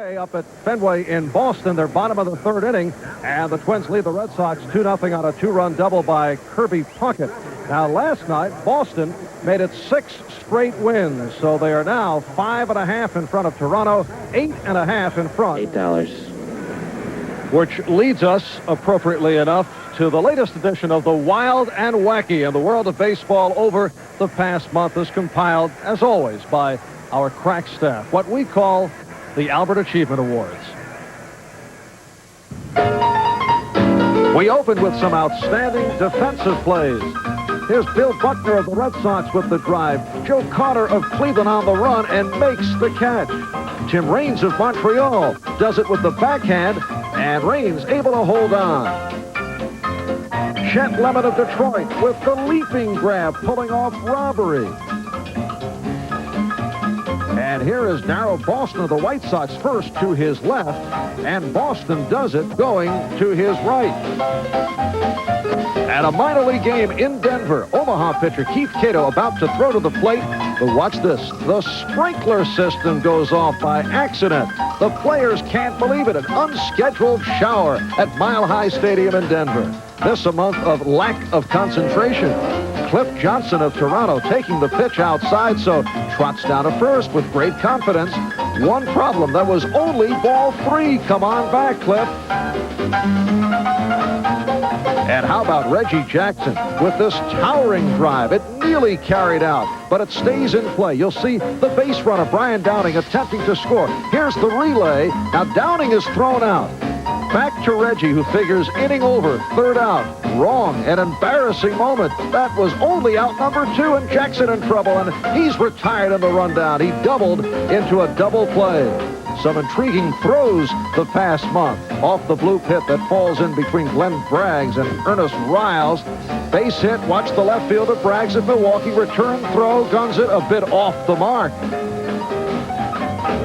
away up at Fenway in Boston. They're bottom of the third inning, and the Twins lead the Red Sox 2-0 on a two-run double by Kirby Puckett. Now, last night, Boston made it 6 straight wins, so they are now 5.5 in front of Toronto, 8.5 in front. $8. Which leads us, appropriately enough, to the latest edition of the Wild and Wacky in the world of baseball over the past month, as compiled, as always, by our crack staff, what we call the Albert Achievement Awards. We opened with some outstanding defensive plays. Here's Bill Buckner of the Red Sox with the drive. Joe Carter of Cleveland on the run and makes the catch. Tim Raines of Montreal does it with the backhand, and Raines able to hold on. Chet Lemon of Detroit with the leaping grab, pulling off Robbery. And here is Darryl Boston of the White Sox first to his left, and Boston does it going to his right. At a minor league game in Denver, Omaha pitcher Keith Cato about to throw to the plate, but watch this. The sprinkler system goes off by accident. The players can't believe it. An unscheduled shower at Mile High Stadium in Denver. This a month of lack of concentration. Cliff Johnson of Toronto taking the pitch outside, so trots down to first with great confidence. One problem, that was only ball 3. Come on back, Cliff. And how about Reggie Jackson with this towering drive? It nearly carried out, but it stays in play. You'll see the base runner, Brian Downing, attempting to score. Here's the relay. Now Downing is thrown out. Back to Reggie, who figures inning over, third out. Wrong, an embarrassing moment. That was only out number 2, and Jackson in trouble, and he's retired in the rundown. He doubled into a double play. Some intriguing throws the past month. Off the blue pit that falls in between Glenn Braggs and Ernest Riles. Base hit, watch the left fielder. Braggs at Milwaukee, return throw, guns it a bit off the mark.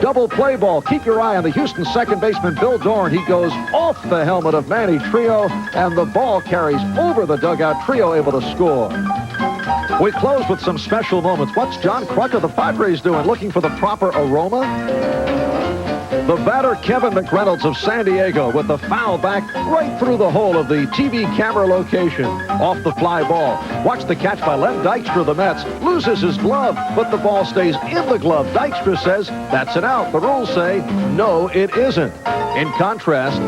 Double play ball. Keep your eye on the Houston second baseman, Bill Dorn. He goes off the helmet of Manny Trio, and the ball carries over the dugout. Trio able to score. We close with some special moments. What's John Kruk of the Padres doing? Looking for the proper aroma? The batter, Kevin McReynolds of San Diego, with the foul back right through the hole of the TV camera location. Off the fly ball. Watch the catch by Len Dykstra of the Mets. Loses his glove, but the ball stays in the glove. Dykstra says that's an out. The rules say no, it isn't. In contrast,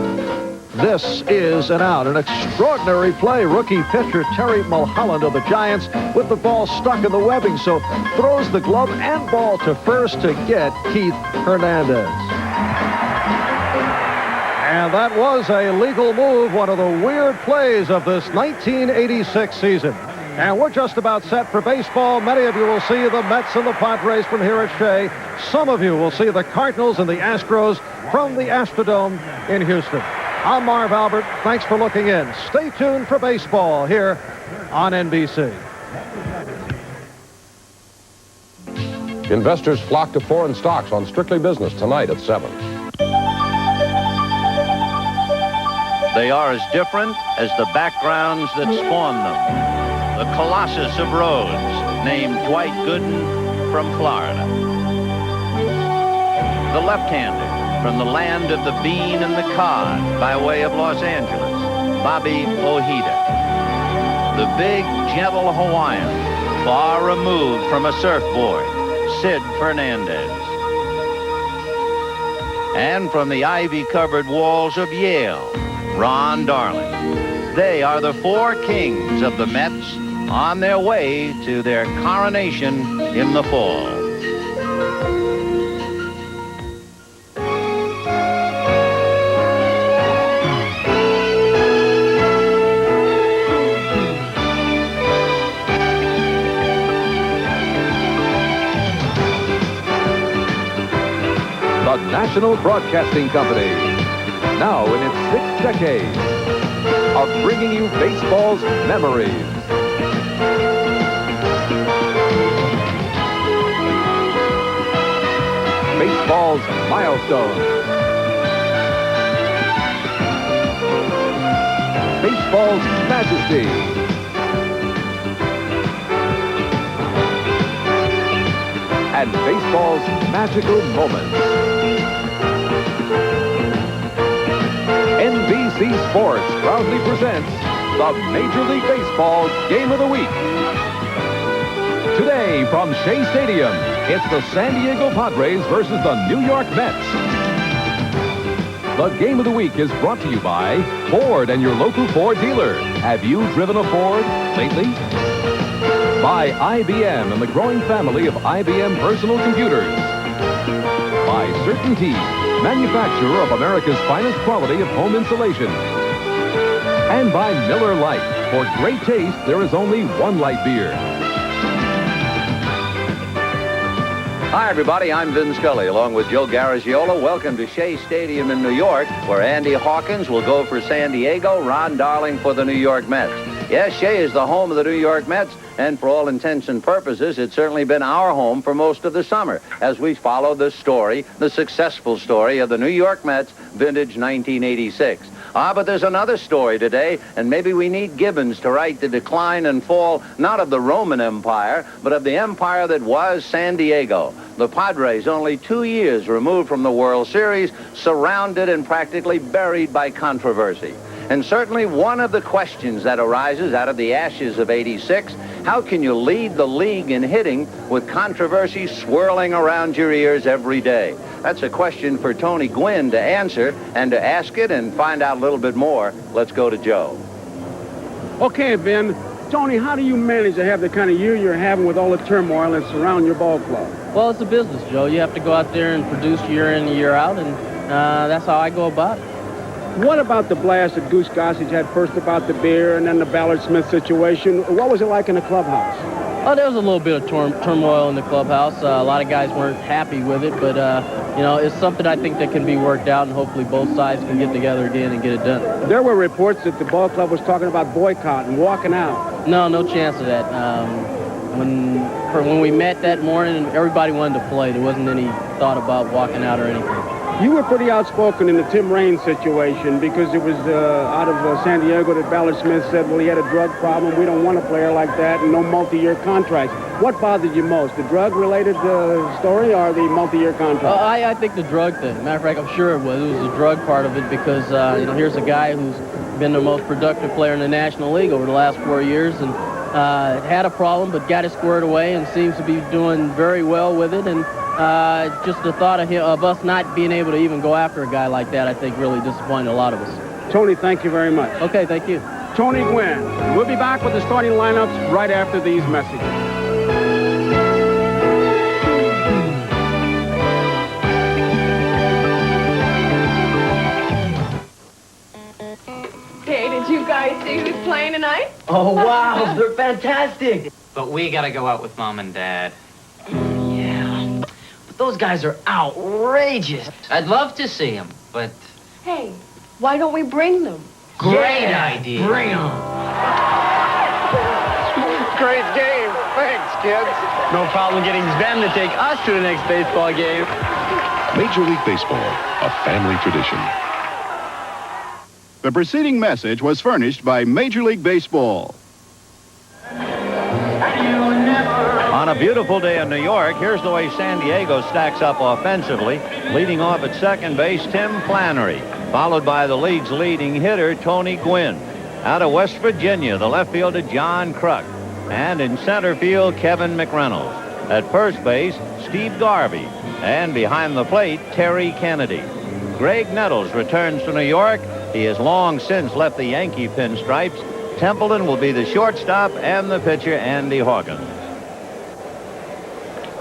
this is an out. An extraordinary play. Rookie pitcher Terry Mulholland of the Giants with the ball stuck in the webbing, so throws the glove and ball to first to get Keith Hernandez. And that was a legal move, one of the weird plays of this 1986 season. And we're just about set for baseball. Many of you will see the Mets and the Padres from here at Shea. Some of you will see the Cardinals and the Astros from the Astrodome in Houston. I'm Marv Albert. Thanks for looking in. Stay tuned for baseball here on NBC. Investors flock to foreign stocks on Strictly Business tonight at 7. They are as different as the backgrounds that spawned them. The Colossus of Rhodes, named Dwight Gooden from Florida. The left-hander from the land of the bean and the cod by way of Los Angeles, Bobby Ojeda. The big, gentle Hawaiian, far removed from a surfboard, Sid Fernandez. And from the ivy-covered walls of Yale, Ron Darling. They are the 4 kings of the Mets on their way to their coronation in the fall. The National Broadcasting Company, now in its 6th decade of bringing you baseball's memories. Baseball's milestones. Baseball's majesty. And baseball's magical moments. NBC Sports proudly presents the Major League Baseball Game of the Week. Today from Shea Stadium, it's the San Diego Padres versus the New York Mets. The Game of the Week is brought to you by Ford and your local Ford dealer. Have you driven a Ford lately? By IBM and the growing family of IBM personal computers. By Certainty, manufacturer of America's finest quality of home insulation. And by Miller Lite. For great taste, there is only one light beer. Hi, everybody. I'm Vin Scully, along with Joe Garagiola. Welcome to Shea Stadium in New York, where Andy Hawkins will go for San Diego, Ron Darling for the New York Mets. Yes, Shea is the home of the New York Mets, and for all intents and purposes, it's certainly been our home for most of the summer, as we follow the story, the successful story of the New York Mets, vintage 1986. But there's another story today, and maybe we need Gibbons to write the decline and fall, not of the Roman Empire, but of the empire that was San Diego. The Padres, only 2 years removed from the World Series, surrounded and practically buried by controversy. And certainly one of the questions that arises out of the ashes of '86, how can you lead the league in hitting with controversy swirling around your ears every day? That's a question for Tony Gwynn to answer, and to ask it and find out a little bit more, let's go to Joe. Okay, Ben. Tony, how do you manage to have the kind of year you're having with all the turmoil that surround your ball club? Well, it's a business, Joe. You have to go out there and produce year in and year out, and that's how I go about it. What about the blast that Goose Gossage had first about the beer and then the Ballard Smith situation? What was it like in the clubhouse? Well, there was a little bit of turmoil in the clubhouse. A lot of guys weren't happy with it, but, you know, it's something I think that can be worked out, and hopefully both sides can get together again and get it done. There were reports that the ball club was talking about boycott and walking out. No chance of that. When we met that morning, everybody wanted to play. There wasn't any thought about walking out or anything. You were pretty outspoken in the Tim Raines situation because it was out of San Diego that Ballard Smith said, well, he had a drug problem. We don't want a player like that, and no multi-year contracts. What bothered you most, the drug-related story or the multi-year contract? I think the drug thing. Matter of fact, I'm sure it was. It was the drug part of it because, you know, here's a guy who's been the most productive player in the National League over the last 4 years, and had a problem but got it squared away and seems to be doing very well with it. And just the thought of us not being able to even go after a guy like that, I think, really disappointed a lot of us. Tony, thank you very much. Okay, thank you. Tony Gwynn. We'll be back with the starting lineups right after these messages. Hey, did you guys see who's playing tonight? Oh, wow, they're fantastic. But we gotta go out with Mom and Dad. Yeah, but those guys are outrageous. I'd love to see them, but... Hey, why don't we bring them? Great idea. Bring them. Great game. Thanks, kids. No problem getting them to take us to the next baseball game. Major League Baseball, a family tradition. The preceding message was furnished by Major League Baseball. On a beautiful day in New York, here's the way San Diego stacks up offensively. Leading off at second base, Tim Flannery, followed by the league's leading hitter, Tony Gwynn. Out of West Virginia, the left fielder, John Kruk. And in center field, Kevin McReynolds. At first base, Steve Garvey. And behind the plate, Terry Kennedy. Greg Nettles returns to New York. He has long since left the Yankee pinstripes. Templeton will be the shortstop and the pitcher, Andy Hawkins.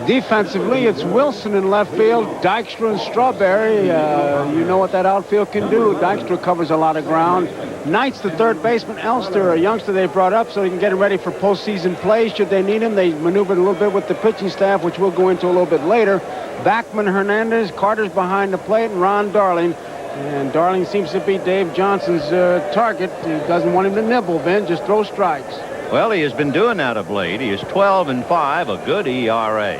Defensively, it's Wilson in left field, Dykstra and Strawberry. You know what that outfield can do. Dykstra covers a lot of ground. Knight's the third baseman. Elster, a youngster they brought up so they can get him ready for postseason play should they need him. They maneuvered a little bit with the pitching staff, which we'll go into a little bit later. Backman, Hernandez, Carter's behind the plate, and Ron Darling. And Darling seems to be Dave Johnson's target. He doesn't want him to nibble, Vin, just throw strikes. Well, he has been doing that of late. He is 12-5, a good ERA.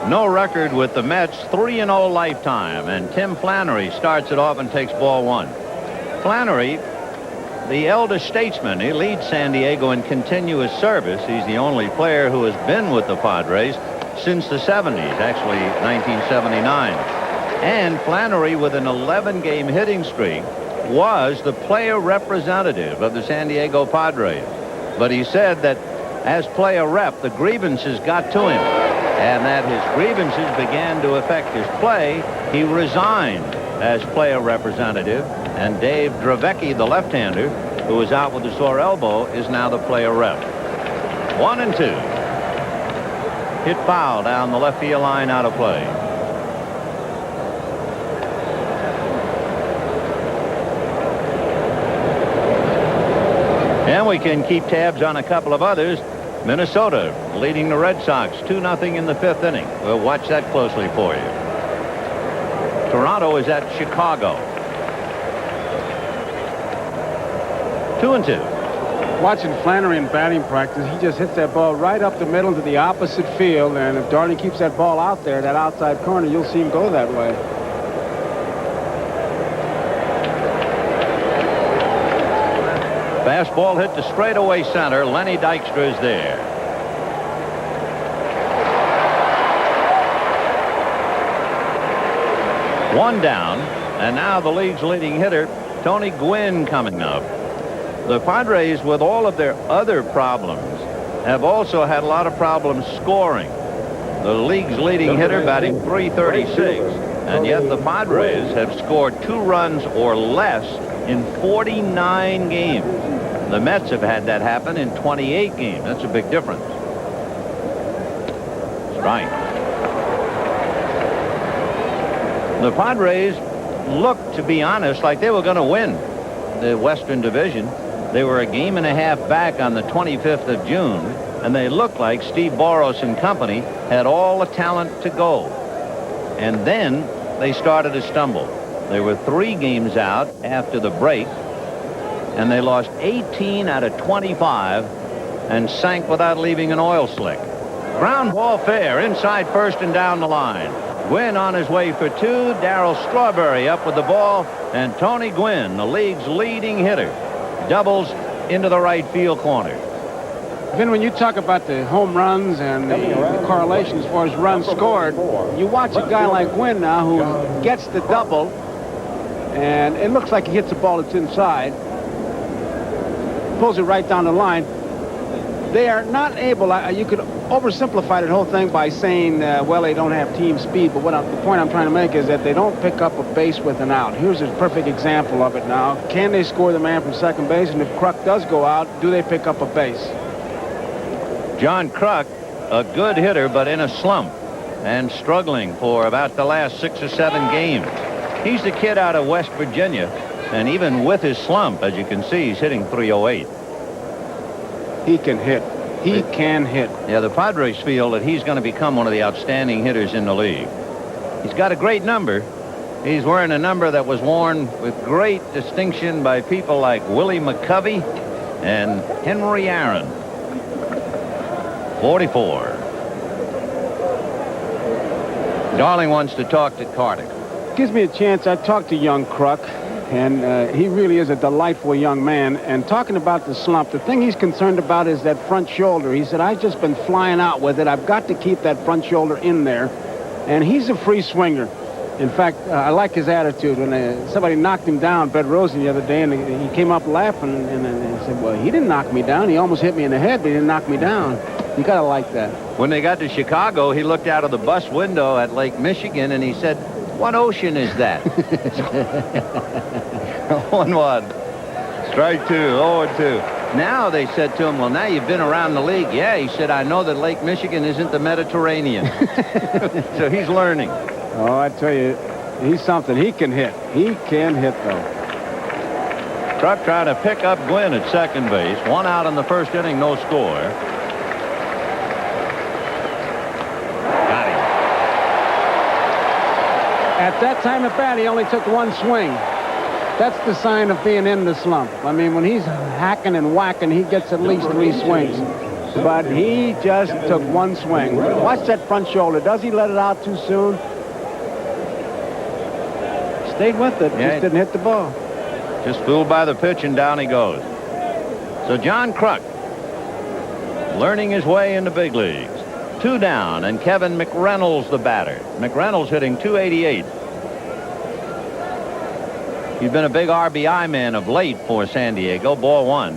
No record with the Mets, 3-0 lifetime. And Tim Flannery starts it off and takes ball one. Flannery, the elder statesman, he leads San Diego in continuous service. He's the only player who has been with the Padres since the 70s, actually 1979. And Flannery, with an 11-game hitting streak, was the player representative of the San Diego Padres. But he said that as player rep, the grievances got to him, and that his grievances began to affect his play. He resigned as player representative, and Dave Dravecki, the left-hander, who was out with a sore elbow, is now the player rep. 1-2. Hit foul down the left field line, out of play. And we can keep tabs on a couple of others. Minnesota leading the Red Sox 2-0 in the 5th inning. We'll watch that closely for you. Toronto is at Chicago. 2-2. Watching Flannery in batting practice, he just hits that ball right up the middle to the opposite field, and if Darling keeps that ball out there, that outside corner, you'll see him go that way. Fastball hit to straightaway center. Lenny Dykstra is there. One down, and now the league's leading hitter, Tony Gwynn, coming up. The Padres, with all of their other problems, have also had a lot of problems scoring. The league's leading hitter batting .336, and yet the Padres have scored 2 runs or less in 49 games. The Mets have had that happen in 28 games. That's a big difference. Strike. The Padres looked, to be honest, like they were going to win the Western Division. They were a game and a half back on the 25th of June, and they looked like Steve Boros and company had all the talent to go. And then they started to stumble. They were 3 games out after the break, and they lost 18 out of 25 and sank without leaving an oil slick. Ground ball fair inside first and down the line. Gwynn on his way for 2. Darryl Strawberry up with the ball, and Tony Gwynn, the league's leading hitter, doubles into the right field corner. Vin, when you talk about the home runs and the correlation as far as runs scored, you watch a guy like Gwynn now who gets the double, and it looks like he hits the ball that's inside, pulls it right down the line. They are not able, you could oversimplify the whole thing by saying, well, they don't have team speed, but the point I'm trying to make is that they don't pick up a base with an out. Here's a perfect example of it now. Can they score the man from second base? And if Kruk does go out, do they pick up a base? John Kruk, a good hitter, but in a slump and struggling for about the last 6 or 7 games. He's the kid out of West Virginia, and even with his slump, as you can see, he's hitting .308. He can hit. He can hit. Yeah, the Padres feel that he's going to become one of the outstanding hitters in the league. He's got a great number. He's wearing a number that was worn with great distinction by people like Willie McCovey and Henry Aaron. 44. Darling wants to talk to Carter. Gives me a chance. I talked to young Kruk, and he really is a delightful young man. And talking about the slump, the thing he's concerned about is that front shoulder. He said, I've just been flying out with it. I've got to keep that front shoulder in there. And he's a free swinger. In fact, I like his attitude. When somebody knocked him down, Bed Rosen, the other day, and he came up laughing and said, well, he didn't knock me down. He almost hit me in the head, but he didn't knock me down. You got to like that. When they got to Chicago, he looked out of the bus window at Lake Michigan, and he said, what ocean is that? 1-1. Strike 2, 0-2. Now they said to him, well, now you've been around the league. Yeah, he said, I know that Lake Michigan isn't the Mediterranean. So he's learning. Oh, I tell you, he's something. He can hit. He can hit, though. Kruk trying to pick up Gwynn at second base. 1 out in the first inning, no score. Got him. At that time at bat, he only took 1 swing. That's the sign of being in the slump. I mean, when he's hacking and whacking, he gets at least 3 swings. But he just took 1 swing. Watch that front shoulder. Does he let it out too soon? Stayed with it. Yeah, just didn't hit the ball. Just fooled by the pitch, and down he goes. So John Kruk learning his way in the big leagues. 2 down, and Kevin McReynolds the batter. McReynolds hitting .288. He's been a big RBI man of late for San Diego. Ball one.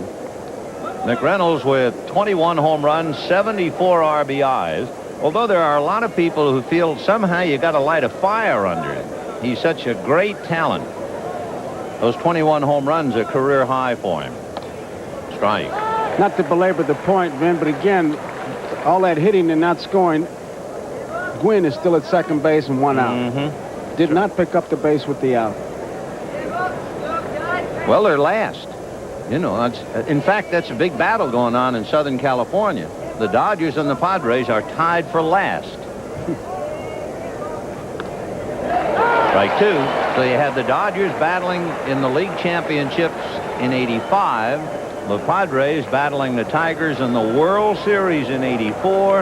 McReynolds with 21 home runs, 74 RBIs. Although there are a lot of people who feel somehow you got to light a fire under him. He's such a great talent. Those 21 home runs are career high for him. Strike. Not to belabor the point, Vin, but again, all that hitting and not scoring, Gwynn is still at second base and 1 out. Did not pick up the base with the out. Well, they're last. You know, in fact, that's a big battle going on in Southern California. The Dodgers and the Padres are tied for last. Strike two. So you had the Dodgers battling in the league championships in '85. The Padres battling the Tigers in the World Series in '84.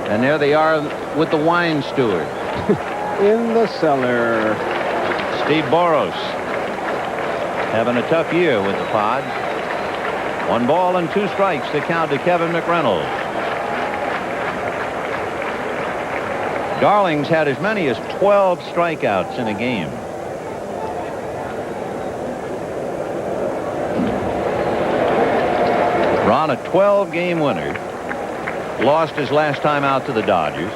And there they are with the wine steward. In the cellar. Steve Boros having a tough year with the Pods. 1 ball and 2 strikes to count to Kevin McReynolds. Darling's had as many as 12 strikeouts in a game. Ron, a 12-game winner, lost his last time out to the Dodgers.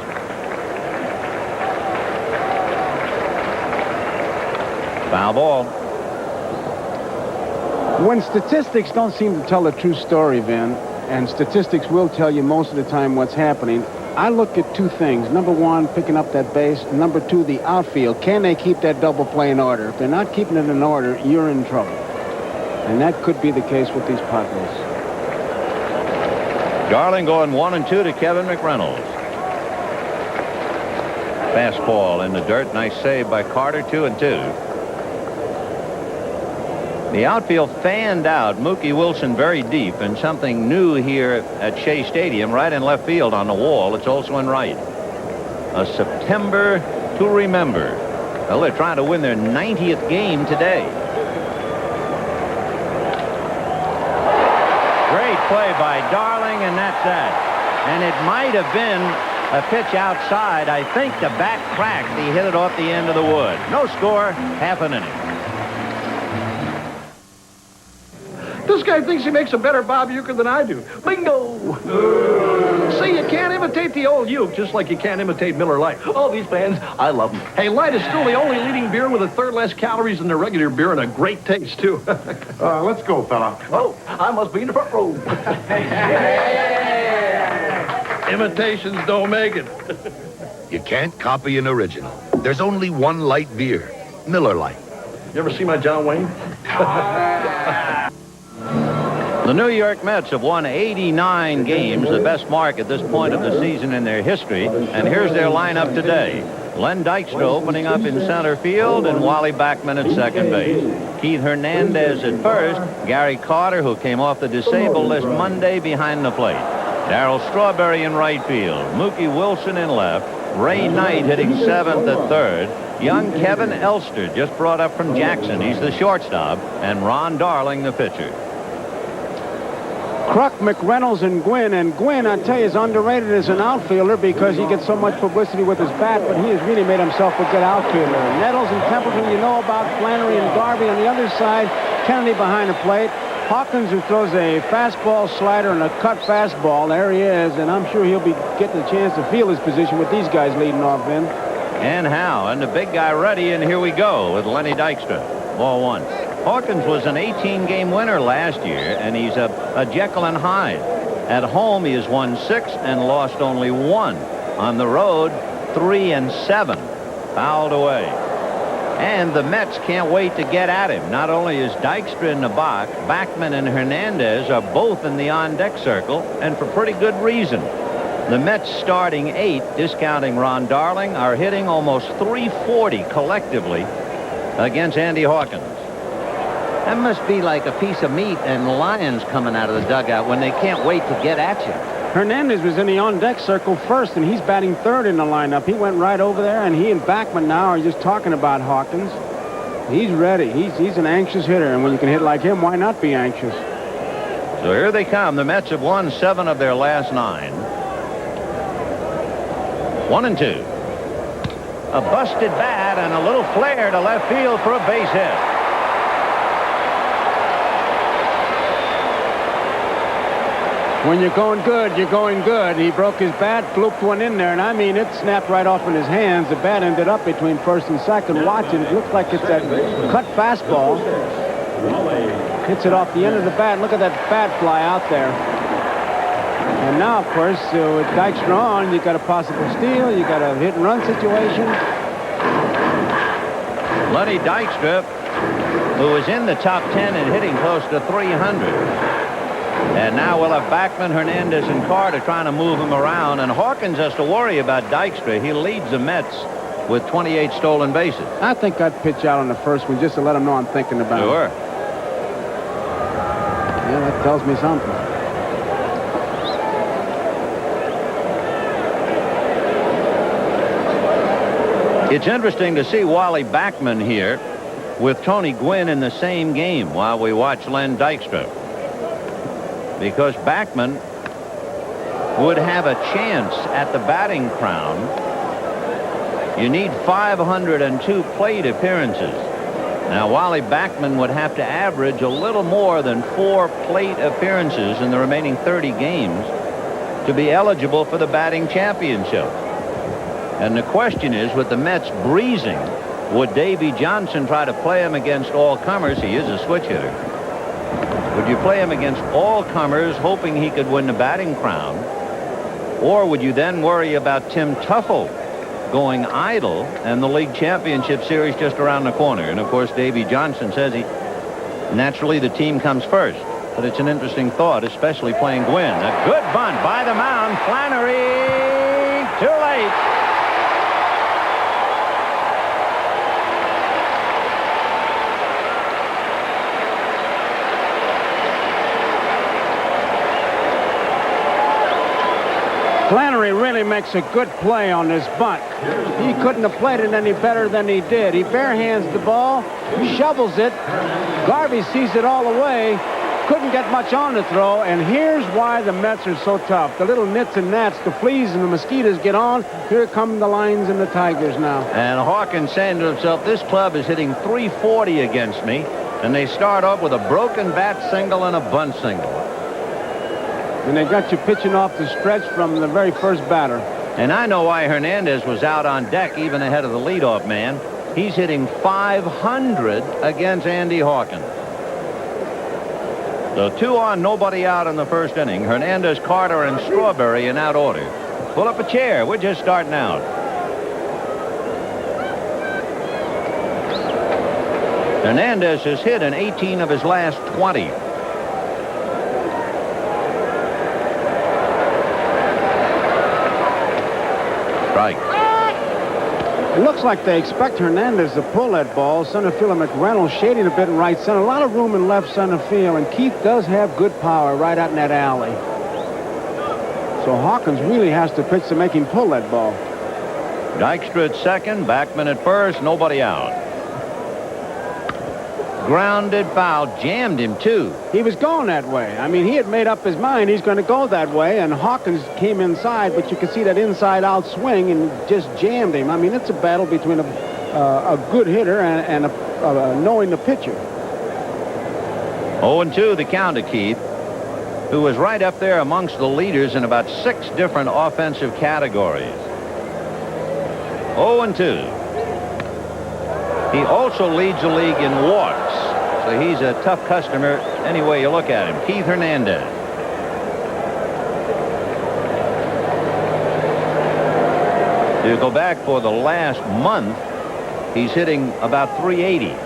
Foul ball. When statistics don't seem to tell the true story, Vin, and statistics will tell you most of the time what's happening, I look at 2 things. Number 1, picking up that base. Number 2, the outfield. Can they keep that double play in order? If they're not keeping it in order, you're in trouble. And that could be the case with these Padres. Darling going 1 and 2 to Kevin McReynolds. Fastball in the dirt. Nice save by Carter. 2 and 2. The outfield fanned out Mookie Wilson very deep, and something new here at Shea Stadium, right in left field on the wall. It's also in right. A September to remember. Well, they're trying to win their 90th game today. Great play by Darling, and that's that. And it might have been a pitch outside. I think the bat cracked. He hit it off the end of the wood. No score, half an inning. This guy thinks he makes a better Bob Uecker than I do. Bingo! See, you can't imitate the old Uke just like you can't imitate Miller Lite. Oh, these fans, I love them. Hey, Light is still the only leading beer with a third less calories than the regular beer and a great taste, too. Let's go, fella. Oh, I must be in the front row. Imitations don't make it. You can't copy an original. There's only one light beer, Miller Lite. You ever see my John Wayne? The New York Mets have won 89 games, the best mark at this point of the season in their history. And here's their lineup today. Len Dykstra opening up in center field, and Wally Backman at second base. Keith Hernandez at first. Gary Carter, who came off the disabled list Monday, behind the plate. Darryl Strawberry in right field. Mookie Wilson in left. Ray Knight hitting seventh at third. Young Kevin Elster just brought up from Jackson. He's the shortstop. And Ron Darling, the pitcher. Kruk, McReynolds, and Gwynn, I tell you, is underrated as an outfielder because he gets so much publicity with his bat, but he has really made himself a good outfielder. Nettles and Templeton, you know about. Flannery and Garvey on the other side. Kennedy behind the plate. Hawkins, who throws a fastball slider and a cut fastball. There he is, and I'm sure he'll be getting a chance to feel his position with these guys leading off, Vin. And how? And the big guy ready, and here we go with Lenny Dykstra. Ball 1. Hawkins was an 18-game winner last year, and he's a Jekyll and Hyde. At home, he has won 6 and lost only 1. On the road, 3 and 7. Fouled away. And the Mets can't wait to get at him. Not only is Dykstra in the box, Backman and Hernandez are both in the on-deck circle, and for pretty good reason. The Mets starting 8, discounting Ron Darling, are hitting almost .340 collectively against Andy Hawkins. That must be like a piece of meat and lions coming out of the dugout when they can't wait to get at you. Hernandez was in the on-deck circle first, and he's batting third in the lineup. He went right over there, and he and Backman now are just talking about Hawkins. He's ready. He's an anxious hitter, and when you can hit like him, why not be anxious? So here they come. The Mets have won 7 of their last 9. 1 and 2. A busted bat and a little flare to left field for a base hit. When you're going good, you're going good. He broke his bat, flooped one in there, and I mean, it snapped right off in his hands. The bat ended up between first and second. Watch it. It looks like it's that cut fastball. Hits it off the end of the bat. Look at that bat fly out there. And now, of course, with Dykstra on, you got a possible steal. You got a hit-and-run situation. Lenny Dykstra, who was in the top 10 and hitting close to 300. And now we'll have Backman, Hernandez, and Carter trying to move him around. And Hawkins has to worry about Dykstra. He leads the Mets with 28 stolen bases. I think I'd pitch out on the first one just to let him know I'm thinking about it. Sure. Yeah, that tells me something. It's interesting to see Wally Backman here with Tony Gwynn in the same game while we watch Len Dykstra. Because Backman would have a chance at the batting crown. You need 502 plate appearances. Now, Wally Backman would have to average a little more than 4 plate appearances in the remaining 30 games to be eligible for the batting championship. And the question is, with the Mets breezing, would Davey Johnson try to play him against all comers? He is a switch hitter. Would you play him against all comers, hoping he could win the batting crown? Or would you then worry about Tim Tuffle going idle and the league championship series just around the corner? And of course, Davey Johnson says naturally the team comes first. But it's an interesting thought, especially playing Gwynn. A good bunt by the mound. Flannery, too late. Flannery really makes a good play on this bunt. He couldn't have played it any better than he did. He barehands the ball, shovels it. Garvey sees it all the way. Couldn't get much on the throw, and here's why the Mets are so tough. The little nits and gnats, the fleas and the mosquitoes get on. Here come the Lions and the Tigers now. And Hawkins saying to himself, this club is hitting .340 against me, and they start off with a broken bat single and a bunt single. And they got you pitching off the stretch from the very first batter. And I know why Hernandez was out on deck even ahead of the leadoff man. He's hitting .500 against Andy Hawkins. So 2 on, nobody out in the first inning. Hernandez, Carter, and Strawberry in out order. Pull up a chair. We're just starting out. Hernandez has hit in 18 of his last 20. Right. It looks like they expect Hernandez to pull that ball. Center fielder McReynolds shading a bit in right center. A lot of room in left center field, and Keith does have good power right out in that alley. So Hawkins really has to pitch to make him pull that ball. Dykstra at second, Backman at first, nobody out. Grounded foul, jammed him too. He was going that way. I mean, he had made up his mind he's going to go that way, and Hawkins came inside, but you can see that inside-out swing and just jammed him. I mean, it's a battle between a good hitter and knowing the pitcher. 0-2 the count to Keith, who was right up there amongst the leaders in about 6 different offensive categories. 0-2. He also leads the league in walks, so he's a tough customer any way you look at him. Keith Hernandez. To go back for the last month, he's hitting about .380.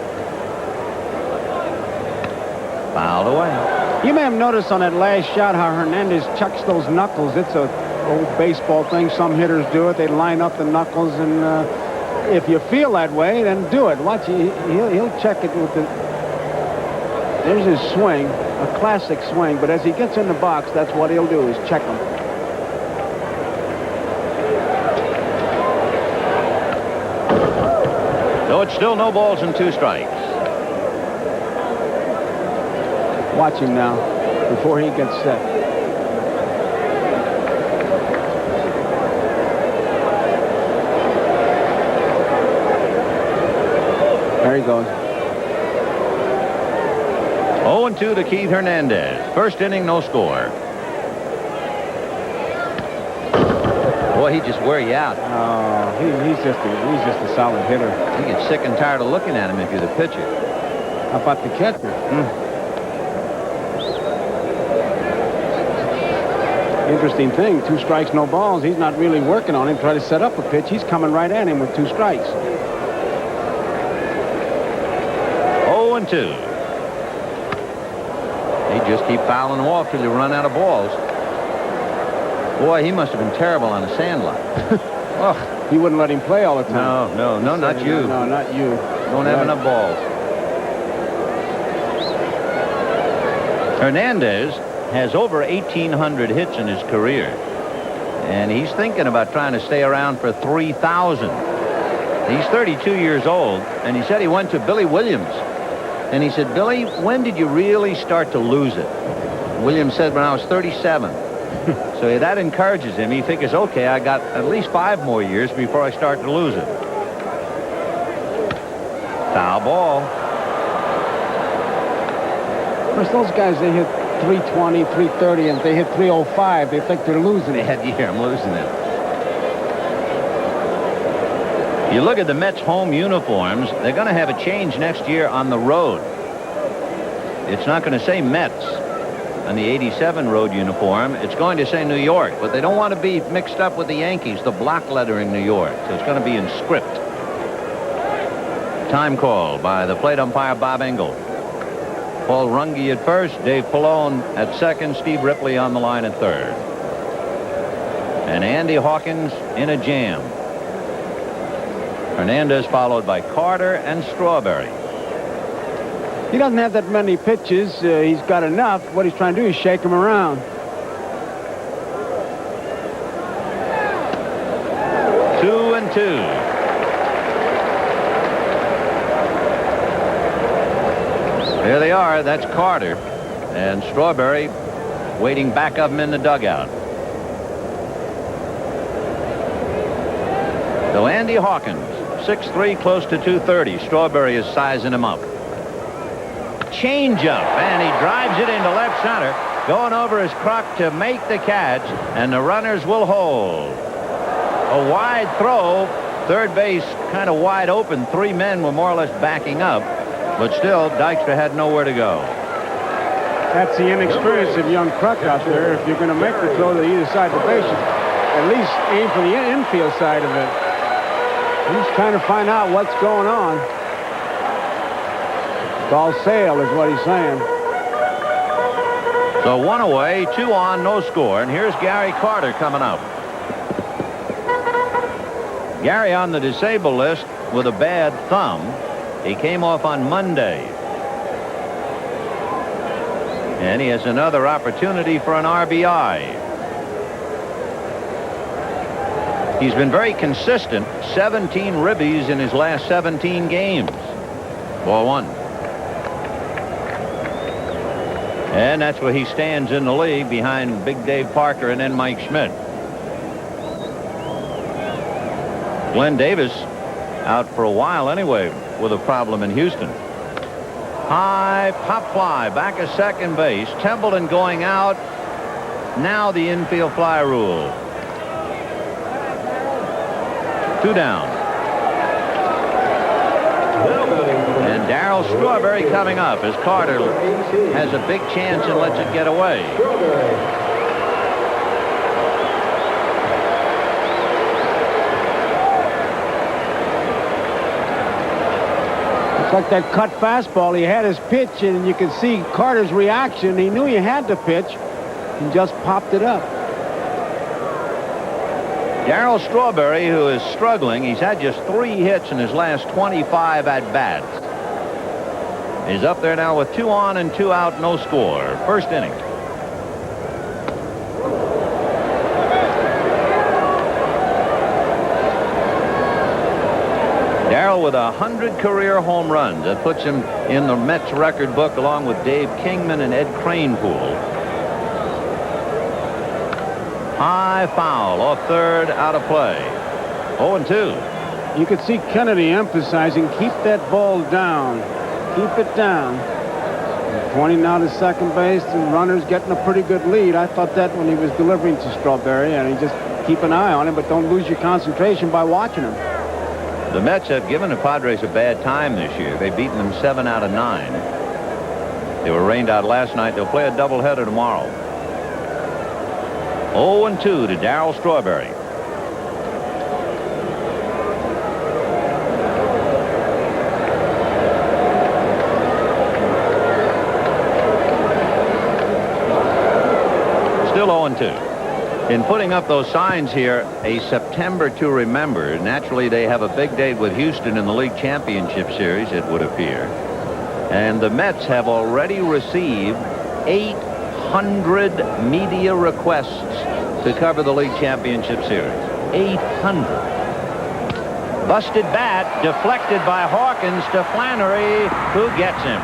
Fouled away. You may have noticed on that last shot how Hernandez chucks those knuckles. It's a old baseball thing. Some hitters do it. They line up the knuckles, and if you feel that way, then do it. Watch, he'll check it with the... There's his swing, a classic swing, but as he gets in the box, that's what he'll do, is check them. So it's still no balls and 2 strikes. Watch him now, before he gets set. There he goes. 0-2 to Keith Hernandez. First inning, no score. Boy, he'd just wear you out. Oh, he's just a solid hitter. You get sick and tired of looking at him if you're the pitcher. How about the catcher? Interesting thing, 2 strikes, no balls. He's not really working on him, try to set up a pitch. He's coming right at him with 2 strikes. 0-2. He just keep fouling them off till you run out of balls. Boy, he must have been terrible on a sand lot. Oh, he wouldn't let him play all the time. No, not you. No, not you. Don't have enough balls. Hernandez has over 1,800 hits in his career. And he's thinking about trying to stay around for 3,000. He's 32 years old, and he said he went to Billy Williams. And he said, Billy, when did you really start to lose it? Williams said, when I was 37. So that encourages him. He figures, okay, I got at least 5 more years before I start to lose it. Foul ball. Of course, those guys, they hit 320, 330, and if they hit 305, they think they're losing it. Bad year, I'm losing it. You look at the Mets' home uniforms, they're going to have a change next year on the road. It's not going to say Mets on the 87 road uniform. It's going to say New York, but they don't want to be mixed up with the Yankees, the block lettering New York. So it's going to be in script. Time call by the plate umpire, Bob Engel. Paul Runge at first, Dave Pallone at second, Steve Ripley on the line at third. And Andy Hawkins in a jam. Hernandez followed by Carter and Strawberry. He doesn't have that many pitches. He's got enough. What he's trying to do is shake him around. 2-2. There they are. That's Carter. And Strawberry waiting back of him in the dugout. So Andy Hawkins, 6'3", close to 230. Strawberry is sizing him up. Changeup, and he drives it into left center, going over his crop to make the catch, and the runners will hold. A wide throw, third base kind of wide open. 3 men were more or less backing up, but still Dykstra had nowhere to go. That's the inexperience of young Kruk out there. If you're going to make the throw to either side of the base, at least aim for the infield side of it. He's trying to find out what's going on. Ball sail is what he's saying. So 1 away, 2 on, no score. And here's Gary Carter coming up. Gary on the disabled list with a bad thumb. He came off on Monday. And he has another opportunity for an RBI. He's been very consistent. 17 ribbies in his last 17 games. Ball 1. And that's where he stands in the league behind Big Dave Parker and then Mike Schmidt. Glenn Davis out for a while anyway with a problem in Houston. High pop fly back at second base. Templeton going out. Now the infield fly rule. 2 down. And Darryl Strawberry coming up as Carter has a big chance and lets it get away. It's like that cut fastball. He had his pitch, and you could see Carter's reaction. He knew he had to pitch and just popped it up. Darryl Strawberry, who is struggling, he's had just 3 hits in his last 25 at-bats. He's up there now with 2 on and 2 out, no score. First inning. Darryl with 100 career home runs. That puts him in the Mets record book along with Dave Kingman and Ed Kranepool. High foul off third, out of play. 0-2. You could see Kennedy emphasizing, keep that ball down. Keep it down. Pointing now to second base, and runners getting a pretty good lead. I thought that when he was delivering to Strawberry, and he just keep an eye on him, but don't lose your concentration by watching him. The Mets have given the Padres a bad time this year. They've beaten them 7 out of 9. They were rained out last night. They'll play a doubleheader tomorrow. 0-2 to Darryl Strawberry. Still 0-2. In putting up those signs here, a September to remember. Naturally, they have a big date with Houston in the League Championship Series, it would appear. And the Mets have already received 800 media requests to cover the League Championship Series. 800. Busted bat, deflected by Hawkins to Flannery, who gets him.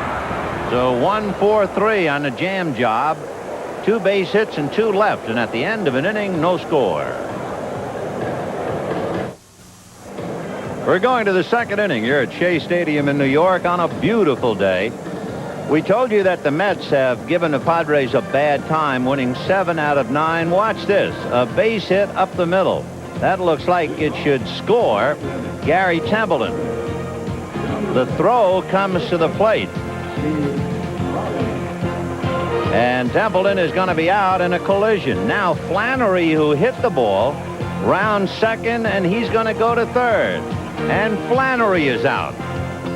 So 1-4-3 on the jam job. 2 base hits and 2 left, and at the end of an inning, no score. We're going to the second inning here at Shea Stadium in New York on a beautiful day. We told you that the Mets have given the Padres a bad time, winning 7 out of 9. Watch this. A base hit up the middle. That looks like it should score Gary Templeton. The throw comes to the plate. And Templeton is going to be out in a collision. Now Flannery, who hit the ball, rounds second, and he's going to go to third. And Flannery is out.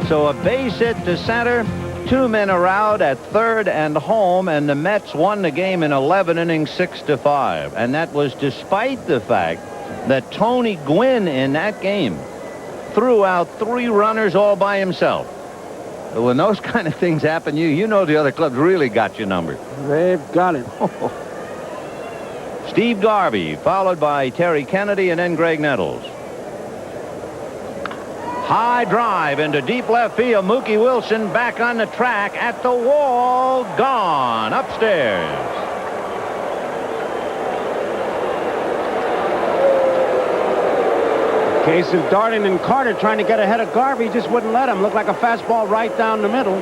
So a base hit to center. 2 men are out at third and home, and the Mets won the game in 11 innings, 6-5. And that was despite the fact that Tony Gwynn in that game threw out 3 runners all by himself. When those kind of things happen, you know the other clubs really got your number. They've got it. Steve Garvey, followed by Terry Kennedy and then Greg Nettles. High drive into deep left field. Mookie Wilson back on the track at the wall. Gone upstairs. Case of Darden and Carter trying to get ahead of Garvey, just wouldn't let him. Looked like a fastball right down the middle.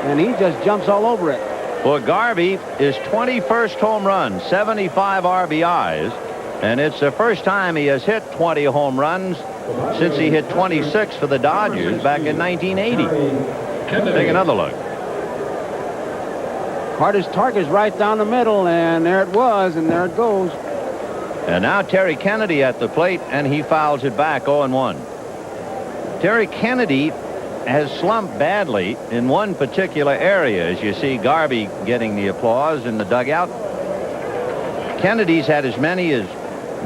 And he just jumps all over it. Well, Garvey is 21st home run, 75 RBIs, and it's the first time he has hit 20 home runs since he hit 26 for the Dodgers back in 1980. Take another look. Carter's target is right down the middle, and there it was, and there it goes. And now Terry Kennedy at the plate, and he fouls it back 0-1. Terry Kennedy has slumped badly in one particular area, as you see Garvey getting the applause in the dugout. Kennedy's had as many as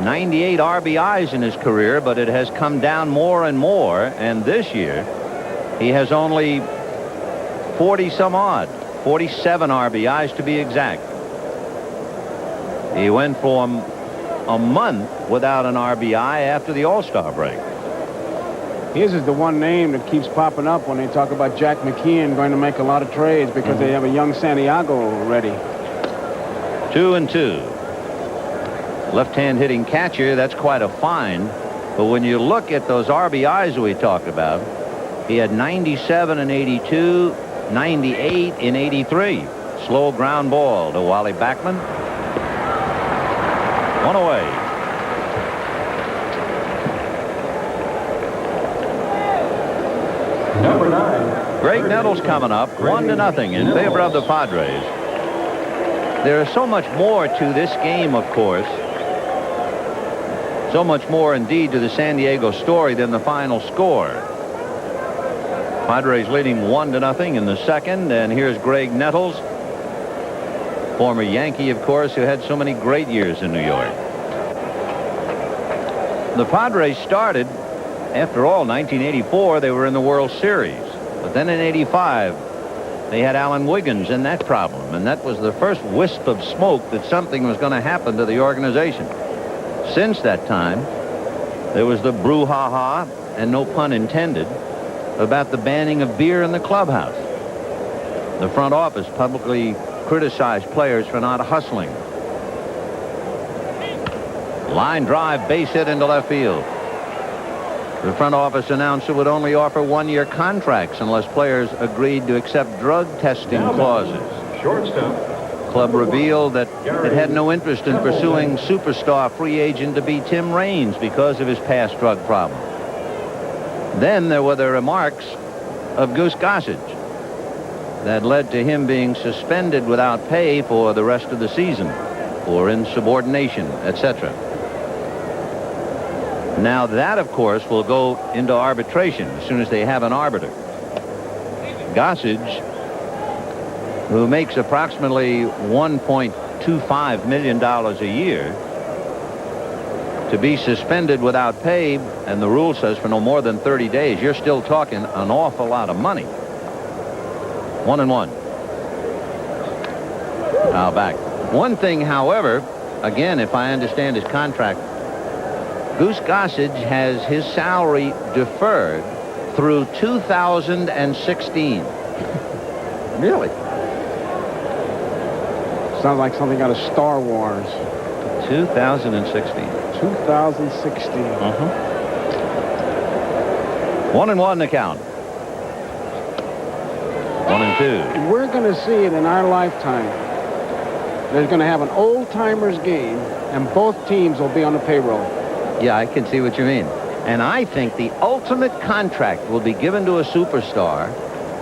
98 RBIs in his career, but it has come down more and more, and this year he has only 40-some odd, 47 RBIs to be exact. He went from a month without an RBI after the All-Star break. His is the one name that keeps popping up when they talk about Jack McKeon going to make a lot of trades because they have a young Santiago ready. 2-2. Left-hand hitting catcher, that's quite a find. But when you look at those RBIs we talked about, he had 97 in 82, 98 in 83. Slow ground ball to Wally Backman. One away. Number 9. Greg Nettles coming up, 1-0 in favor of the Padres. There is so much more to this game, of course. So much more, indeed, to the San Diego story than the final score. Padres leading 1-0 in the second, and here's Greg Nettles, former Yankee, of course, who had so many great years in New York. The Padres started, after all, 1984, they were in the World Series. But then in 85, they had Alan Wiggins and that problem, and that was the first wisp of smoke that something was going to happen to the organization. Since that time, there was the brouhaha, and no pun intended, about the banning of beer in the clubhouse. The front office publicly criticized players for not hustling. Line drive, base hit into left field. The front office announced it would only offer one-year contracts unless players agreed to accept drug testing clauses. Shortstop. club revealed that it had no interest in pursuing superstar free agent to be Tim Raines because of his past drug problem. Then there were the remarks of Goose Gossage that led to him being suspended without pay for the rest of the season for insubordination, etc. Now that, of course, will go into arbitration as soon as they have an arbiter. Gossage, who makes approximately $1.25 million a year, to be suspended without pay, and the rule says for no more than 30 days, you're still talking an awful lot of money. 1-1. Now back. One thing, however, again, if I understand his contract, Goose Gossage has his salary deferred through 2016. Really? Sounds like something out of Star Wars. 2016. 2016. 1-1 the count. 1-2. We're going to see it in our lifetime. There's going to have an old-timers game, and both teams will be on the payroll. Yeah, I can see what you mean. And I think the ultimate contract will be given to a superstar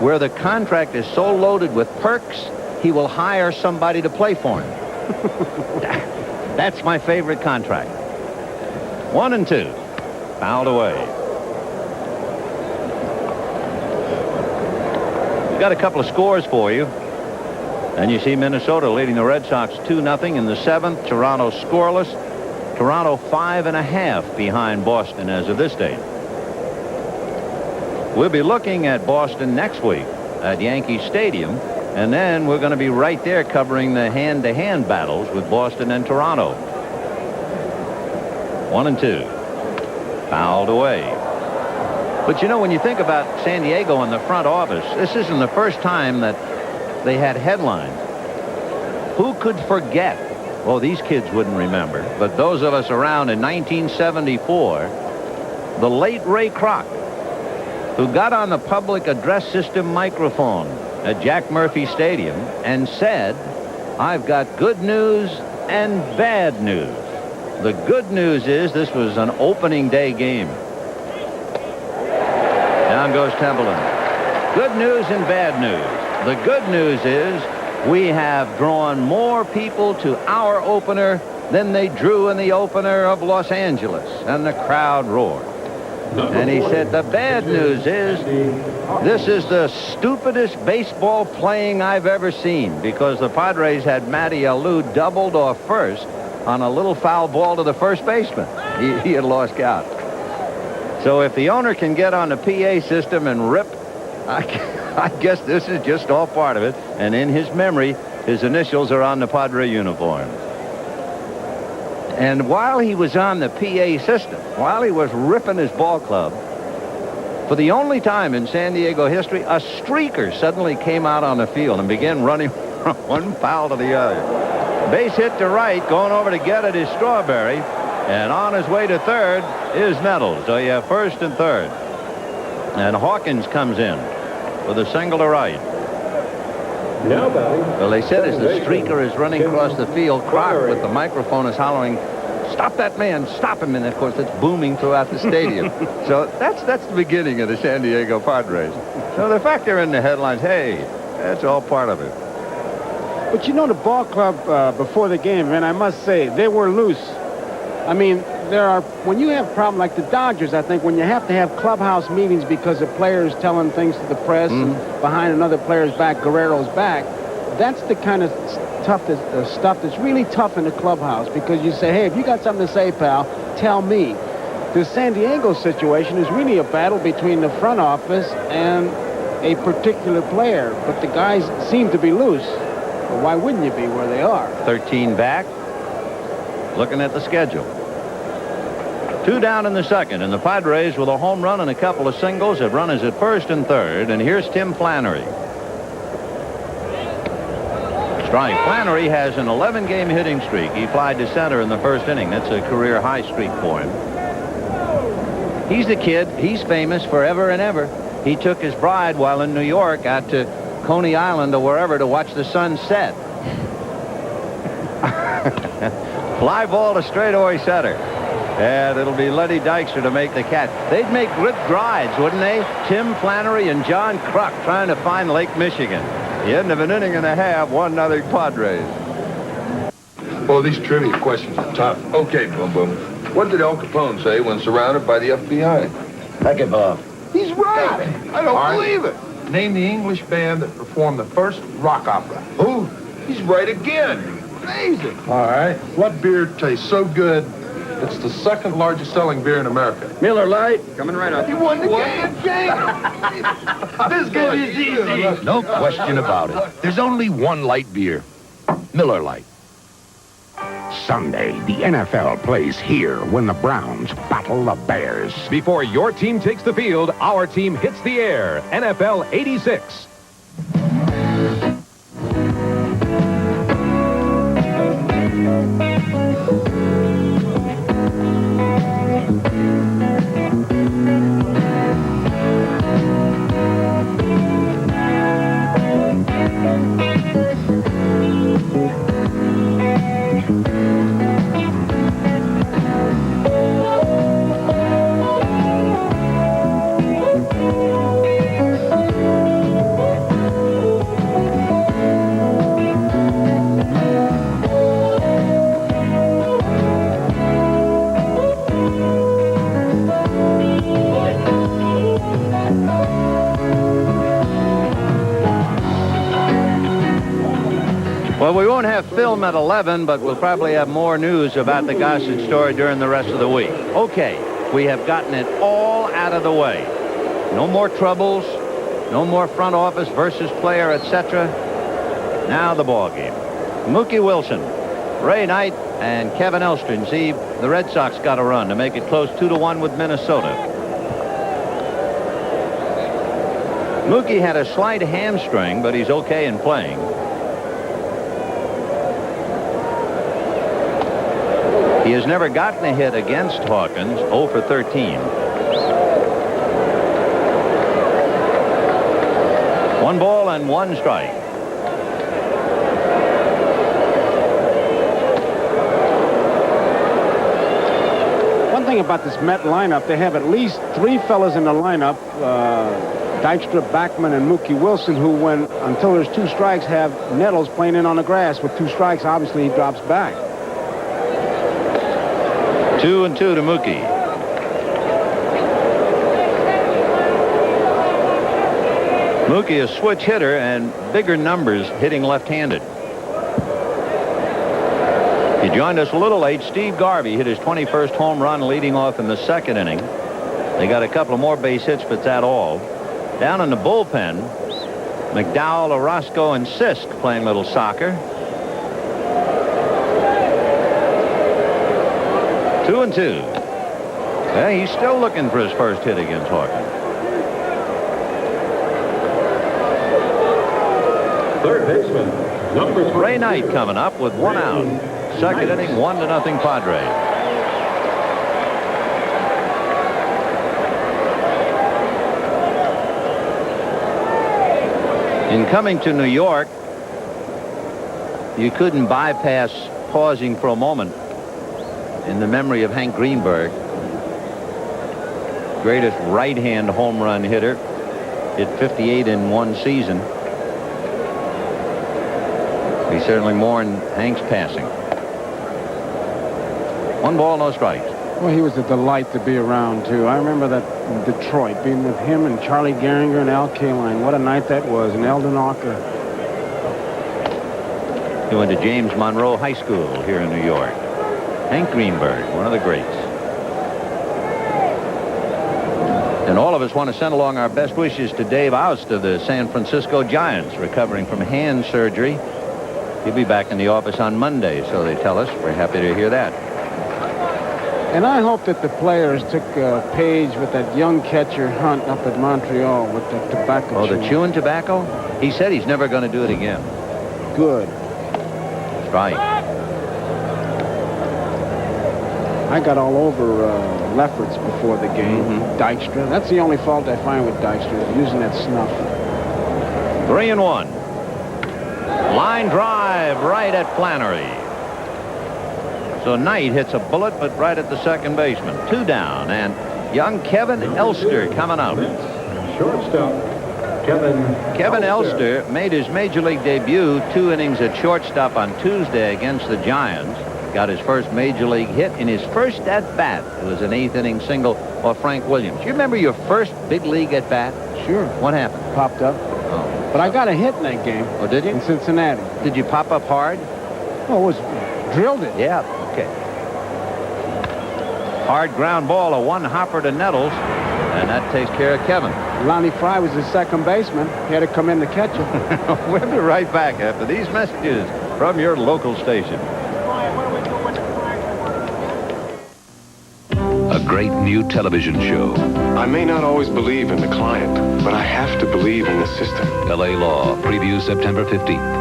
where the contract is so loaded with perks, he will hire somebody to play for him. That's my favorite contract. 1-2. Fouled away. We've got a couple of scores for you. And you see Minnesota leading the Red Sox 2-0 in the 7th. Toronto scoreless. Toronto 5.5 behind Boston as of this date. We'll be looking at Boston next week at Yankee Stadium. And then we're going to be right there covering the hand-to-hand battles with Boston and Toronto. 1-2. Fouled away. But you know, when you think about San Diego in the front office, this isn't the first time that they had headlines. Who could forget? Well, these kids wouldn't remember, but those of us around in 1974, the late Ray Kroc, who got on the public address system microphone at Jack Murphy Stadium and said, "I've got good news and bad news. The good news is this was an opening day game." Down goes Templeton. Good news and bad news. The good news is we have drawn more people to our opener than they drew in the opener of Los Angeles, and the crowd roared. And he said, the bad news is this is the stupidest baseball playing I've ever seen, because the Padres had Matty Alou doubled off first on a little foul ball to the first baseman. He had lost count. So if the owner can get on the PA system and rip, I guess this is just all part of it. And in his memory, his initials are on the Padre uniform. And while he was on the PA system, while he was ripping his ball club, for the only time in San Diego history, a streaker suddenly came out on the field and began running from one foul to the other. Base hit to right, going over to get it is Strawberry, and on his way to third is Nettles. So you have first and third. And Hawkins comes in with a single to right. Now batting. Well, they said as the streaker is running across the field, Kroc with the microphone is hollering, "Stop that man, stop him." And of course it's booming throughout the stadium. So that's the beginning of the San Diego Padres. So the fact they're in the headlines, hey, that's all part of it. But you know, the ball club before the game, and I must say, they were loose. I mean, when you have problems like the Dodgers, I think when you have to have clubhouse meetings because of players telling things to the press and behind another player's back, Guerrero's back, that's the kind of stuff that's really tough in the clubhouse, because you say, hey, if you got something to say, pal, tell me. The San Diego situation is really a battle between the front office and a particular player, but the guys seem to be loose. Well, why wouldn't you be where they are? 13 back. Looking at the schedule. 2 down in the second, and the Padres with a home run and a couple of singles have runners at first and third, and here's Tim Flannery. Strike. Flannery has an 11-game hitting streak. He flied to center in the first inning. That's a career high streak for him. He's the kid. He's famous forever and ever. He took his bride while in New York out to Coney Island or wherever to watch the sun set. Fly ball to straightaway center. And it'll be Lenny Dykstra to make the catch. They'd make good drives, wouldn't they? Tim Flannery and John Kruk trying to find Lake Michigan. The end of an inning and a half, 1-0 Padres. Oh, these trivia questions are tough. Okay, Boom Boom. What did Al Capone say when surrounded by the FBI? Heck it, Bob. He's right. I don't believe it. Name the English band that performed the first rock opera. Who? He's right again. Amazing. All right. What beer tastes so good it's the second largest selling beer in America? Miller Lite. Coming right up. He won the game. This game is easy. No question about it. There's only one light beer. Miller Lite. Sunday, the NFL plays here when the Browns battle the Bears. Before your team takes the field, our team hits the air. NFL 86. Well, we won't have film at 11, but we'll probably have more news about the Gossett story during the rest of the week. Okay, we have gotten it all out of the way. No more troubles, no more front office versus player, etc. Now the ball game. Mookie Wilson, Ray Knight, and Kevin Elstrin. See, the Red Sox got a run to make it close 2-1 with Minnesota. Mookie had a slight hamstring, but he's okay in playing. He has never gotten a hit against Hawkins, 0 for 13. 1 ball and 1 strike. One thing about this Met lineup, they have at least 3 fellas in the lineup, Dykstra, Backman, and Mookie Wilson, who, until there's 2 strikes, have Nettles playing in on the grass. With 2 strikes, obviously, he drops back. 2-2 to Mookie. Mookie, a switch hitter and bigger numbers hitting left-handed. He joined us a little late. Steve Garvey hit his 21st home run leading off in the 2nd inning. They got a couple of more base hits, but that's all. Down in the bullpen, McDowell, Orozco, and Sisk playing little soccer. 2-2. Yeah, he's still looking for his first hit against Hawkins. Third baseman, number 22. Ray Knight coming up with 1 out. 2nd inning, 1-0 Padres. In coming to New York, you couldn't bypass pausing for a moment in the memory of Hank Greenberg, greatest right-hand home run hitter, hit 58 in 1 season. We certainly mourn Hank's passing. 1 ball, no strikes. Well, he was a delight to be around, too. I remember that in Detroit, being with him and Charlie Gehringer and Al Kaline. What a night that was, and Eldon Walker. He went to James Monroe High School here in New York. Hank Greenberg, one of the greats. And all of us want to send along our best wishes to Dave Oust of the San Francisco Giants, recovering from hand surgery. He'll be back in the office on Monday, so they tell us. We're happy to hear that. And I hope that the players took a page with that young catcher Hunt up at Montreal with the tobacco. Oh, the chewing tobacco? He said he's never going to do it again. Good. Right. I got all over Lefferts before the game. Dykstra. That's the only fault I find with Dykstra, using that snuff. 3-1. Line drive right at Flannery. So Knight hits a bullet, but right at the second baseman. 2 down, and young Kevin Elster coming up. Shortstop, Kevin Elster made his major league debut 2 innings at shortstop on Tuesday against the Giants. Got his first major league hit in his first at-bat. It was an 8th inning single off Frank Williams. You remember your first big league at-bat? Sure. What happened? Popped up. Oh. But I got a hit in that game. Oh, did you? In Cincinnati. Did you pop up hard? Oh, it was drilled it. Yeah, okay. Hard ground ball, a 1-hopper to Nettles, and that takes care of Kevin. Lonnie Fry was the second baseman. He had to come in to catch him. We'll be right back after these messages from your local station. A great new television show. I may not always believe in the client, but I have to believe in the system. L.A. Law. Preview September 15th.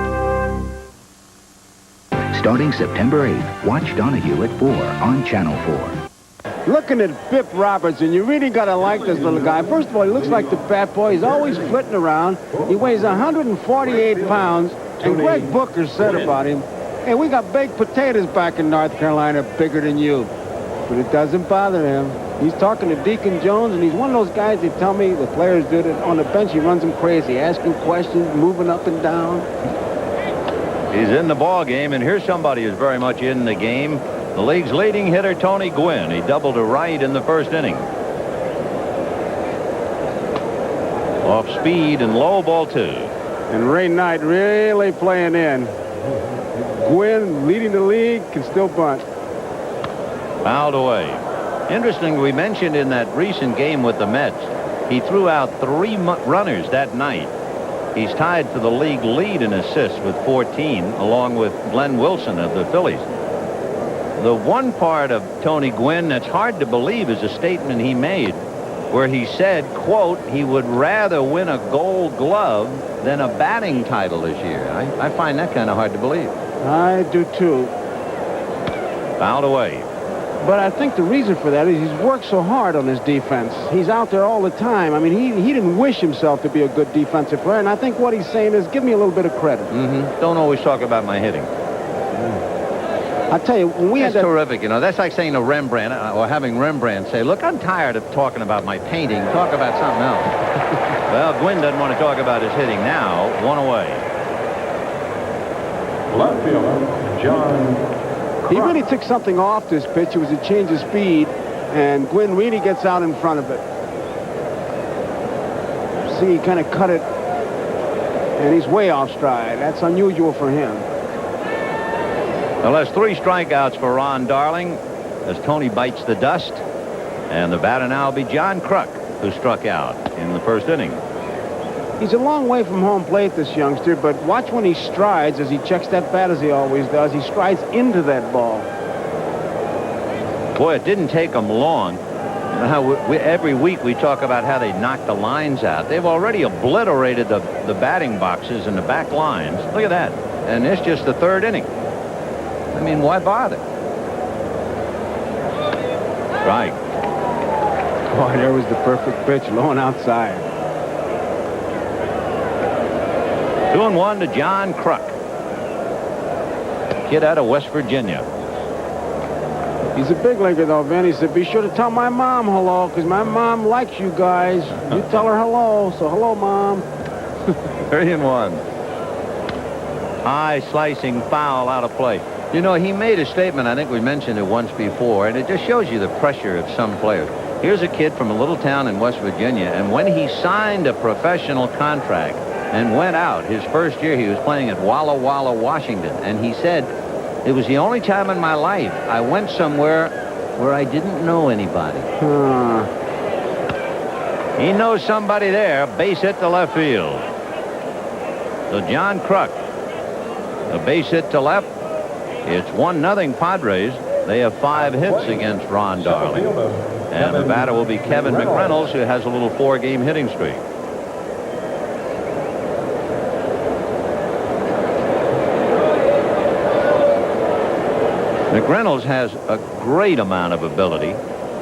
Starting September 8th, watch Donahue at 4 on Channel 4. Looking at Bip Roberts, and you really got to like this little guy. First of all, he looks like the bat boy. He's always flitting around. He weighs 148 pounds, and Greg Booker said about him, hey, we got baked potatoes back in North Carolina bigger than you. But it doesn't bother him. He's talking to Deacon Jones, and he's one of those guys that tell me the players do it on the bench. He runs them crazy, asking questions, moving up and down. He's in the ball game, and here's somebody who's very much in the game. The league's leading hitter, Tony Gwynn. He doubled to right in the first inning. Off speed and low, ball 2. And Ray Knight really playing in. Gwynn leading the league, can still bunt. Fouled away. Interesting, we mentioned in that recent game with the Mets, he threw out 3 runners that night. He's tied for the league lead in assists with 14, along with Glenn Wilson of the Phillies. The one part of Tony Gwynn that's hard to believe is a statement he made where he said, quote, he would rather win a Gold Glove than a batting title this year. I find that kind of hard to believe. I do too. Fouled away. But I think the reason for that is he's worked so hard on his defense. He's out there all the time. I mean, he didn't wish himself to be a good defensive player, and I think what he's saying is give me a little bit of credit. Don't always talk about my hitting. I tell you, when we That's had that... terrific. You know, that's like saying to Rembrandt, or having Rembrandt say, look, I'm tired of talking about my painting. Talk about something else. Well, Gwynn doesn't want to talk about his hitting now. 1 away. Left fielder, John. He really took something off this pitch. It was a change of speed, and Gwynn really gets out in front of it. See, he kind of cut it, and he's way off stride. That's unusual for him. Well, that's 3 strikeouts for Ron Darling as Tony bites the dust. And the batter now will be John Kruk, who struck out in the first inning. He's a long way from home plate, this youngster, but watch when he strides as he checks that bat as he always does. He strides into that ball. Boy, it didn't take them long. How every week we talk about how they knock the lines out. They've already obliterated the batting boxes and the back lines. Look at that. And it's just the 3rd inning. I mean, why bother? Right. Boy, there was the perfect pitch, low and outside. 2-1 to John Kruk. Kid out of West Virginia. He's a big leaguer, though, Vin. He said, be sure to tell my mom hello, because my mom likes you guys. You tell her hello, so hello, Mom. 3-1. High slicing foul out of play. You know, he made a statement, I think we mentioned it once before, and it just shows you the pressure of some players. Here's a kid from a little town in West Virginia, and when he signed a professional contract and went out his first year, he was playing at Walla Walla, Washington, and he said, it was the only time in my life I went somewhere where I didn't know anybody. He knows somebody there. Base hit to left field. So John Kruk, a base hit to left. It's 1-0 Padres. They have 5 hits against Ron Darling. And the batter will be Kevin McReynolds, who has a little 4-game hitting streak. McReynolds has a great amount of ability.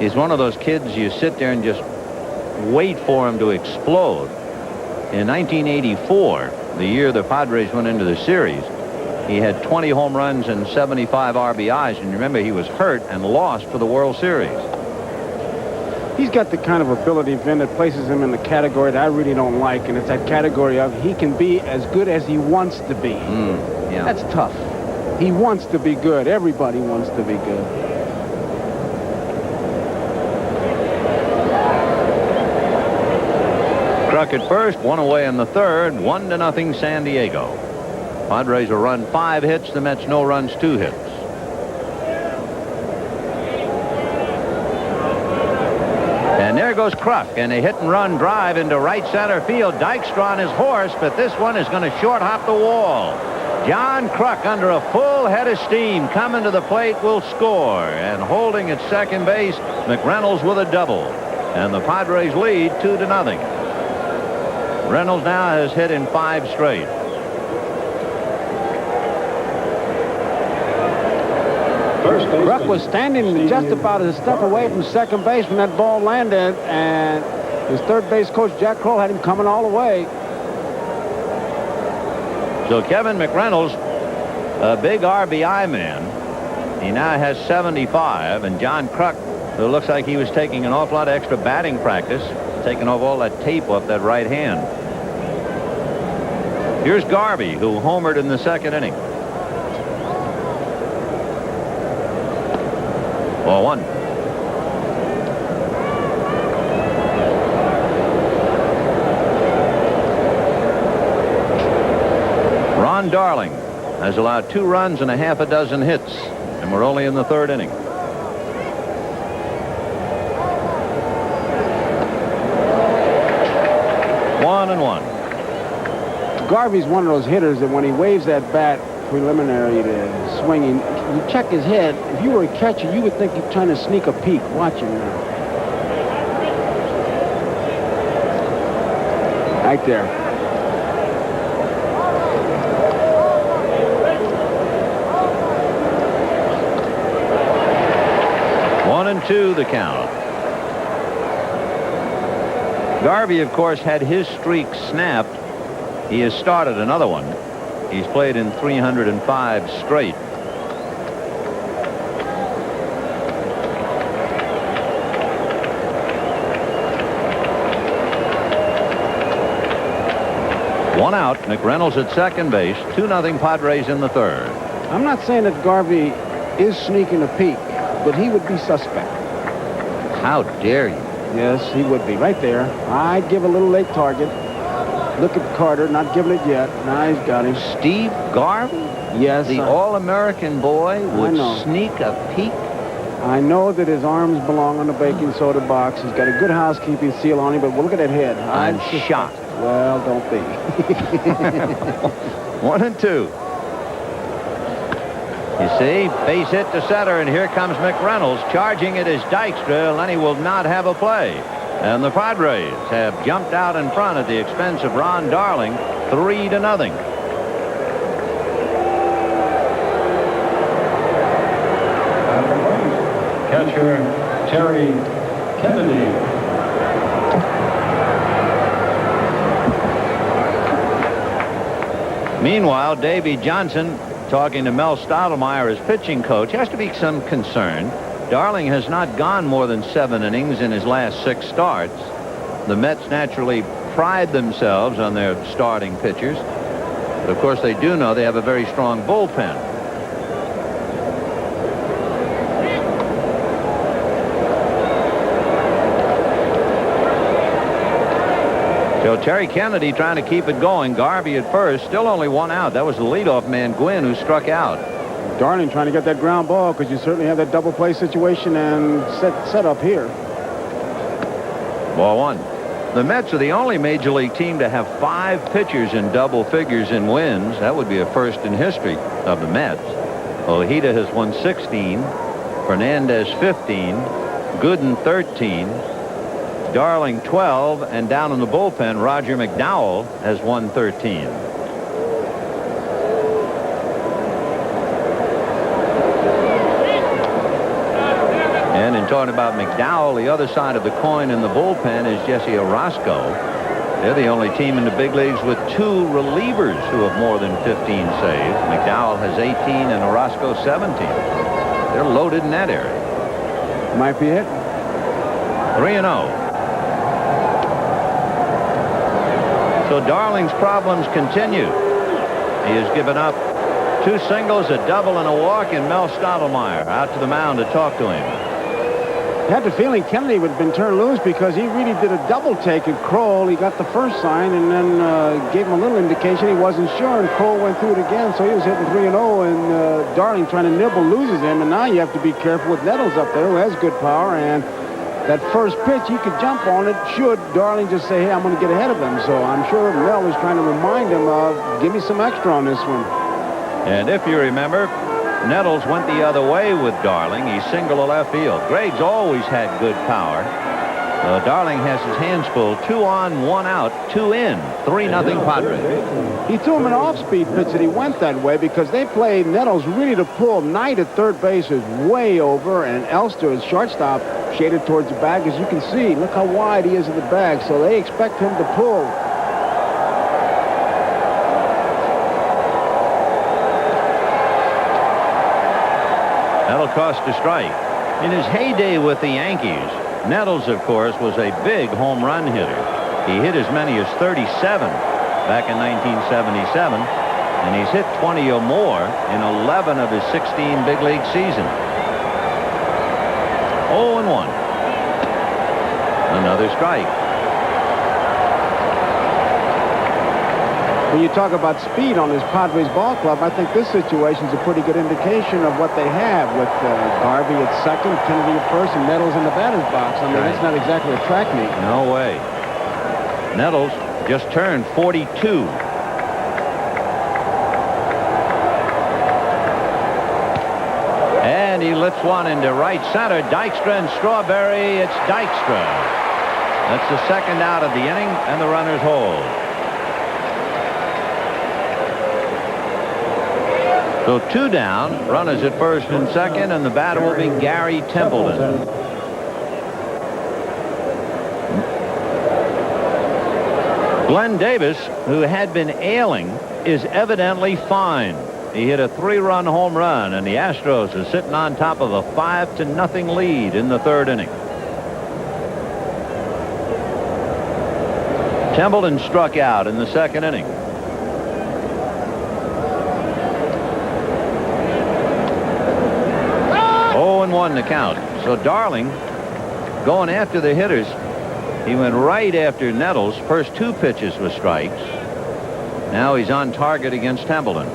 He's one of those kids you sit there and just wait for him to explode. In 1984, the year the Padres went into the series, He had 20 home runs and 75 RBIs. And remember, he was hurt and lost for the World Series. He's got the kind of ability, Vin, that places him in the category that I really don't like, and it's that category of he can be as good as he wants to be. Yeah. That's tough. He wants to be good. Everybody wants to be good. Kruk at first, one away in the third, 1-0 San Diego. Padres will run 5 hits, the Mets no runs, 2 hits. And there goes Kruk, and a hit-and-run drive into right center field. Dykstra on his horse, but this one is going to short hop the wall. John Kruk, under a full head of steam, coming to the plate, will score. And holding at second base, McReynolds with a double. And the Padres lead 2-0. Reynolds now has hit in 5 straight. Kruk was standing just about a step away from second base when that ball landed, and his third base coach, Jack Kroll, had him coming all the way. So Kevin McReynolds, a big RBI man, he now has 75, and John Kruk, who looks like he was taking an awful lot of extra batting practice, taking off all that tape off that right hand. Here's Garvey, who homered in the second inning. Ball 1. Ron Darling has allowed 2 runs and a half a dozen hits, and we're only in the third inning. One and one. Garvey's one of those hitters that when he waves that bat preliminary to swinging, you check his head. If you were a catcher, you would think he's trying to sneak a peek. Watch him now. Right there. One and two, the count. Garvey, of course, had his streak snapped. He has started another one. He's played in 305 straight. One out. McReynolds at second base. 2-0 Padres in the third. I'm not saying that Garvey is sneaking a peek, but he would be suspect. How dare you? Yes, he would be. Right there. I'd give a little late target. Look at Carter, not giving it yet. Now he's got him. Steve Garvey? Yes. The All-American boy would sneak a peek? I know that his arms belong on the baking soda box. He's got a good housekeeping seal on him, but look at that head. I'm shocked. Well, don't be. 1 and 2. You see, base hit to center, and here comes McReynolds. Charging it is Dykstra. Lenny will not have a play. And the Padres have jumped out in front at the expense of Ron Darling, 3-0. Catcher Terry Kennedy. Meanwhile, Davey Johnson, talking to Mel Stottlemyre, his pitching coach, has to be some concern. Darling has not gone more than 7 innings in his last 6 starts. The Mets naturally pride themselves on their starting pitchers. But of course, they do know they have a very strong bullpen. So Terry Kennedy trying to keep it going. Garvey at first, still only 1 out. That was the leadoff man, Gwynn, who struck out. Darling trying to get that ground ball because you certainly have that double play situation and set up here. Ball 1. The Mets are the only major league team to have 5 pitchers in double figures in wins. That would be a first in history of the Mets. Ojeda has won 16, Fernandez 15, Gooden 13, Darling 12, and down in the bullpen, Roger McDowell has won 13. And in talking about McDowell, the other side of the coin in the bullpen is Jesse Orozco. They're the only team in the big leagues with 2 relievers who have more than 15 saves. McDowell has 18 and Orozco 17. They're loaded in that area. Might be it. 3-0. So Darling's problems continue. He has given up 2 singles, a double, and a walk, and Mel Stottlemyre out to the mound to talk to him. I had the feeling Kennedy would have been turned loose because he really did a double take at Kroll. He got the first sign and then gave him a little indication he wasn't sure, and Kroll went through it again, so he was hitting 3-0, and Darling trying to nibble loses him, and now you have to be careful with Nettles up there, who has good power, and that first pitch, he could jump on it should Darling just say, hey, I'm going to get ahead of him. So I'm sure Mel was trying to remind him of, give me some extra on this one. And if you remember, Nettles went the other way with Darling. He singled to left field. Graves always had good power. Darling has his hands full. 2 on, 1 out, 2 in. 3-0 Padres. He threw him an off-speed pitch that he went that way because they played Nettles really to pull. Knight at third base is way over, and Elster is shortstop shaded towards the bag. As you can see, look how wide he is in the bag. So they expect him to pull. That'll cost a strike. In his heyday with the Yankees, Nettles, of course, was a big home run hitter. He hit as many as 37 back in 1977, and he's hit 20 or more in 11 of his 16 big league seasons. 0-1. Another strike. When you talk about speed on this Padres ball club, I think this situation is a pretty good indication of what they have with Garvey at second, Kennedy at first, and Nettles in the batter's box. I mean, that's not exactly a track meet. No way. Nettles just turned 42. And he lifts one into right center. Dykstra and Strawberry. It's Dykstra. That's the second out of the inning, and the runners hold. So 2 down, runners at first and second, and the batter will be Gary Templeton. Glenn Davis, who had been ailing, is evidently fine. He hit a 3-run home run, and the Astros are sitting on top of a 5-0 lead in the 3rd inning. Templeton struck out in the 2nd inning. And 1 to count. So Darling going after the hitters. He went right after Nettles. First 2 pitches were strikes. Now he's on target against Templeton.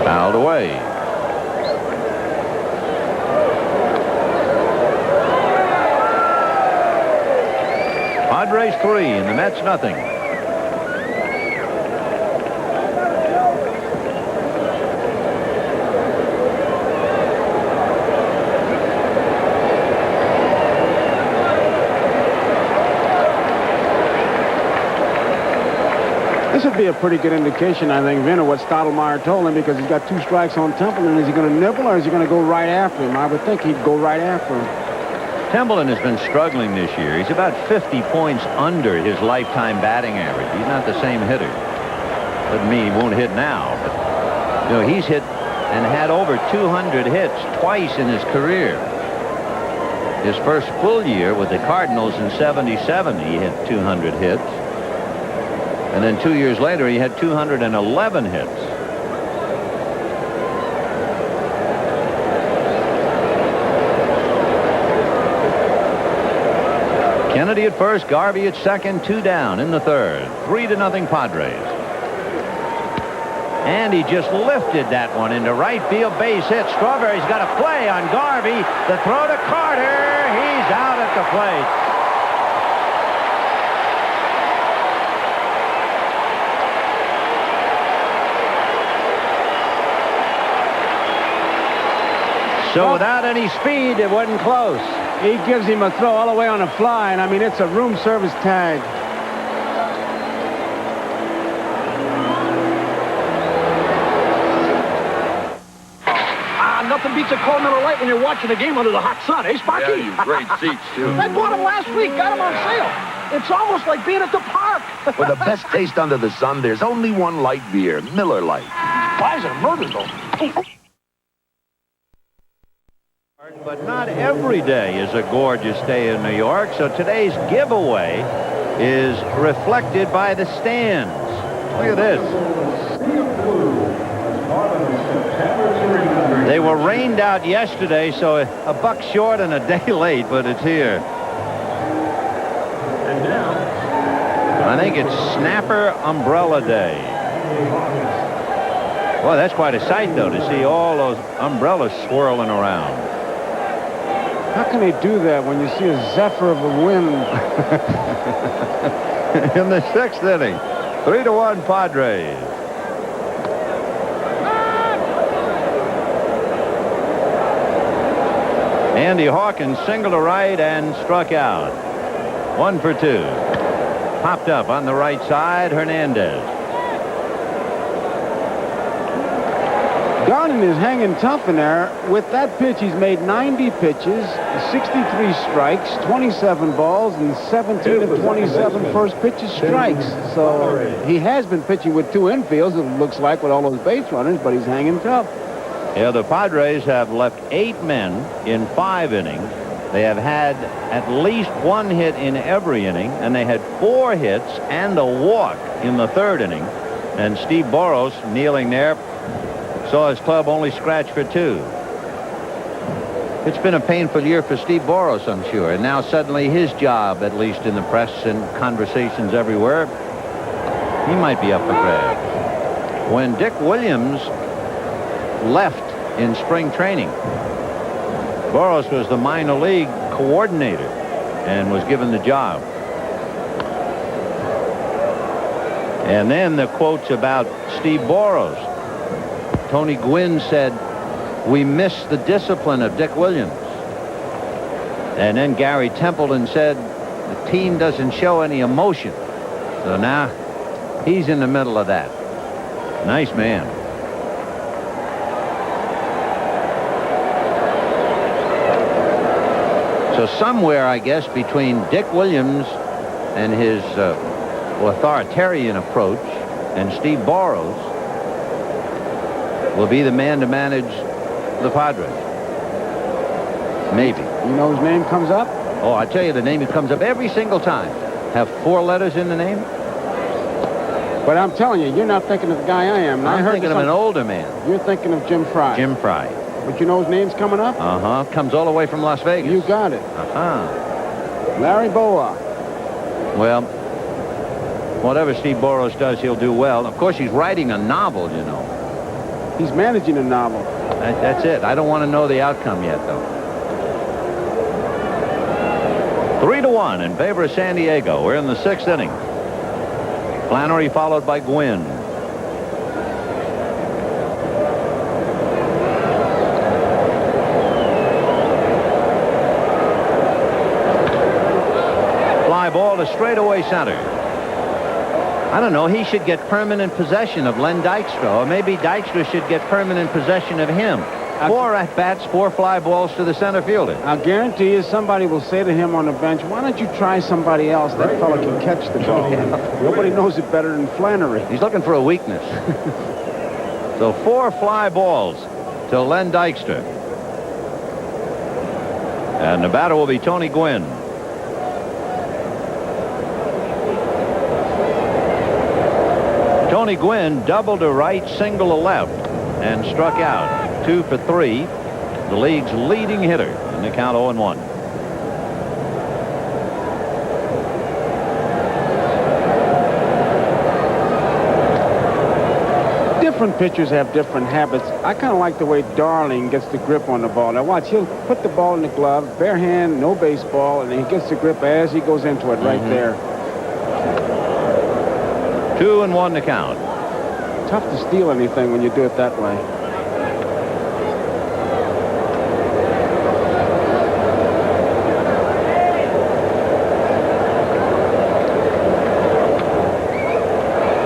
Fouled away. Padres 3 and the Mets nothing. This would be a pretty good indication, I think, Vin, of what Stottlemyre told him, because he's got 2 strikes on Templeton. Is he going to nibble or is he going to go right after him? I would think he'd go right after him. Templeton has been struggling this year. He's about 50 points under his lifetime batting average. He's not the same hitter. Doesn't mean he won't hit now. But, you know, he's hit and had over 200 hits twice in his career. His first full year with the Cardinals in '77, he hit 200 hits. And then 2 years later, he had 211 hits. Kennedy at first, Garvey at second, 2 down in the 3rd. 3-0 Padres. And he just lifted that one into right field, base hit. Strawberry's got a play on Garvey. The throw to Carter. He's out at the plate. So without any speed, it wasn't close. He gives him a throw all the way on a fly, and I mean, it's a room service tag. nothing beats a cold Miller Lite when you're watching a game under the hot sun, eh, Sparky? Yeah, you great seats, too. I bought them last week. Got them on sale. It's almost like being at the park. For the best taste under the sun, there's only one light beer, Miller Lite. Guys are murdered, though. But not every day is a gorgeous day in New York, so today's giveaway is reflected by the stands. Look at this. They were rained out yesterday, so a buck short and a day late, but it's here. I think it's Snapper Umbrella Day. Boy, that's quite a sight, though, to see all those umbrellas swirling around. How can they do that when you see a zephyr of a wind? In the 6th inning, 3-1 Padres. Andy Hawkins singled to right and struck out. 1 for 2. Popped up on the right side, Hernandez. Garden is hanging tough in there. With that pitch, he's made 90 pitches, 63 strikes, 27 balls, and 17 of 27 first pitches strikes. So he has been pitching with 2 infields, it looks like, with all those base runners, but he's hanging tough. Yeah, the Padres have left 8 men in 5 innings. They have had at least 1 hit in every inning, and they had 4 hits and a walk in the 3rd inning. And Steve Boros, kneeling there, saw his club only scratch for 2. It's been a painful year for Steve Boros, I'm sure. And now suddenly his job, at least in the press and conversations everywhere, he might be up for grabs. When Dick Williams left in spring training, Boros was the minor league coordinator and was given the job. And then the quotes about Steve Boros. Tony Gwynn said, "We miss the discipline of Dick Williams." And then Gary Templeton said, "The team doesn't show any emotion." So now he's in the middle of that. Nice man. So somewhere, I guess, between Dick Williams and his authoritarian approach and Steve Boros will be the man to manage the Padres. Maybe. You know whose name comes up? Oh, I tell you, the name comes up every single time. Have 4 letters in the name? But I'm telling you, you're not thinking of the guy I am. I'm thinking of an older man. You're thinking of Jim Fry. Jim Fry. But you know his name's coming up? Uh-huh. Comes all the way from Las Vegas. You got it. Uh-huh. Larry Bowa. Well, whatever Steve Boros does, he'll do well. Of course, he's writing a novel, you know. He's managing a novel. That's it. I don't want to know the outcome yet, though. 3-1 in favor of San Diego. We're in the 6th inning. Flannery followed by Gwynn. Fly ball to straightaway center. I don't know. He should get permanent possession of Len Dykstra, or maybe Dykstra should get permanent possession of him. 4 at-bats, 4 fly balls to the center fielder. I'll guarantee you somebody will say to him on the bench, "Why don't you try somebody else? That fella can catch the ball." Nobody knows it better than Flannery. He's looking for a weakness. So 4 fly balls to Len Dykstra. And the batter will be Tony Gwynn. Tony Gwynn doubled to right, single to left, and struck out. 2 for 3. The league's leading hitter in the count 0-1. Different pitchers have different habits. I kind of like the way Darling gets the grip on the ball. Now watch, he'll put the ball in the glove, bare hand, no baseball, and he gets the grip as he goes into it right there. 2-1 to count. Tough to steal anything when you do it that way.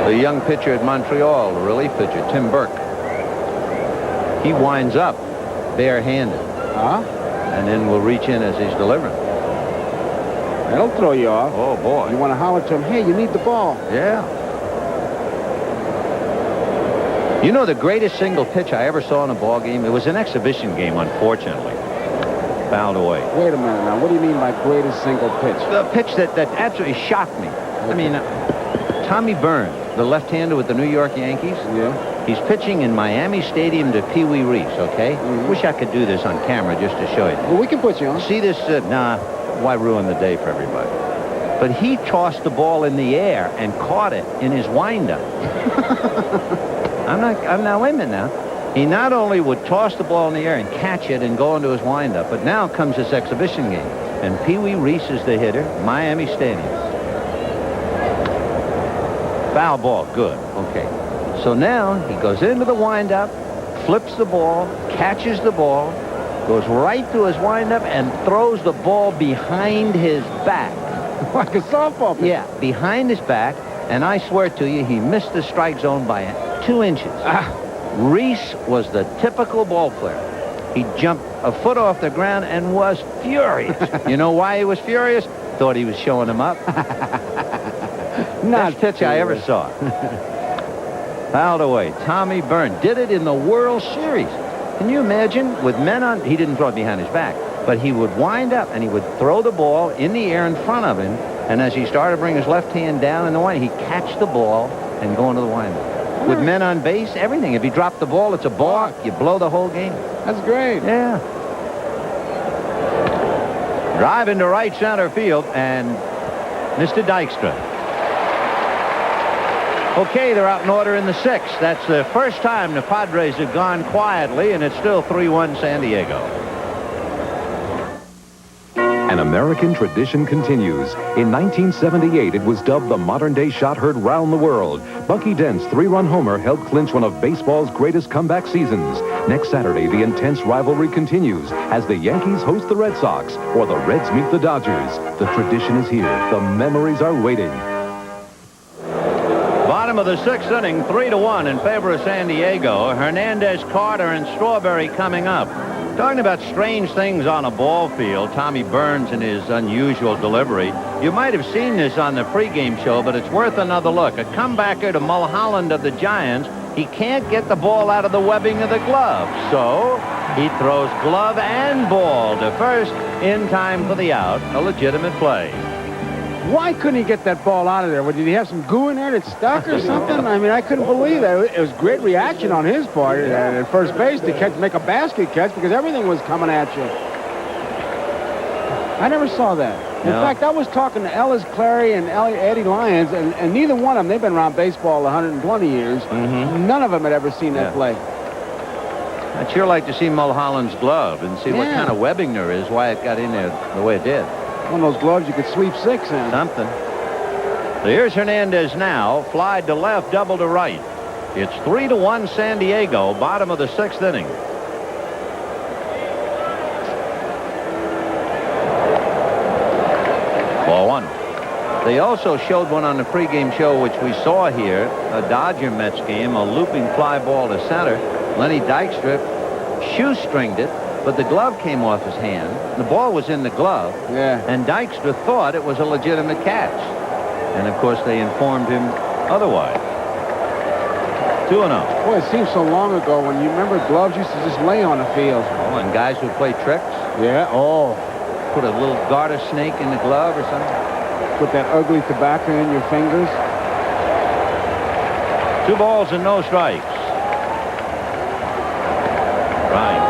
The young pitcher at Montreal, the relief pitcher, Tim Burke. He winds up barehanded. Huh? And then will reach in as he's delivering. That'll throw you off. Oh, boy. You want to holler to him, hey, you need the ball. Yeah. You know the greatest single pitch I ever saw in a ball game? It was an exhibition game, unfortunately. Fouled away. Wait a minute now. What do you mean by greatest single pitch? The pitch that absolutely shocked me. I mean, Tommy Burns, the left-hander with the New York Yankees. Yeah. He's pitching in Miami Stadium to Pee Wee Reese, okay? Wish I could do this on camera just to show you. Well, we can put you on. See this? Nah, why ruin the day for everybody? But he tossed the ball in the air and caught it in his windup. I'm now, wait a minute now. He not only would toss the ball in the air and catch it and go into his windup, but now comes this exhibition game. And Pee Wee Reese is the hitter, Miami Stadium. Foul ball, good, okay. So now he goes into the windup, flips the ball, catches the ball, goes right to his windup and throws the ball behind his back. Like a softball pitch. Yeah, behind his back. And I swear to you, he missed the strike zone by 2 inches. Reese was the typical ball player. He jumped a foot off the ground and was furious. You know why he was furious? Thought he was showing him up. Best pitch I ever saw. Fouled away. Tommy Burns did it in the World Series. Can you imagine? With men on, he didn't throw it behind his back, but he would wind up and he would throw the ball in the air in front of him. And as he started to bring his left hand down in the wind, he'd catch the ball and go into the windup. With men on base, everything. If he dropped the ball, it's a balk. You blow the whole game. That's great. Yeah. Drive into right center field, and Mr. Dykstra. Okay, they're out in order in the 6th. That's the first time the Padres have gone quietly, and it's still 3-1 San Diego. An American tradition continues. In 1978, it was dubbed the modern-day shot heard round the world. Bucky Dent's 3-run homer helped clinch one of baseball's greatest comeback seasons. Next Saturday, the intense rivalry continues as the Yankees host the Red Sox or the Reds meet the Dodgers. The tradition is here. The memories are waiting. Bottom of the 6th inning, 3-1 in favor of San Diego. Hernandez, Carter, and Strawberry coming up. Talking about strange things on a ball field, Tommy Burns and his unusual delivery. You might have seen this on the pregame show, but it's worth another look. A comebacker to Mulholland of the Giants. He can't get the ball out of the webbing of the glove, so he throws glove and ball to first in time for the out. A legitimate play. Why couldn't he get that ball out of there? Did he have some goo in there that stuck or something? I mean, I couldn't believe that. It was great reaction on his part at first base to make a basket catch because everything was coming at you. I never saw that. In fact, I was talking to Ellis Clary and Eddie Lyons, and neither one of them, they've been around baseball 120 years. None of them had ever seen that play. I'd sure like to see Mulholland's glove and see what kind of webbing there is, why it got in there the way it did. One of those gloves you could sweep 6 in. Something. So here's Hernandez now. Fly to left, double to right. It's 3-1 San Diego, bottom of the 6th inning. Ball 1. They also showed one on the pregame show, which we saw here, a Dodger-Mets game, a looping fly ball to center. Lenny Dykstra shoestringed it, but the glove came off his hand. The ball was in the glove, and Dykstra thought it was a legitimate catch. And, of course, they informed him otherwise. 2-0. Boy, it seems so long ago when you remember gloves used to just lay on the field. Oh, and guys who play tricks? Yeah, Put a little garter snake in the glove or something? Put that ugly tobacco in your fingers. 2 balls and no strikes. Right.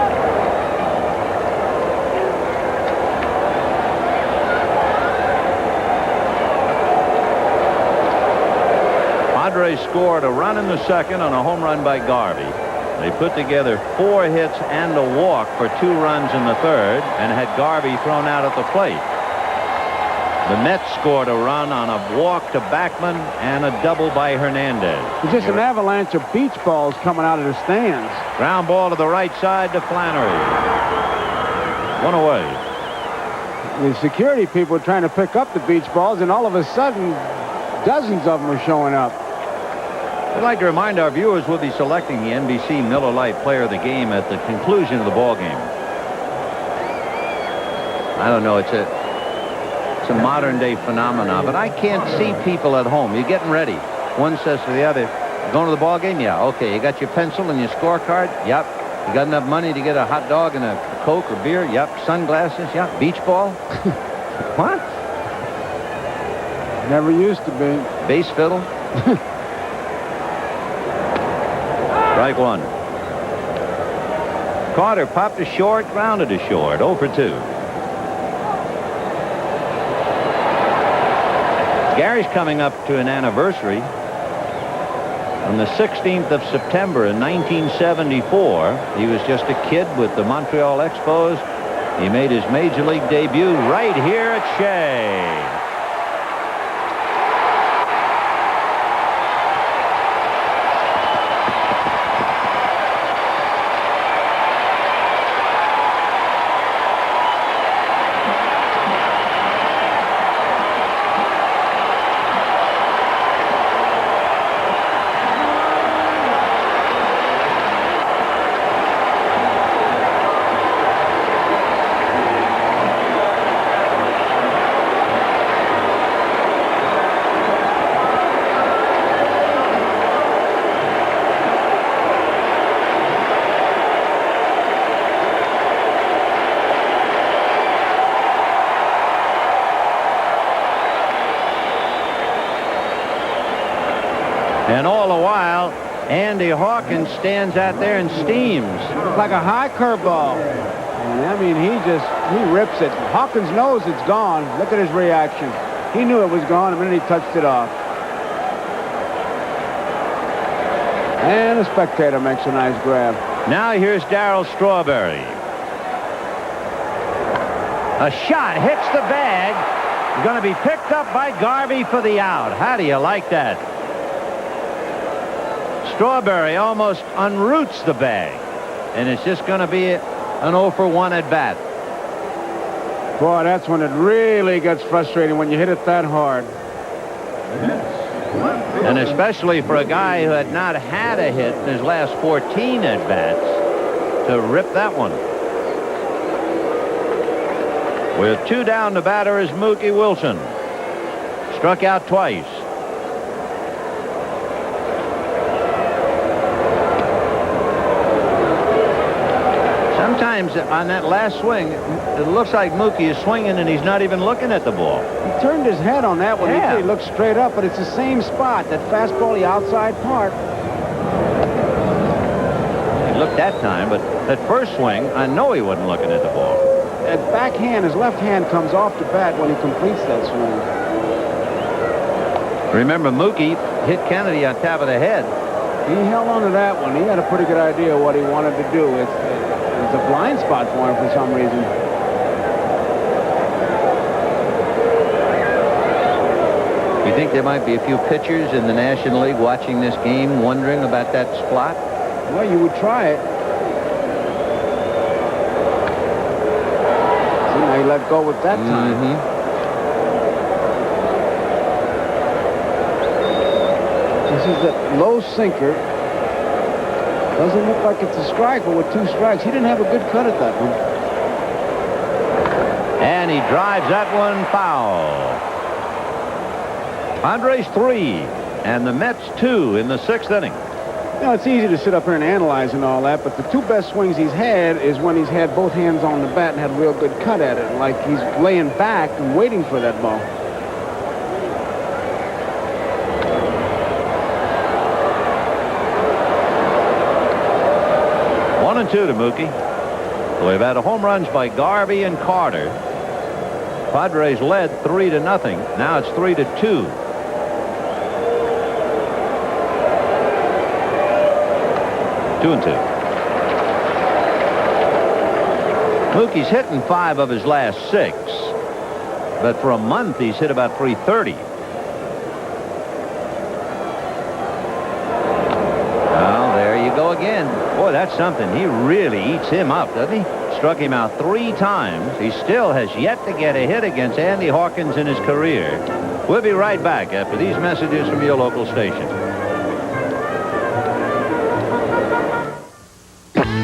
Padres scored a run in the 2nd on a home run by Garvey. They put together 4 hits and a walk for 2 runs in the 3rd and had Garvey thrown out at the plate. The Mets scored a run on a walk to Backman and a double by Hernandez. It's just an avalanche of beach balls coming out of the stands. Ground ball to the right side to Flannery. 1 away. The security people were trying to pick up the beach balls, and all of a sudden, dozens of them are showing up. We'd like to remind our viewers we'll be selecting the NBC Miller Lite Player of the Game at the conclusion of the ball game. I don't know. It's a modern-day phenomenon, but I can't see people at home. You're getting ready. One says to the other, "You going to the ball game?" "Yeah." "Okay, you got your pencil and your scorecard?" "Yep." "You got enough money to get a hot dog and a Coke or beer?" "Yep." "Sunglasses?" "Yep." "Beach ball?" "What?" Never used to be. "Bass fiddle?" Strike one. Carter popped a short, grounded a short, 0 for 2. Gary's coming up to an anniversary. On the 16th of September in 1974, he was just a kid with the Montreal Expos. He made his major league debut right here at Shea. And all the while, Andy Hawkins stands out there and steams. It's like a high curveball. And I mean, he rips it. Hawkins knows it's gone. Look at his reaction. He knew it was gone the minute he touched it off. And the spectator makes a nice grab. Now here's Darryl Strawberry. A shot hits the bag. Going to be picked up by Garvey for the out. How do you like that? Strawberry almost unroots the bag, and it's just going to be an 0 for 1 at bat. Boy, that's when it really gets frustrating when you hit it that hard. And especially for a guy who had not had a hit in his last 14 at bats, to rip that one. With 2 down, the batter is Mookie Wilson. Struck out twice. Sometimes on that last swing, it looks like Mookie is swinging and he's not even looking at the ball. He turned his head on that one. Yeah. He looked straight up, but it's the same spot. That fastball, the outside part. He looked that time, but that first swing, I know he wasn't looking at the ball. That backhand, his left hand comes off the bat when he completes that swing. Remember, Mookie hit Kennedy on top of the head. He held on to that one. He had a pretty good idea of what he wanted to do. It's a blind spot for him for some reason. You think there might be a few pitchers in the National League watching this game wondering about that spot? Well, you would try it. See, now he let go with that time. This is a low sinker. Doesn't look like it's a strike, but with 2 strikes, he didn't have a good cut at that one. And he drives that one foul. Padres 3 and the Mets 2 in the 6th inning. You know, it's easy to sit up here and analyze and all that, but the 2 best swings he's had is when he's had both hands on the bat and had a real good cut at it, like he's laying back and waiting for that ball. One and 2 to Mookie. We've had home runs by Garvey and Carter. Padres led 3-0. Now it's 3-2. Two and 2. Mookie's hitting 5 of his last 6, but for a month he's hit about 330. Well, there you go again. Boy, that's something. He really eats him up, doesn't he? Struck him out 3 times. He still has yet to get a hit against Andy Hawkins in his career. We'll be right back after these messages from your local station.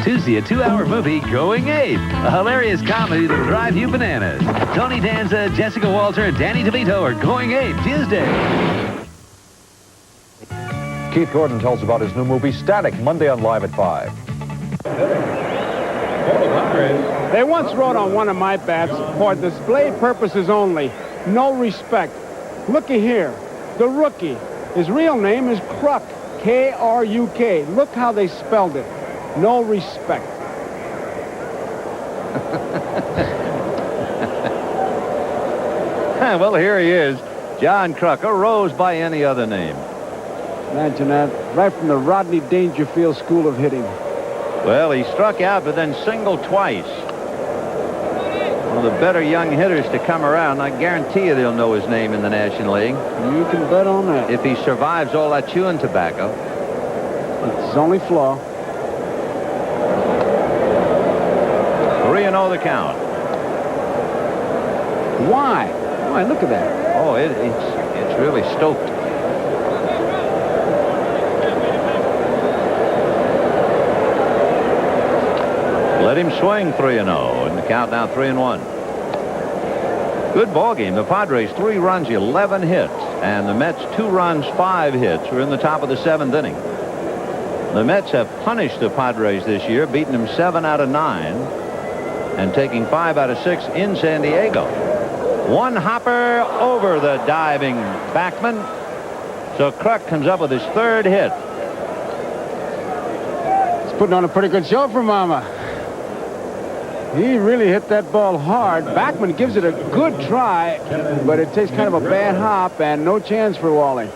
Tuesday, a 2-hour movie, Going Ape. A hilarious comedy that'll drive you bananas. Tony Danza, Jessica Walter, and Danny DeVito are Going Ape Tuesday. Keith Gordon tells about his new movie, Static, Monday on Live at 5. They once wrote on one of my bats, for display purposes only, no respect. Looky here, the rookie. His real name is Kruk, K-R-U-K. Look how they spelled it. No respect. Well, here he is, John Kruk, a rose by any other name. Imagine that, right from the Rodney Dangerfield School of Hitting. Well, he struck out, but then singled twice. One of the better young hitters to come around. I guarantee you they'll know his name in the National League. You can bet on that. If he survives all that chewing tobacco. It's his only flaw. 3-0 the count. Why? Why? Look at that. Oh, it's really stoked. Let him swing 3-0, and the count now 3-1. Good ball game. The Padres 3 runs, 11 hits, and the Mets 2 runs, 5 hits. We're in the top of the 7th inning. The Mets have punished the Padres this year, beating them 7 out of 9, and taking 5 out of 6 in San Diego. One hopper over the diving backman. So Kruk comes up with his 3rd hit. He's putting on a pretty good show for Mama. He really hit that ball hard. Backman gives it a good try, but it takes kind of a bad hop and no chance for Wally.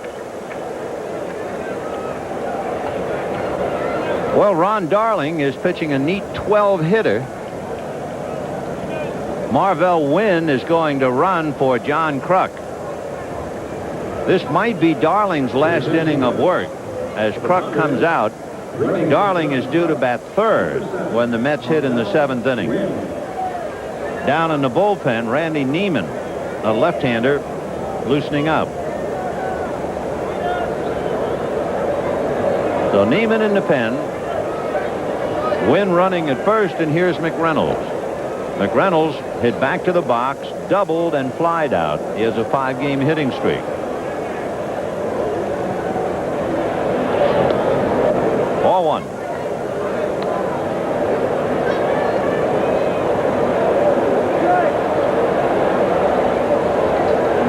Well, Ron Darling is pitching a neat 12-hitter. Marvell Wynn is going to run for John Kruk. This might be Darling's last inning of work. As Kruk comes out, Darling is due to bat 3rd when the Mets hit in the 7th inning. Down in the bullpen, Randy Neiman, a left-hander, loosening up. So Neiman in the pen. Wynn running at first, and here's McReynolds. McReynolds hit back to the box, doubled, and flied out. He has a 5-game hitting streak. Ball 1.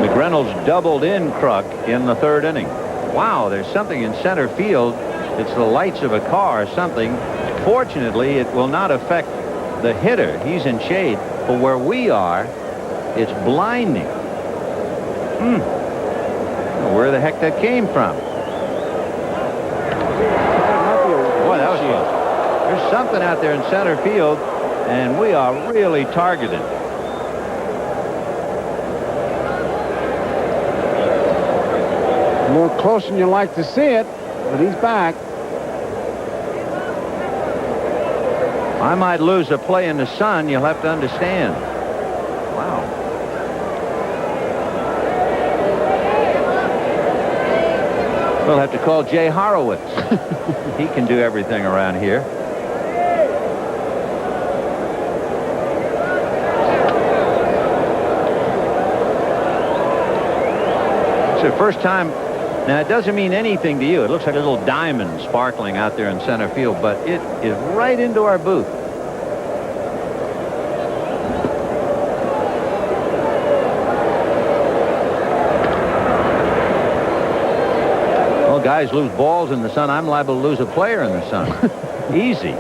McReynolds doubled in Kruk in the 3rd inning. Wow, there's something in center field. It's the lights of a car or something. Fortunately, it will not affect the hitter. He's in shade. But where we are, it's blinding. Where the heck that came from? Boy, that was close. There's something out there in center field, and we are really targeted. A little closer than you like to see it, but he's back. I might lose a play in the sun. You'll have to understand. Wow. We'll have to call Jay Horowitz. He can do everything around here. It's the first time. Now, it doesn't mean anything to you. It looks like a little diamond sparkling out there in center field, but it is right into our booth. Well, guys lose balls in the sun. I'm liable to lose a player in the sun. Easy.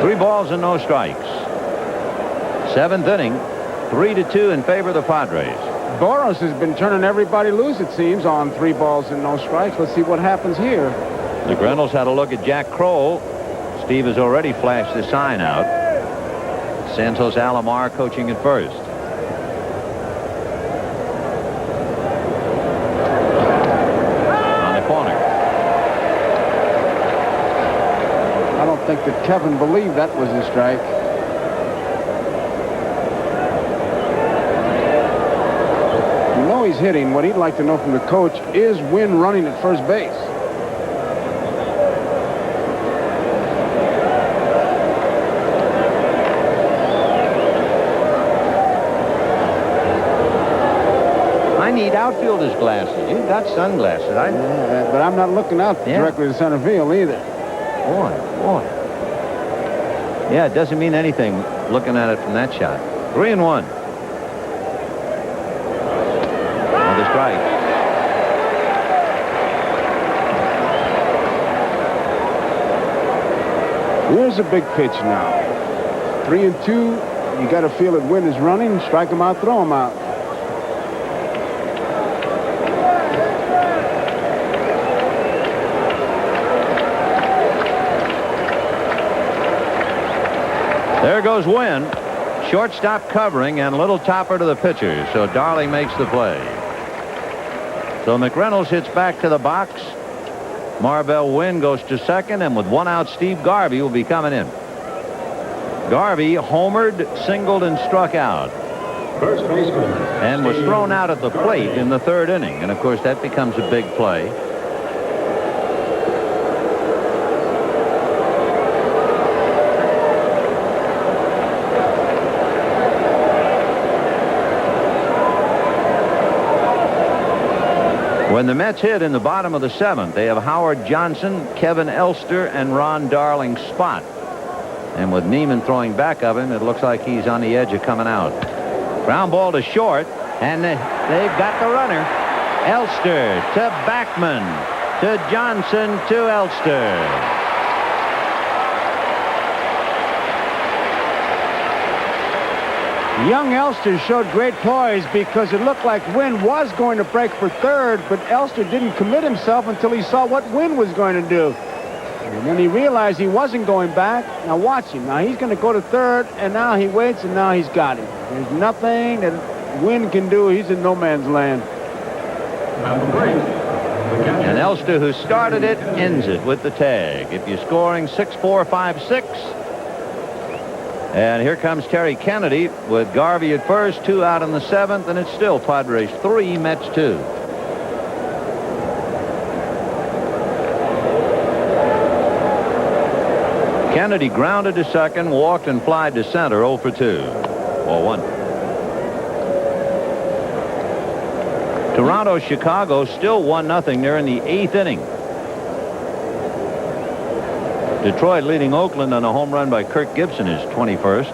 Three balls and no strikes. 7th inning, 3-2 in favor of the Padres. Boros has been turning everybody loose, it seems, on 3 balls and no strikes. Let's see what happens here. The Reynolds had a look at Jack Kroll. Steve has already flashed the sign out. Santos Alomar coaching at first. On the corner. I don't think that Kevin believed that was a strike. You know he's hitting, what he'd like to know from the coach is Wynn running at first base. I need outfielder's glasses. You've got sunglasses. Yeah, but I'm not looking out directly to center field either. Boy. Yeah, it doesn't mean anything looking at it from that shot. 3-1. Another strike. Here's a big pitch now. 3-2. You got to feel that Wynn is running. Strike him out, throw him out. There goes Wynn. Shortstop covering and a little topper to the pitcher. So Darling makes the play. So McReynolds hits back to the box. Marvell Wynn goes to second, and with one out, Steve Garvey will be coming in. Garvey homered, singled, and struck out. First baseman. And was thrown out at the plate in the third inning. And, of course, that becomes a big play. When the Mets hit in the bottom of the seventh, they have Howard Johnson, Kevin Elster, and Ron Darling's spot. And with Neiman throwing back of him, it looks like he's on the edge of coming out. Ground ball to short, and they've got the runner. Elster to Backman, to Johnson, to Elster. Young Elster showed great poise because it looked like Wynn was going to break for third, but Elster didn't commit himself until he saw what Wynn was going to do. And then he realized he wasn't going back. Now watch him. Now he's going to go to third, and now he waits, and now he's got him. There's nothing that Wynn can do. He's in no man's land. And Elster, who started it, ends it with the tag. If you're scoring 6-4, 5-6. And here comes Terry Kennedy with Garvey at first, 2 out in the seventh, and it's still Padres 3, Mets 2. Kennedy grounded to second, walked and flied to center, 0 for 2. Ball 1. Toronto, Chicago still 1-0 there in the 8th inning. Detroit leading Oakland on a home run by Kirk Gibson, his 21st.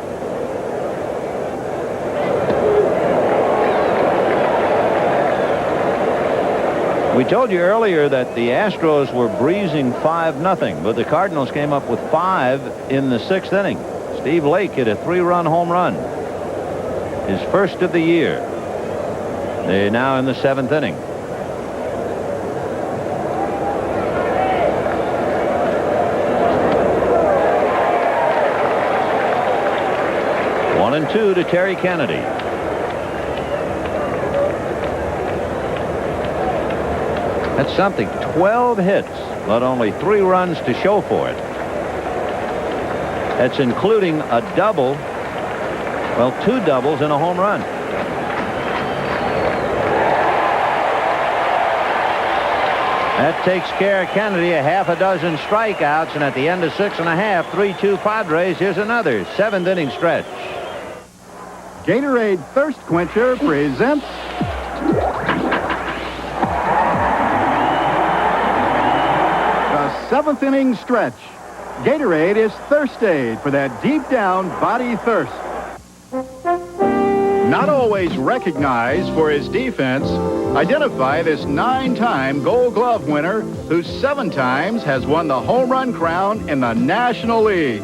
We told you earlier that the Astros were breezing 5-0, but the Cardinals came up with 5 in the 6th inning. Steve Lake hit a 3-run home run, his first of the year. They're now in the 7th inning. And 2 to Terry Kennedy. That's something. 12 hits, but only 3 runs to show for it. That's including a double. Well, 2 doubles and a home run. That takes care of Kennedy. A half a dozen strikeouts, and at the end of 6 1/2, 3-2 Padres. Here's another 7th inning stretch. Gatorade Thirst Quencher presents the 7th inning stretch. Gatorade is thirst aid for that deep down body thirst. Not always recognized for his defense, identify this 9-time Gold Glove winner who 7 times has won the home run crown in the National League.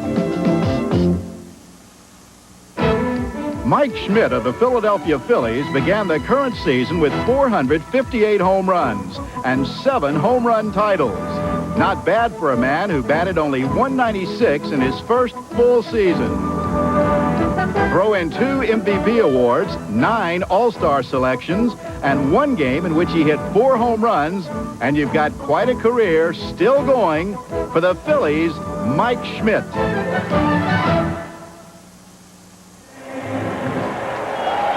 Mike Schmidt of the Philadelphia Phillies began the current season with 458 home runs and 7 home run titles. Not bad for a man who batted only .196 in his first full season. Throw in 2 MVP awards, 9 All-Star selections, and 1 game in which he hit 4 home runs, and you've got quite a career still going for the Phillies' Mike Schmidt.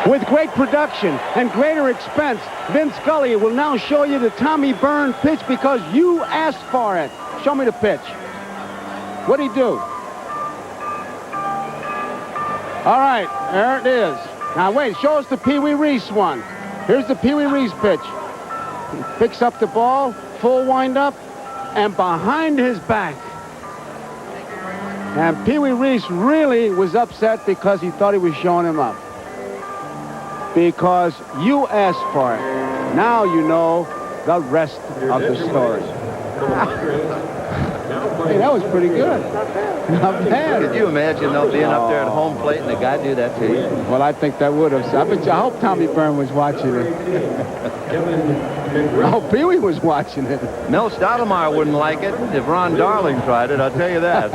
With great production and greater expense, Vin Scully will now show you the Tommy Byrne pitch because you asked for it. Show me the pitch. What'd he do? All right, there it is. Now wait, show us the Pee Wee Reese one. Here's the Pee Wee Reese pitch. He picks up the ball, full wind-up, and behind his back. And Pee Wee Reese really was upset because he thought he was showing him up. Because you asked for it. Now you know the rest of the story. Hey, that was pretty good. Not bad. Could you imagine though being up there at home plate and the guy do that to you? Well, I think that would have. I hope Tommy Byrne was watching it. Oh, Pee Wee was watching it. Mel Stottlemyre wouldn't like it if Ron Darling tried it, I'll tell you that.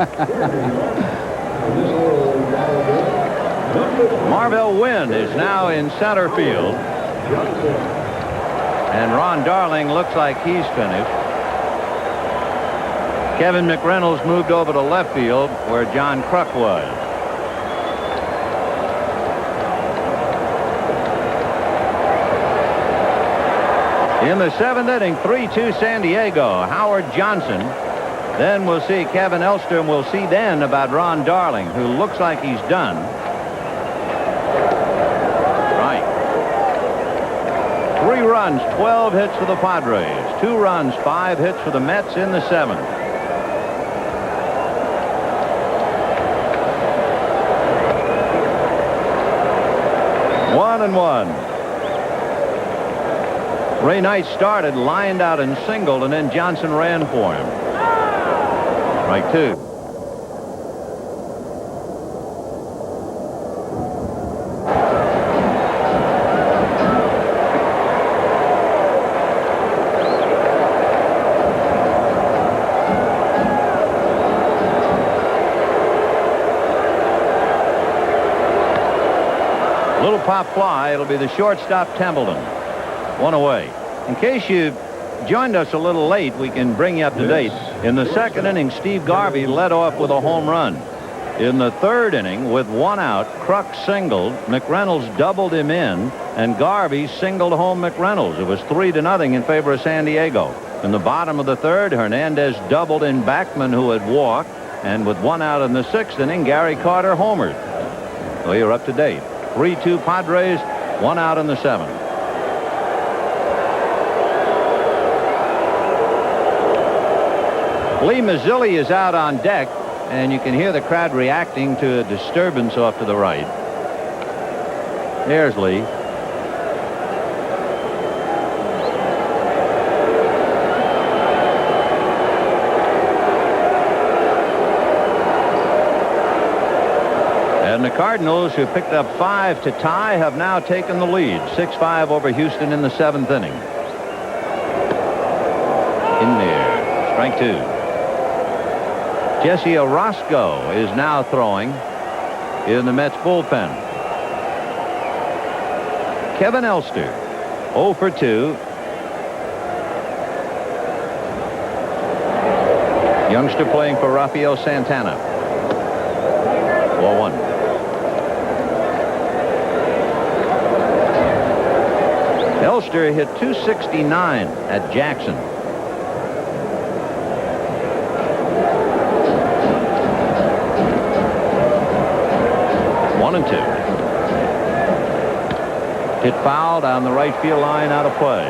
Marvell Wynn is now in center field. And Ron Darling looks like he's finished. Kevin McReynolds moved over to left field where John Kruk was. In the 7th inning, 3-2 San Diego. Howard Johnson. Then we'll see Kevin Elster, and we'll see then about Ron Darling, who looks like he's done. Right. 3 runs, 12 hits for the Padres. 2 runs, 5 hits for the Mets in the 7th. 1-1. Ray Knight started, lined out and singled, and then Johnson ran for him. Strike 2. Little pop fly. It'll be the shortstop Templeton. 1 away. In case you joined us a little late, we can bring you up to date. In the 2nd inning, Steve Garvey led off with a home run. In the 3rd inning, with 1 out, Kruk singled, McReynolds doubled him in, and Garvey singled home McReynolds. It was 3-0 in favor of San Diego. In the bottom of the 3rd, Hernandez doubled in Backman, who had walked, and with 1 out in the 6th inning, Gary Carter homered. Well, you're up to date. 3-2 Padres, 1 out in the 7th. Lee Mazzilli is out on deck, and you can hear the crowd reacting to a disturbance off to the right. There's Lee. And the Cardinals, who picked up 5 to tie, have now taken the lead. 6-5 over Houston in the 7th inning. In there. Strike 2. Jesse Orozco is now throwing in the Mets bullpen. Kevin Elster, 0 for 2. Youngster playing for Rafael Santana. 4-1. Elster hit .269 at Jackson. 1-2. Hit foul down the right field line, out of play.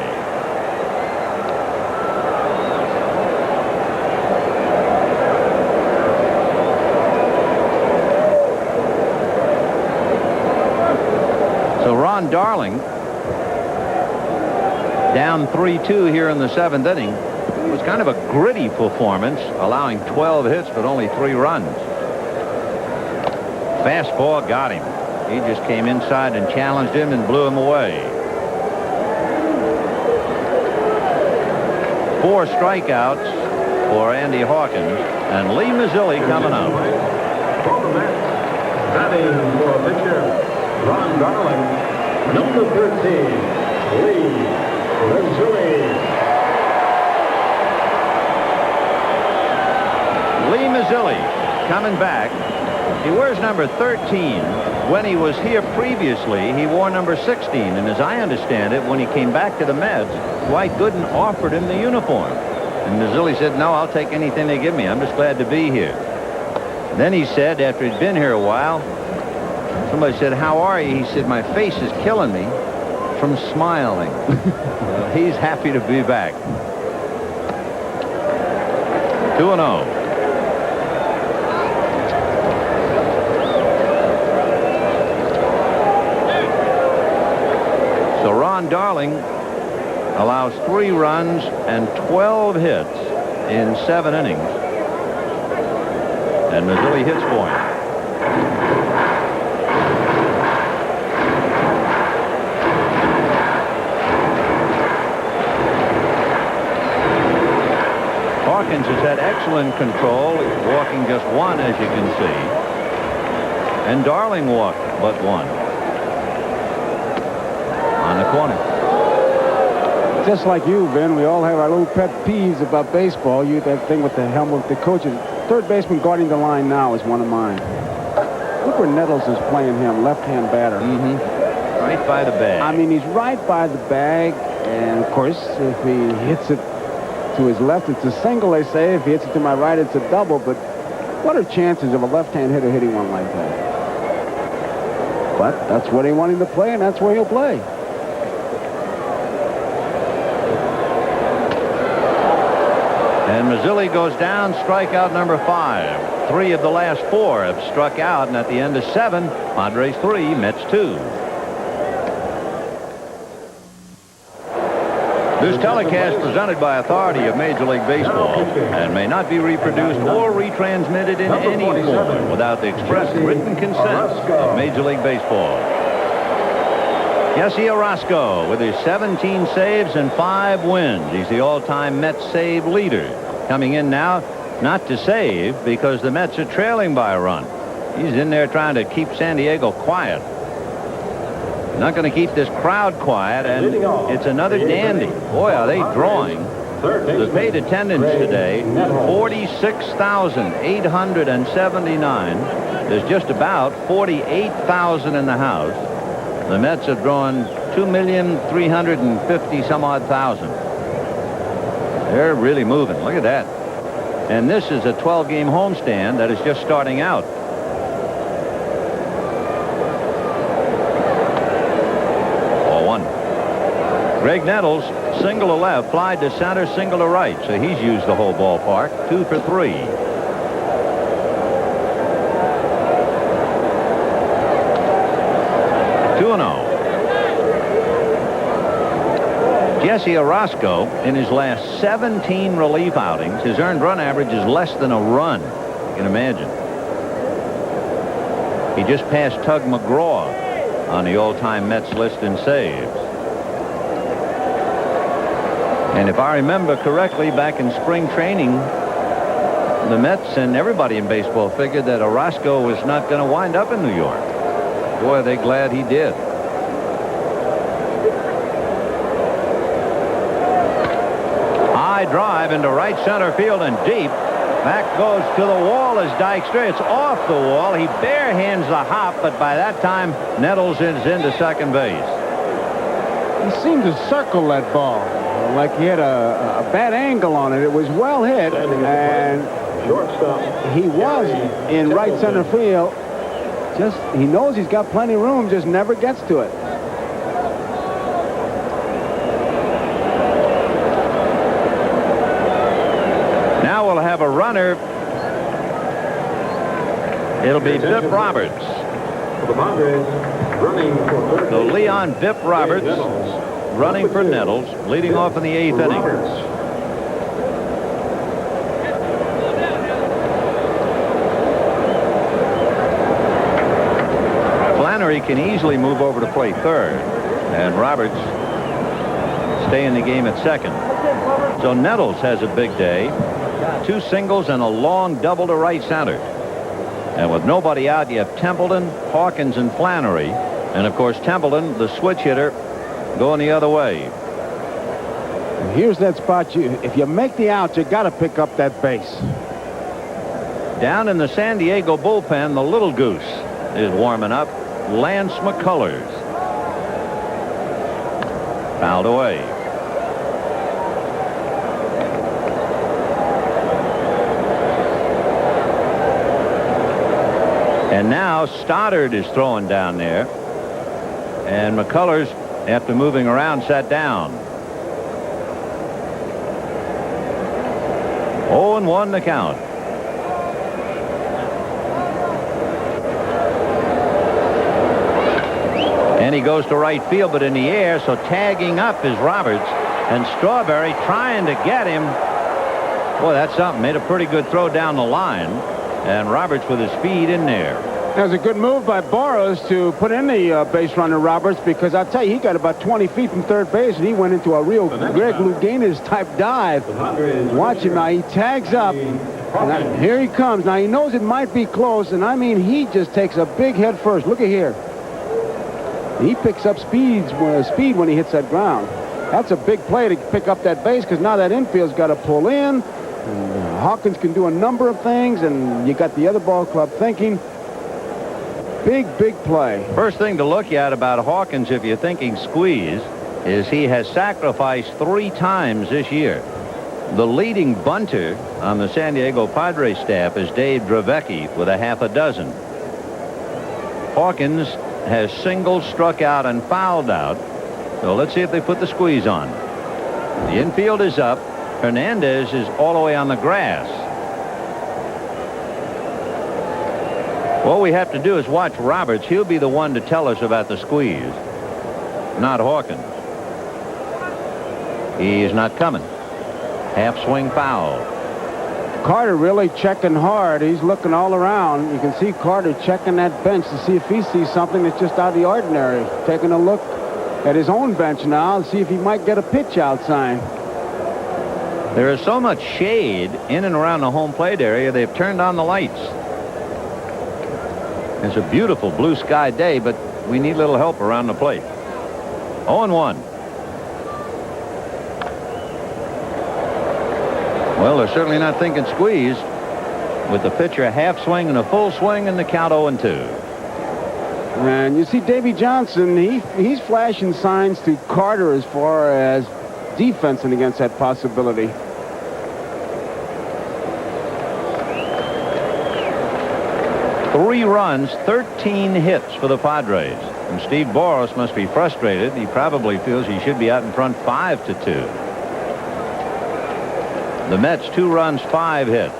So Ron Darling, down 3-2 here in the 7th inning. It was kind of a gritty performance, allowing 12 hits but only 3 runs. Fastball got him. He just came inside and challenged him and blew him away. 4 strikeouts for Andy Hawkins, and Lee Mazzilli coming up. Batting for pitcher Ron Darling, number 13, Lee Mazzilli. Lee Mazzilli coming back. He wears number 13, when he was here previously, he wore number 16. And as I understand it, when he came back to the Mets, Dwight Gooden offered him the uniform. And Mazzilli said, no, I'll take anything they give me. I'm just glad to be here. Then he said, after he'd been here a while, somebody said, how are you? He said, my face is killing me from smiling. He's happy to be back. 2-0. So Ron Darling allows 3 runs and 12 hits in 7 innings. And Mazzilli hits for him. Hawkins has had excellent control, walking just 1, as you can see. And Darling walked but 1. On the corner. Just like you, Ben, we all have our little pet peeves about baseball. You, that thing with the helmet with the coaches. Third baseman guarding the line now is one of mine. Look where Nettles is playing him, left-hand batter. Right by the bag. I mean, he's right by the bag. And, of course, if he hits it to his left, it's a single, they say. If he hits it to my right, it's a double. But what are chances of a left-hand hitter hitting one like that? But that's where they want him to play, and that's where he'll play. And Mazzilli goes down, strikeout number 5. 3 of the last 4 have struck out, and at the end of 7, Padres 3, Mets 2. This telecast presented by authority of Major League Baseball and may not be reproduced or retransmitted in any form without the express written consent of Major League Baseball. Jesse Orosco with his 17 saves and 5 wins. He's the all-time Mets save leader. Coming in now, not to save, because the Mets are trailing by a run. He's in there trying to keep San Diego quiet. Not going to keep this crowd quiet, and it's another dandy. Boy, are they drawing. The paid attendance today, 46,879. There's just about 48,000 in the house. The Mets have drawn 2,350 some odd thousand. They're really moving. Look at that. And this is a 12-game homestand that is just starting out. Greg Nettles, single to left, fly to center, single to right. So he's used the whole ballpark. 2 for 3. Jesse Orosco, in his last 17 relief outings, his earned run average is less than a run. You can imagine. He just passed Tug McGraw on the all-time Mets list in saves. And if I remember correctly, back in spring training, the Mets and everybody in baseball figured that Orosco was not going to wind up in New York. Boy, are they glad he did. High drive into right center field and deep. Back goes to the wall as Dykstra. It's off the wall. He barehands the hop, but by that time, Nettles is into second base. He seemed to circle that ball like he had a bad angle on it. It was well hit, and he was in right center field. Just, he knows he's got plenty of room, just never gets to it. Now we'll have a runner. It'll be Bip Roberts. So Leon Bip Roberts running for Nettles, leading off in the 8th inning. Flannery can easily move over to play third, and Roberts stay in the game at second. So Nettles has a big day. 2 singles and a long double to right center. And with nobody out, you have Templeton, Hawkins, and Flannery. And, of course, Templeton, the switch hitter, going the other way. Here's that spot. If you make the out, you got to pick up that base. Down in the San Diego bullpen, the Little Goose is warming up. Lance McCullers. Fouled away. And now Stoddard is throwing down there. And McCullers, after moving around, sat down. 0-1 the count. And he goes to right field, but in the air, so tagging up is Roberts. And Strawberry trying to get him. Boy, that's something. Made a pretty good throw down the line. And Roberts with his speed in there. That was a good move by Boros to put in the base runner Roberts, because I'll tell you, he got about 20 feet from third base, and he went into a real Greg Louganis-type dive. Watch him now. He tags up. And here he comes. Now, he knows it might be close, and I mean, he just takes a big head first. Look at here. He picks up speed when he hits that ground. That's a big play to pick up that base, because now that infield's got to pull in. And, Hawkins can do a number of things, and you got the other ball club thinking. Big play. First thing to look at about Hawkins, if you're thinking squeeze, is he has sacrificed 3 times this year. The leading bunter on the San Diego Padres staff is Dave Dravecki with a half a dozen. Hawkins has singled, struck out, and fouled out. So let's see if they put the squeeze on. The infield is up. Hernandez is all the way on the grass. All we have to do is watch Roberts. He'll be the one to tell us about the squeeze, not Hawkins. He's not coming. Half swing foul. Carter really checking hard. He's looking all around. You can see Carter checking that bench to see if he sees something that's just out of the ordinary. Taking a look at his own bench now to see if he might get a pitch out sign. There is so much shade in and around the home plate area, they've turned on the lights. It's a beautiful blue sky day, but we need a little help around the plate. 0-1. Well, they're certainly not thinking squeeze. With the pitcher a half swing and a full swing, and the count 0-2. And you see Davy Johnson, he's flashing signs to Carter as far as defensing against that possibility. Three runs, 13 hits for the Padres. And Steve Boros must be frustrated. He probably feels he should be out in front 5-2. The Mets 2 runs, 5 hits.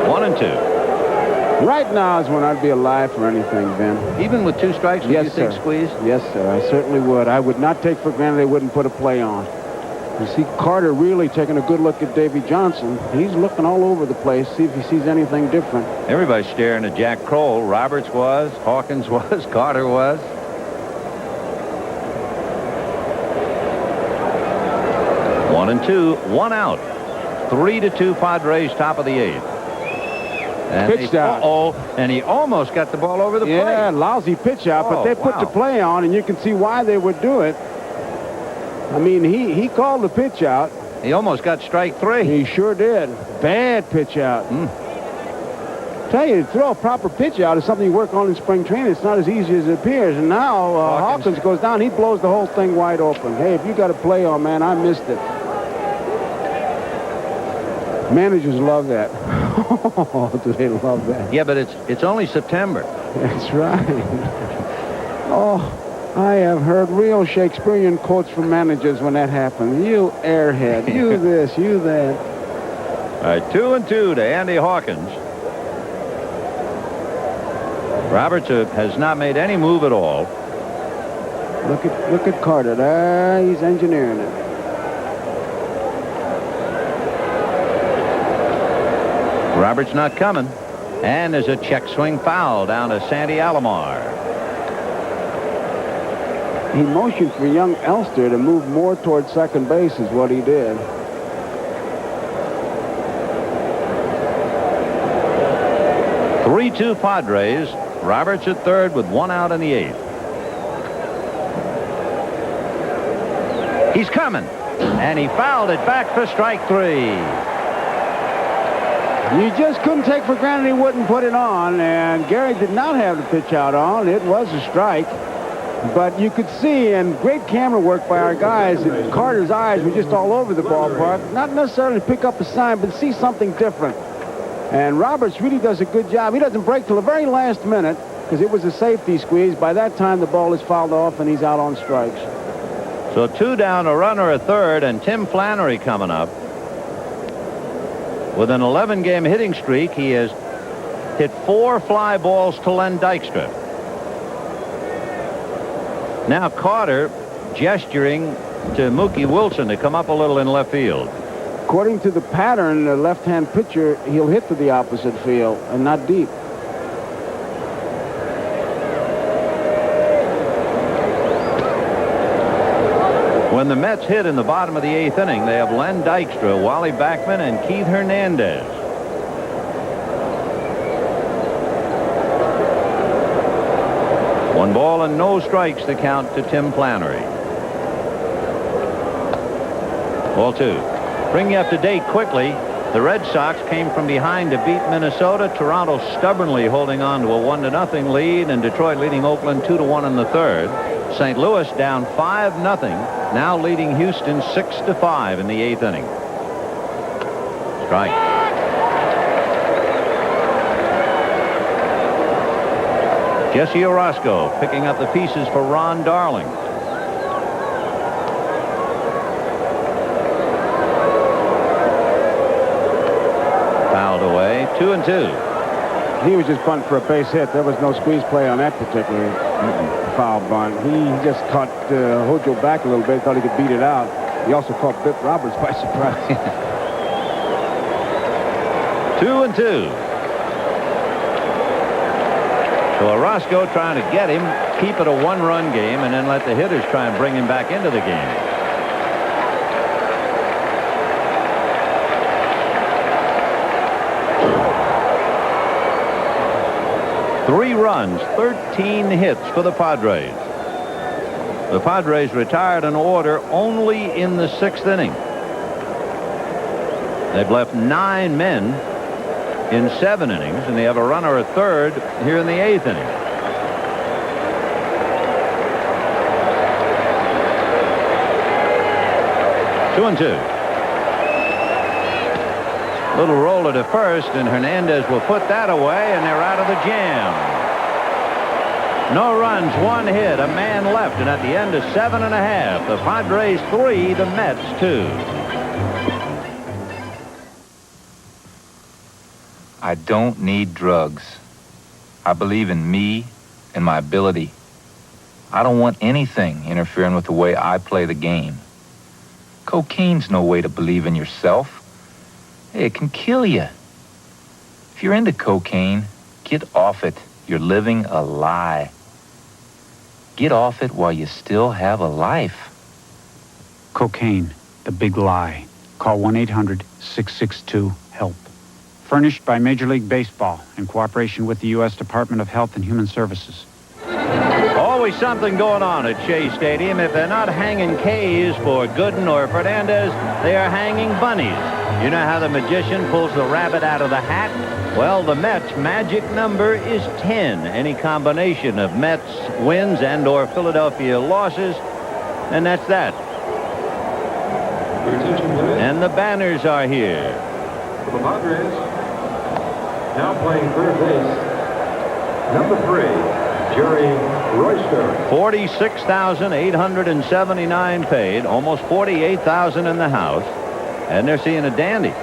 One and 2. Right now is when I'd be alive for anything, Ben. Even with 2 strikes, would you think squeeze? Yes, sir. I certainly would. I would not take for granted they wouldn't put a play on. You see Carter really taking a good look at Davy Johnson. He's looking all over the place, see if he sees anything different. Everybody's staring at Jack Kroll. Roberts was, Hawkins was, Carter was. One and 2, 1 out. 3-2 Padres, top of the 8th. And Pitched out. And he almost got the ball over the plate. Yeah, lousy pitch out, but they put the play on, and you can see why they would do it. I mean, he called the pitch out. He almost got strike 3. He sure did. Bad pitch out. Tell you, to throw a proper pitch out is something you work on in spring training. It's not as easy as it appears. And now Hawkins goes down. He blows the whole thing wide open. Hey, if you got a play on, man, I missed it. Managers love that. Oh, do they love that? Yeah, but it's only September. That's right. Oh, I have heard real Shakespearean quotes from managers when that happens. You airhead, you this, you that. All right, 2-2 to Andy Hawkins. Roberts has not made any move at all. Look at Carter. There, he's engineering it. Roberts not coming. And there's a check swing foul down to Sandy Alomar. He motioned for young Elster to move more towards second base is what he did. Three-2 Padres. Roberts at third with 1 out in the 8th. He's coming. And he fouled it back for strike 3. You just couldn't take for granted he wouldn't put it on, and Gary did not have the pitch out on. It was a strike. But you could see, and great camera work by our guys, that Carter's eyes were just all over the ballpark. Not necessarily to pick up a sign, but see something different. And Roberts really does a good job. He doesn't break till the very last minute because it was a safety squeeze. By that time, the ball is fouled off, and he's out on strikes. So 2 down, a runner at third, and Tim Flannery coming up. With an 11-game hitting streak, he has hit 4 fly balls to Len Dykstra. Now Carter gesturing to Mookie Wilson to come up a little in left field. According to the pattern, the left-hand pitcher, he'll hit to the opposite field and not deep. When the Mets hit in the bottom of the 8th inning, they have Len Dykstra, Wally Backman, and Keith Hernandez. One ball and no strikes to count to Tim Flannery. Ball 2. Bring you up to date quickly. The Red Sox came from behind to beat Minnesota. Toronto stubbornly holding on to a 1-0 lead, and Detroit leading Oakland 2-1 in the third. St. Louis down 5-0, now leading Houston 6-5 in the 8th inning. Strike. Jesse Orozco picking up the pieces for Ron Darling. Fouled away. 2-2. He was just bunting for a base hit. There was no squeeze play on that particular foul bunt. He just caught Hojo back a little bit, thought he could beat it out. He also caught Bip Roberts by surprise. 2-2. So Orozco trying to get him, keep it a 1-run game, and then let the hitters try and bring him back into the game. Three runs, 13 hits for the Padres. The Padres retired an order only in the 6th inning. They've left 9 men in 7 innings, and they have a runner at third here in the 8th inning. Two and 2. Little roller to first, and Hernandez will put that away, and they're out of the jam. No runs, 1 hit, a man left, and at the end of 7.5, the Padres 3, the Mets 2. I don't need drugs. I believe in me and my ability. I don't want anything interfering with the way I play the game. Cocaine's no way to believe in yourself. Hey, it can kill you. If you're into cocaine, get off it. You're living a lie. Get off it while you still have a life. Cocaine, the big lie. Call 1-800-662-HELP. Furnished by Major League Baseball in cooperation with the U.S. Department of Health and Human Services. Always something going on at Shea Stadium. If they're not hanging K's for Gooden or Fernandez, they are hanging bunnies. You know how the magician pulls the rabbit out of the hat? Well, the Mets' magic number is 10. Any combination of Mets wins and or Philadelphia losses, and that's that. And the banners are here. For the Padres, now playing third base, number 3, Jerry Royster. $46,879 paid, almost $48,000 in the house, and they're seeing a dandy.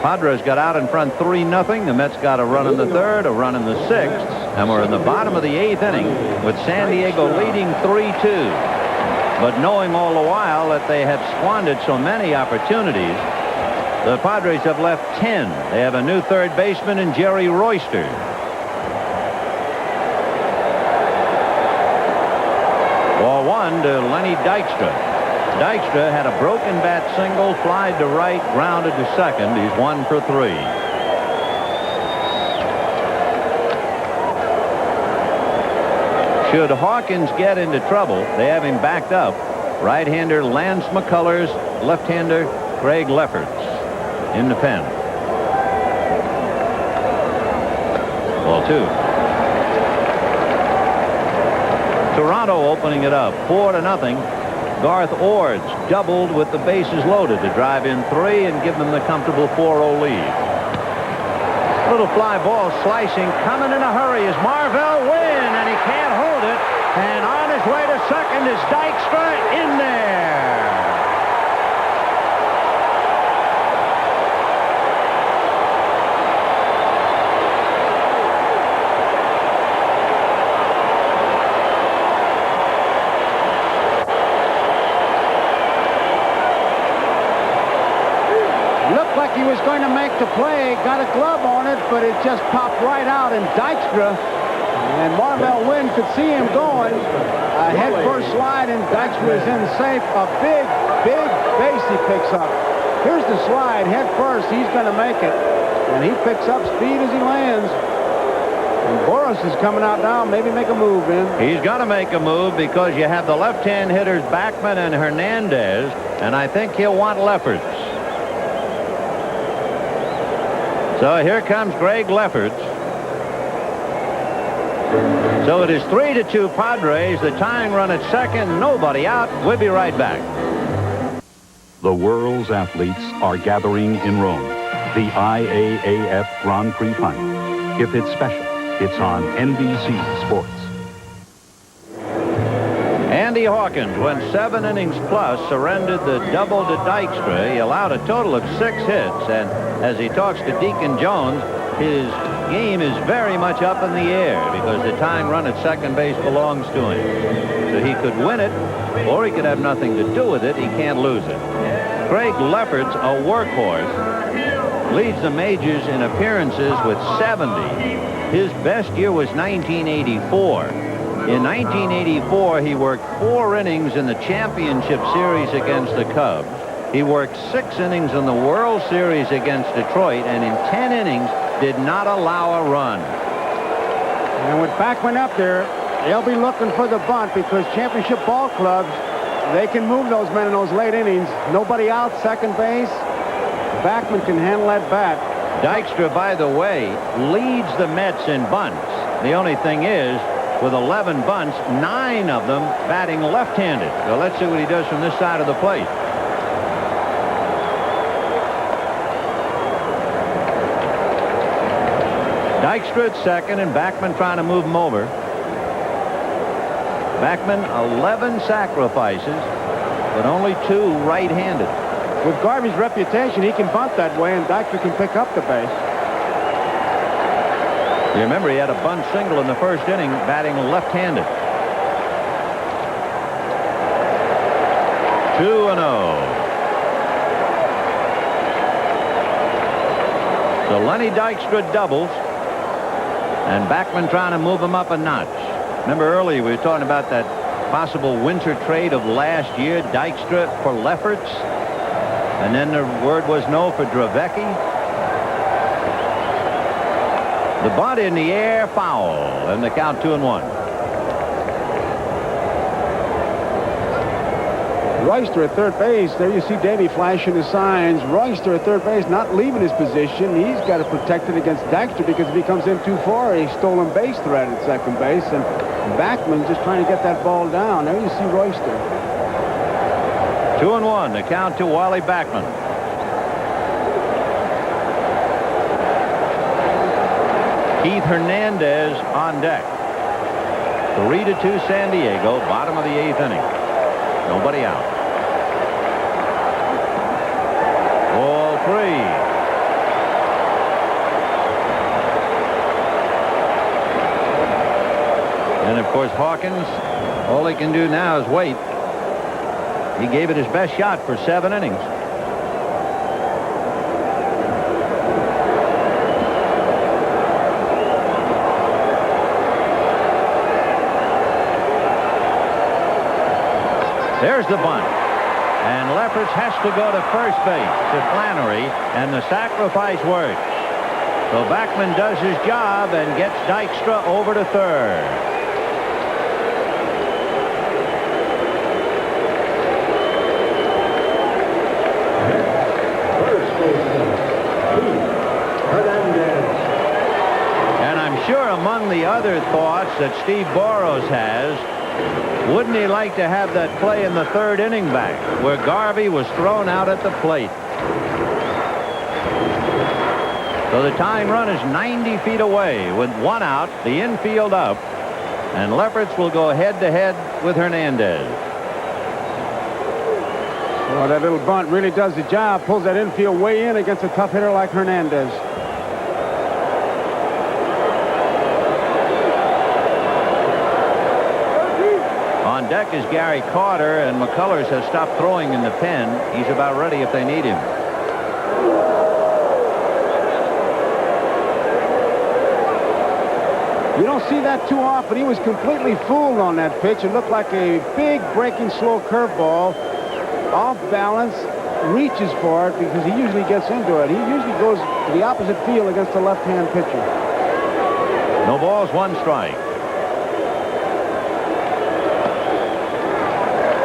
Padres got out in front 3-0. The Mets got a run in the third, a run in the 6th, and we're in the bottom of the 8th inning with San Diego leading 3-2. But knowing all the while that they have squandered so many opportunities, the Padres have left 10. They have a new third baseman in Jerry Royster. Ball 1 to Lenny Dykstra. Dykstra had a broken bat single, flied to right, grounded to second. He's 1 for 3. Should Hawkins get into trouble, they have him backed up. Right-hander Lance McCullers, left-hander Greg Lefferts in the pen. Ball 2. Toronto opening it up 4-0. Garth Ord's doubled with the bases loaded to drive in 3 and give them the comfortable 4-0 lead. Little fly ball slicing, coming in a hurry is Marvell Wynn, and he can't hold it. And on his way to second is Dykstra in there. Looked like he was going to make the play, got a glove on it, but it just popped right out, and Dykstra and Marvell Wynn could see him going. A head-first slide, and Dykstra is in safe. A big base he picks up. Here's the slide, head first. He's going to make it, and he picks up speed as he lands. And Boris is coming out now, maybe make a move in. He's got to make a move because you have the left-hand hitters Backman and Hernandez, and I think he'll want Lefferts. So here comes Greg Lefferts. So it is 3-2 Padres. The tying run at second. Nobody out. We'll be right back. The world's athletes are gathering in Rome. The IAAF Grand Prix Final. If it's special, it's on NBC Sports. Andy Hawkins went 7 innings plus, surrendered the double to Dykstra. He allowed a total of 6 hits, and as he talks to Deacon Jones, his game is very much up in the air because the tying run at second base belongs to him. So he could win it, or he could have nothing to do with it. He can't lose it. Greg Lefferts, a workhorse, leads the majors in appearances with 70. His best year was 1984. In 1984, he worked 4 innings in the championship series against the Cubs. He worked 6 innings in the World Series against Detroit, and in 10 innings did not allow a run. And with Backman up there, they'll be looking for the bunt because championship ball clubs, they can move those men in those late innings. Nobody out, second base. Backman can handle that bat. Dykstra, by the way, leads the Mets in bunts. The only thing is, with 11 bunts, 9 of them batting left-handed. So let's see what he does from this side of the plate. Dykstra at second, and Backman trying to move him over. Backman, 11 sacrifices, but only 2 right-handed. With Garvey's reputation, he can bunt that way, and Dykstra can pick up the base. You remember he had a bunt single in the first inning, batting left-handed. 2-0. So Lenny Dykstra doubles, and Backman trying to move him up a notch. Remember earlier we were talking about that possible winter trade of last year, Dykstra for Lefferts, and then the word was no for Dravecki. The bunt in the air, foul, and the count 2-1. Royster at third base. There you see Davey flashing his signs. Royster at third base, not leaving his position. He's got to protect it against Dykstra because if he comes in too far, a stolen base threat at second base. And Backman just trying to get that ball down. There you see Royster. 2-1, the count to Wally Backman. Keith Hernandez on deck. 3-2 San Diego, bottom of the 8th inning. Nobody out. Ball 3. And of course Hawkins, all he can do now is wait. He gave it his best shot for 7 innings. There's the bunt. And Lefferts has to go to first base to Flannery, and the sacrifice works. So Backman does his job and gets Dykstra over to third. other thoughts that Steve Boros has. Wouldn't he like to have that play in the third inning back where Garvey was thrown out at the plate? So the tying run is 90 feet away with one out, the infield up, and Lefferts will go head-to-head with Hernandez. Well, that little bunt really does the job. Pulls that infield way in against a tough hitter like Hernandez. On deck is Gary Carter, and McCullers has stopped throwing in the pen. He's about ready if they need him. You don't see that too often. He was completely fooled on that pitch. It looked like a big breaking slow curveball. Off balance, reaches for it because he usually gets into it. He usually goes to the opposite field against the left-hand pitcher. No balls, one strike.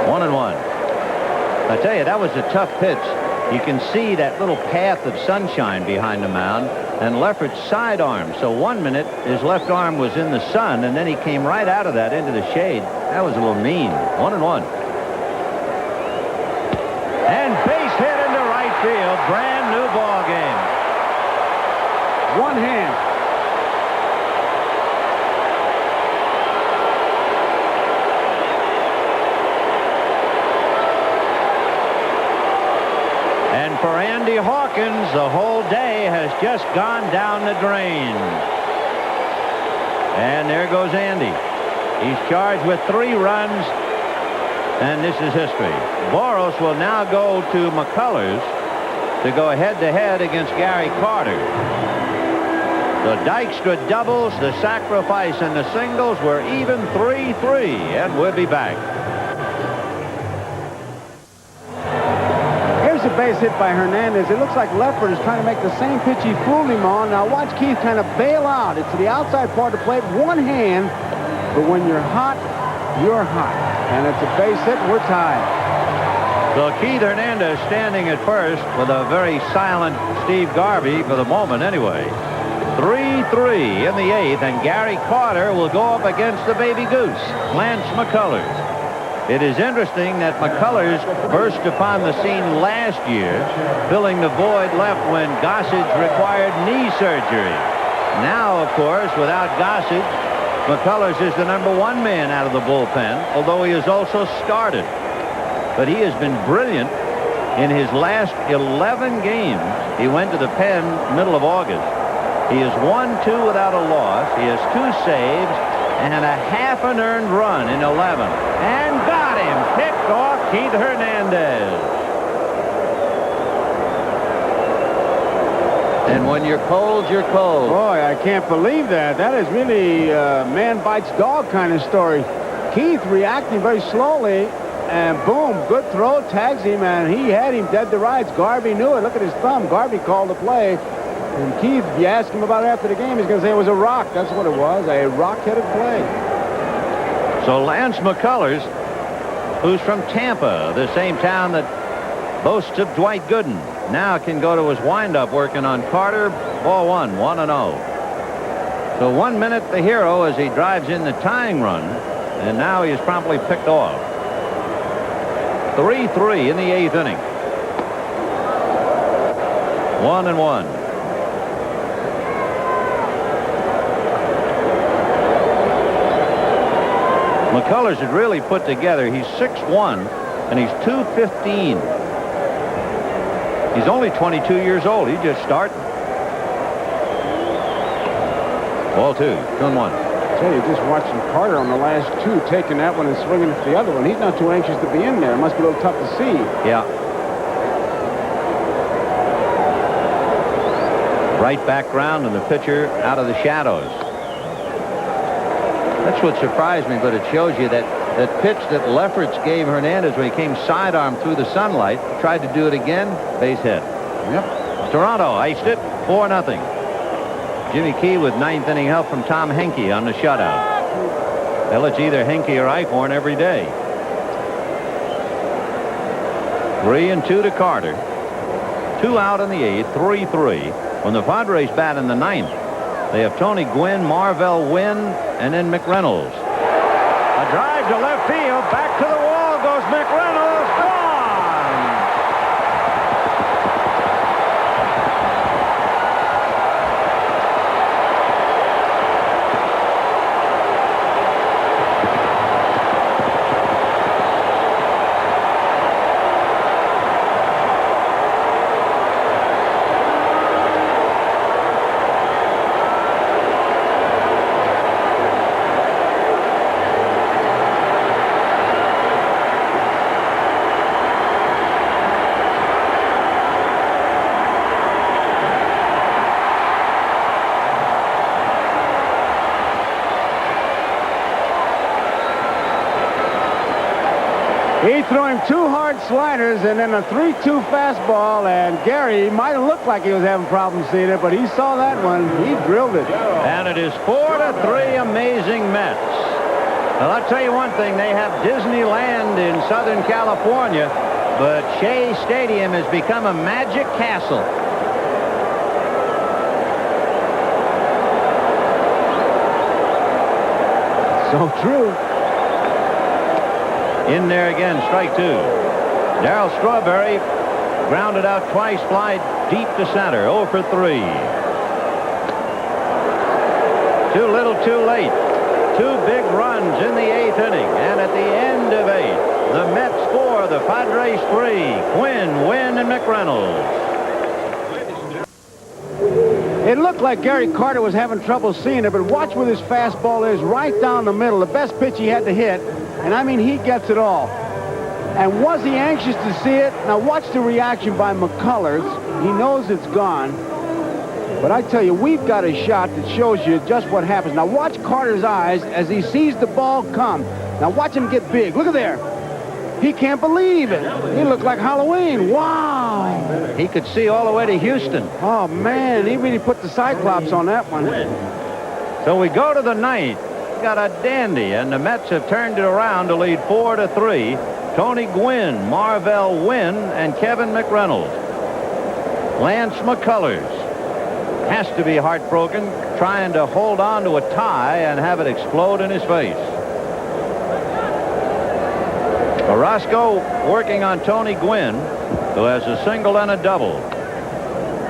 1-1. I tell you, that was a tough pitch. You can see that little path of sunshine behind the mound, and Lefferts sidearm. So 1 minute his left arm was in the sun, and then he came right out of that into the shade. That was a little mean. 1-1. And base hit into right field. Brand new ball game. One hand. And for Andy Hawkins, the whole day has just gone down the drain. And there goes Andy. He's charged with 3 runs, and this is history. Boros will now go to McCullers to go head-to-head against Gary Carter. The Dykstra doubles, the sacrifice, and the singles were even 3-3, and we'll be back. Here's a base hit by Hernandez. It looks like Leffert is trying to make the same pitch he fooled him on. Now watch Keith kind of bail out. It's to the outside part of the plate, one hand, but when you're hot, you're hot. And it's a base hit, and we're tied. So Keith Hernandez standing at first with a very silent Steve Garvey for the moment anyway. 3-3 in the 8th, and Gary Carter will go up against the baby goose, Lance McCullers. It is interesting that McCullers burst upon the scene last year, filling the void left when Gossage required knee surgery. Now, of course, without Gossage, McCullers is the #1 man out of the bullpen, although he has also started. But he has been brilliant in his last 11 games. He went to the pen middle of August. He has won 2 without a loss. He has 2 saves and a half an earned run in 11. And got him. Picked off Keith Hernandez. And when you're cold, you're cold. Boy, I can't believe that. That is really man bites dog kind of story. Keith reacting very slowly, and boom, good throw, tags him, and he had him dead to rights. Garvey knew it. Look at his thumb. Garvey called the play. And Keith, if you ask him about it after the game, he's going to say it was a rock. That's what it was, a rock-headed play. So Lance McCullers, who's from Tampa, the same town that boasts of Dwight Gooden, now can go to his windup working on Carter. Ball 1, 1-0. So 1 minute the hero as he drives in the tying run, and now he is promptly picked off. 3-3 in the 8th inning. 1-1. McCullers had really put together. He's 6'1", and he's 215. He's only 22 years old. He's just starting. Ball 2, 2-1. I tell you, just watching Carter on the last 2, taking that one and swinging for the other one. He's not too anxious to be in there. It must be a little tough to see. Yeah. Right background, and the pitcher out of the shadows. That's what surprised me, but it shows you that pitch that Lefferts gave Hernandez when he came sidearm through the sunlight, tried to do it again, base hit. Yep. Toronto iced it, 4-0. Jimmy Key with 9th inning help from Tom Henke on the shutout. Well, it's either Henke or Eichhorn every day. 3-2 to Carter. 2 out in the 8th, 3-3. When the Padres bat in the 9th, they have Tony Gwynn, Marvell Wynn, and then McReynolds. A drive to left field. Back to the wall goes McReynolds. Gone! He threw him 2 hard sliders and then a 3-2 fastball, and Gary might have looked like he was having problems seeing it, but he saw that one. He drilled it. And it is 4-3, amazing Mets. Well, I'll tell you one thing. They have Disneyland in Southern California, but Shea Stadium has become a magic castle. So true. In there again, strike 2. Darryl Strawberry grounded out twice, fly deep to center, 0 for 3. Too little, too late. 2 big runs in the 8th inning, and at the end of 8, the Mets score, the Padres 3. Quinn, Wynn, and McReynolds. It looked like Gary Carter was having trouble seeing it, but watch where this fastball is, right down the middle. The best pitch he had to hit. And I mean, he gets it all. And was he anxious to see it? Now watch the reaction by McCullers. He knows it's gone. But I tell you, we've got a shot that shows you just what happens. Now watch Carter's eyes as he sees the ball come. Now watch him get big. Look at there. He can't believe it. He looked like Halloween. Wow. He could see all the way to Houston. Oh, man. He really put the Cyclops on that one. So we go to the 9th. Got a dandy, and the Mets have turned it around to lead 4-3. Tony Gwynn, Marvell Wynn, and Kevin McReynolds. Lance McCullers has to be heartbroken, trying to hold on to a tie and have it explode in his face. Orozco working on Tony Gwynn, who has a single and a double.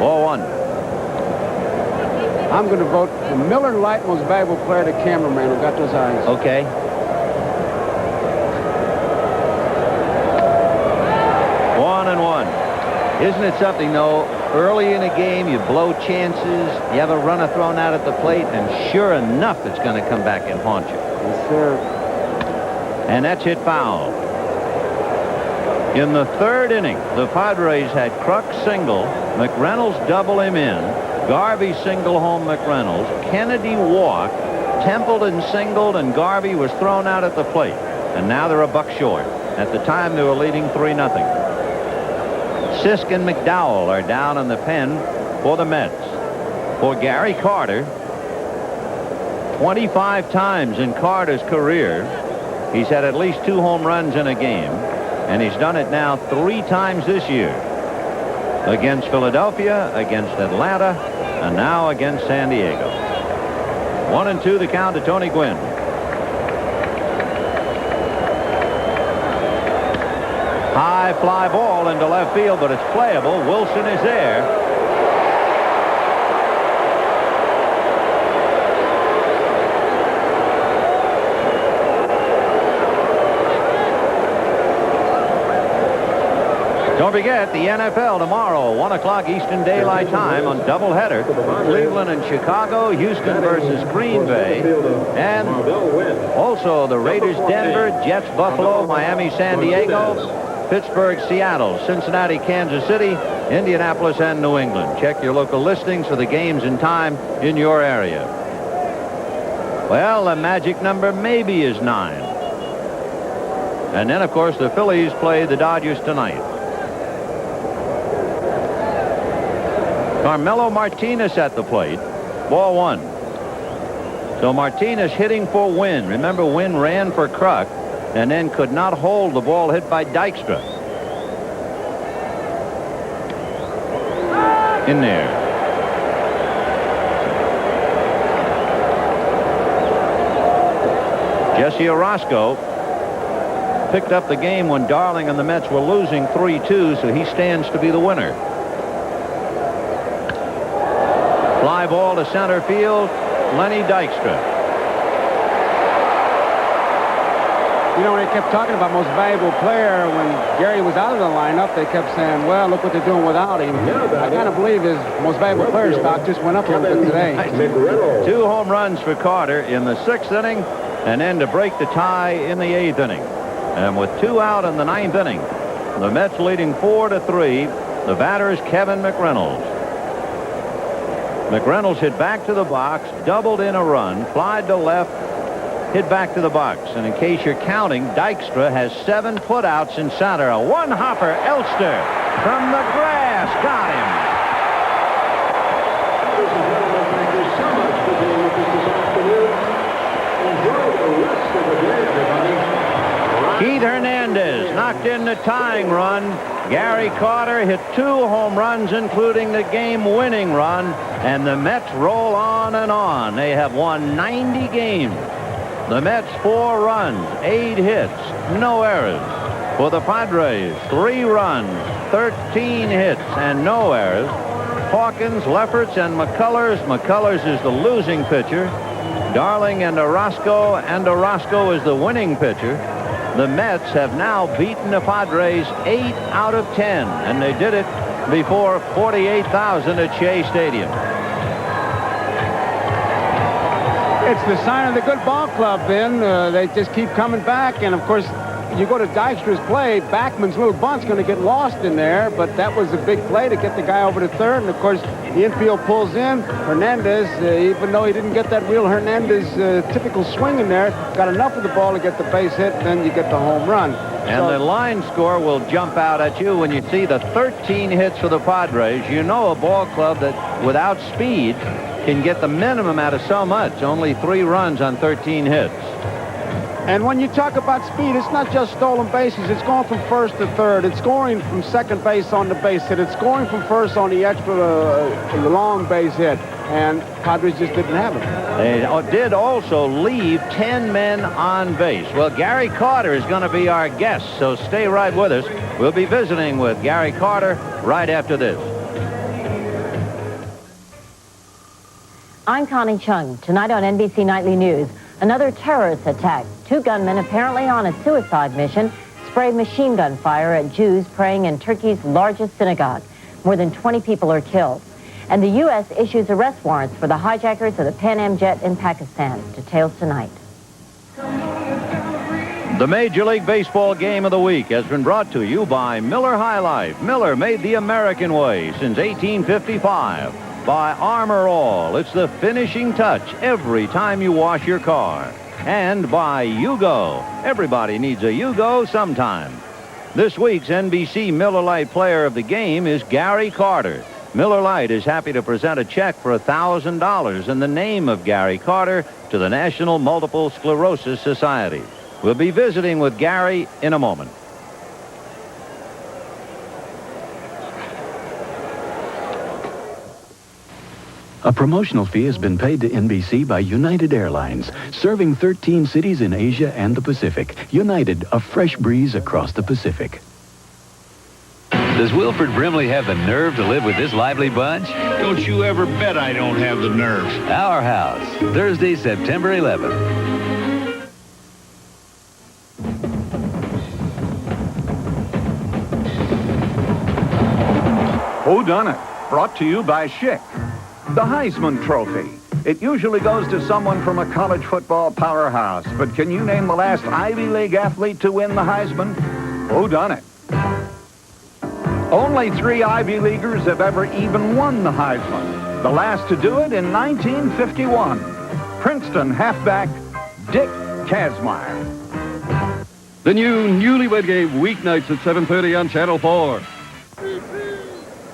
4-1. I'm going to vote for Miller Lite, most valuable player, the cameraman who got those eyes. Okay. One and one. Isn't it something, though? Early in a game, you blow chances, you have a runner thrown out at the plate, and sure enough, it's going to come back and haunt you. Yes, sir. And that's hit foul. In the 3rd inning, the Padres had Kruk single, McReynolds double him in, Garvey single home McReynolds, Kennedy walked, Templeton singled, and Garvey was thrown out at the plate. And now they're a buck short. At the time, they were leading 3-0. Sisk and McDowell are down in the pen for the Mets. For Gary Carter, 25 times in Carter's career, he's had at least 2 home runs in a game, and he's done it now 3 times this year. Against Philadelphia, against Atlanta, and now against San Diego. 1-2 the count to Tony Gwynn. High fly ball into left field, but it's playable. Wilson is there. Don't forget, the NFL tomorrow, 1 o'clock Eastern Daylight Time on doubleheader. Cleveland and Chicago, Houston versus Green Bay, and also the Raiders Denver, Jets Buffalo, Miami San Diego, Pittsburgh Seattle, Cincinnati Kansas City, Indianapolis, and New England. Check your local listings for the games and time in your area. Well, the magic number maybe is 9. And then, of course, the Phillies play the Dodgers tonight. Carmelo Martinez at the plate. Ball 1. So Martinez hitting for Wynn. Remember, Wynn ran for Kruk and then could not hold the ball hit by Dykstra. In there. Jesse Orozco picked up the game when Darling and the Mets were losing 3-2, so he stands to be the winner. Fly ball to center field, Lenny Dykstra. You know, when they kept talking about most valuable player, when Gary was out of the lineup, they kept saying, well, look what they're doing without him. I kind of believe his most valuable player stock just went up a little bit today. 2 home runs for Carter in the 6th inning, and then to break the tie in the 8th inning. And with 2 out in the 9th inning, the Mets leading 4-3. The batter is Kevin McReynolds. McReynolds hit back to the box, doubled in a run, flied to left, hit back to the box. And in case you're counting, Dykstra has 7 putouts in center. A one-hopper, Elster from the grass. Got him. Thank you so much for being with us this afternoon. Enjoy the rest of the day, everybody. Keith Hernandez knocked in the tying run. Gary Carter hit 2 home runs, including the game-winning run. And the Mets roll on and on. They have won 90 games. The Mets 4 runs, 8 hits, no errors. For the Padres, 3 runs, 13 hits, and no errors. Hawkins, Lefferts, and McCullers. McCullers is the losing pitcher. Darling and Orozco is the winning pitcher. The Mets have now beaten the Padres 8 out of 10, and they did it before 48,000 at Shea Stadium. It's the sign of the good ball club, Ben. They just keep coming back, and of course, you go to Dykstra's play, Backman's little bunt's going to get lost in there, but that was a big play to get the guy over to third, and of course, the infield pulls in. Hernandez, even though he didn't get that real Hernandez typical swing in there, got enough of the ball to get the base hit, and then you get the home run. And the line score will jump out at you when you see the 13 hits for the Padres. You know a ball club that, without speed, can get the minimum out of so much. Only 3 runs on 13 hits. And when you talk about speed, it's not just stolen bases. It's going from first to third. It's scoring from second base on the base hit. It's scoring from first on the extra long base hit. And Padres just didn't have it. They did also leave 10 men on base. Well, Gary Carter is going to be our guest, so stay right with us. We'll be visiting with Gary Carter right after this. I'm Connie Chung. Tonight on NBC Nightly News, another terrorist attack. 2 gunmen, apparently on a suicide mission, sprayed machine gun fire at Jews praying in Turkey's largest synagogue. More than 20 people are killed. And the U.S. issues arrest warrants for the hijackers of the Pan Am jet in Pakistan. Details tonight. The Major League Baseball game of the week has been brought to you by Miller High Life. Miller made the American way since 1855. By Armor All. It's the finishing touch every time you wash your car. And by Yugo. Everybody needs a Yugo sometime. This week's NBC Miller Lite Player of the Game is Gary Carter. Miller Lite is happy to present a check for $1,000 in the name of Gary Carter to the National Multiple Sclerosis Society. We'll be visiting with Gary in a moment. A promotional fee has been paid to NBC by United Airlines, serving 13 cities in Asia and the Pacific. United, a fresh breeze across the Pacific. Does Wilford Brimley have the nerve to live with this lively bunch? Don't you ever bet I don't have the nerve. Our House, Thursday, September 11th. Whodunit, brought to you by Schick. The Heisman Trophy. It usually goes to someone from a college football powerhouse, but can you name the last Ivy League athlete to win the Heisman? Whodunit? Only 3 Ivy Leaguers have ever even won the Heisman. The last to do it in 1951. Princeton halfback Dick Kazmaier. The new Newlywed Game, weeknights at 7:30 on Channel 4.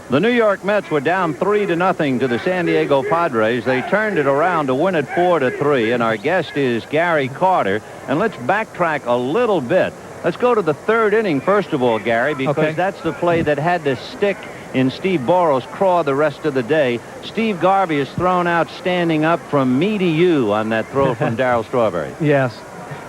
The New York Mets were down 3-0 to the San Diego Padres. They turned it around to win it 4-3, and our guest is Gary Carter. And let's backtrack a little bit. Let's go to the 3rd inning, first of all, Gary, because that's the play that had to stick in Steve Borrow's craw the rest of the day. Steve Garvey is thrown out standing up from me to you on that throw from Darryl Strawberry. Yes.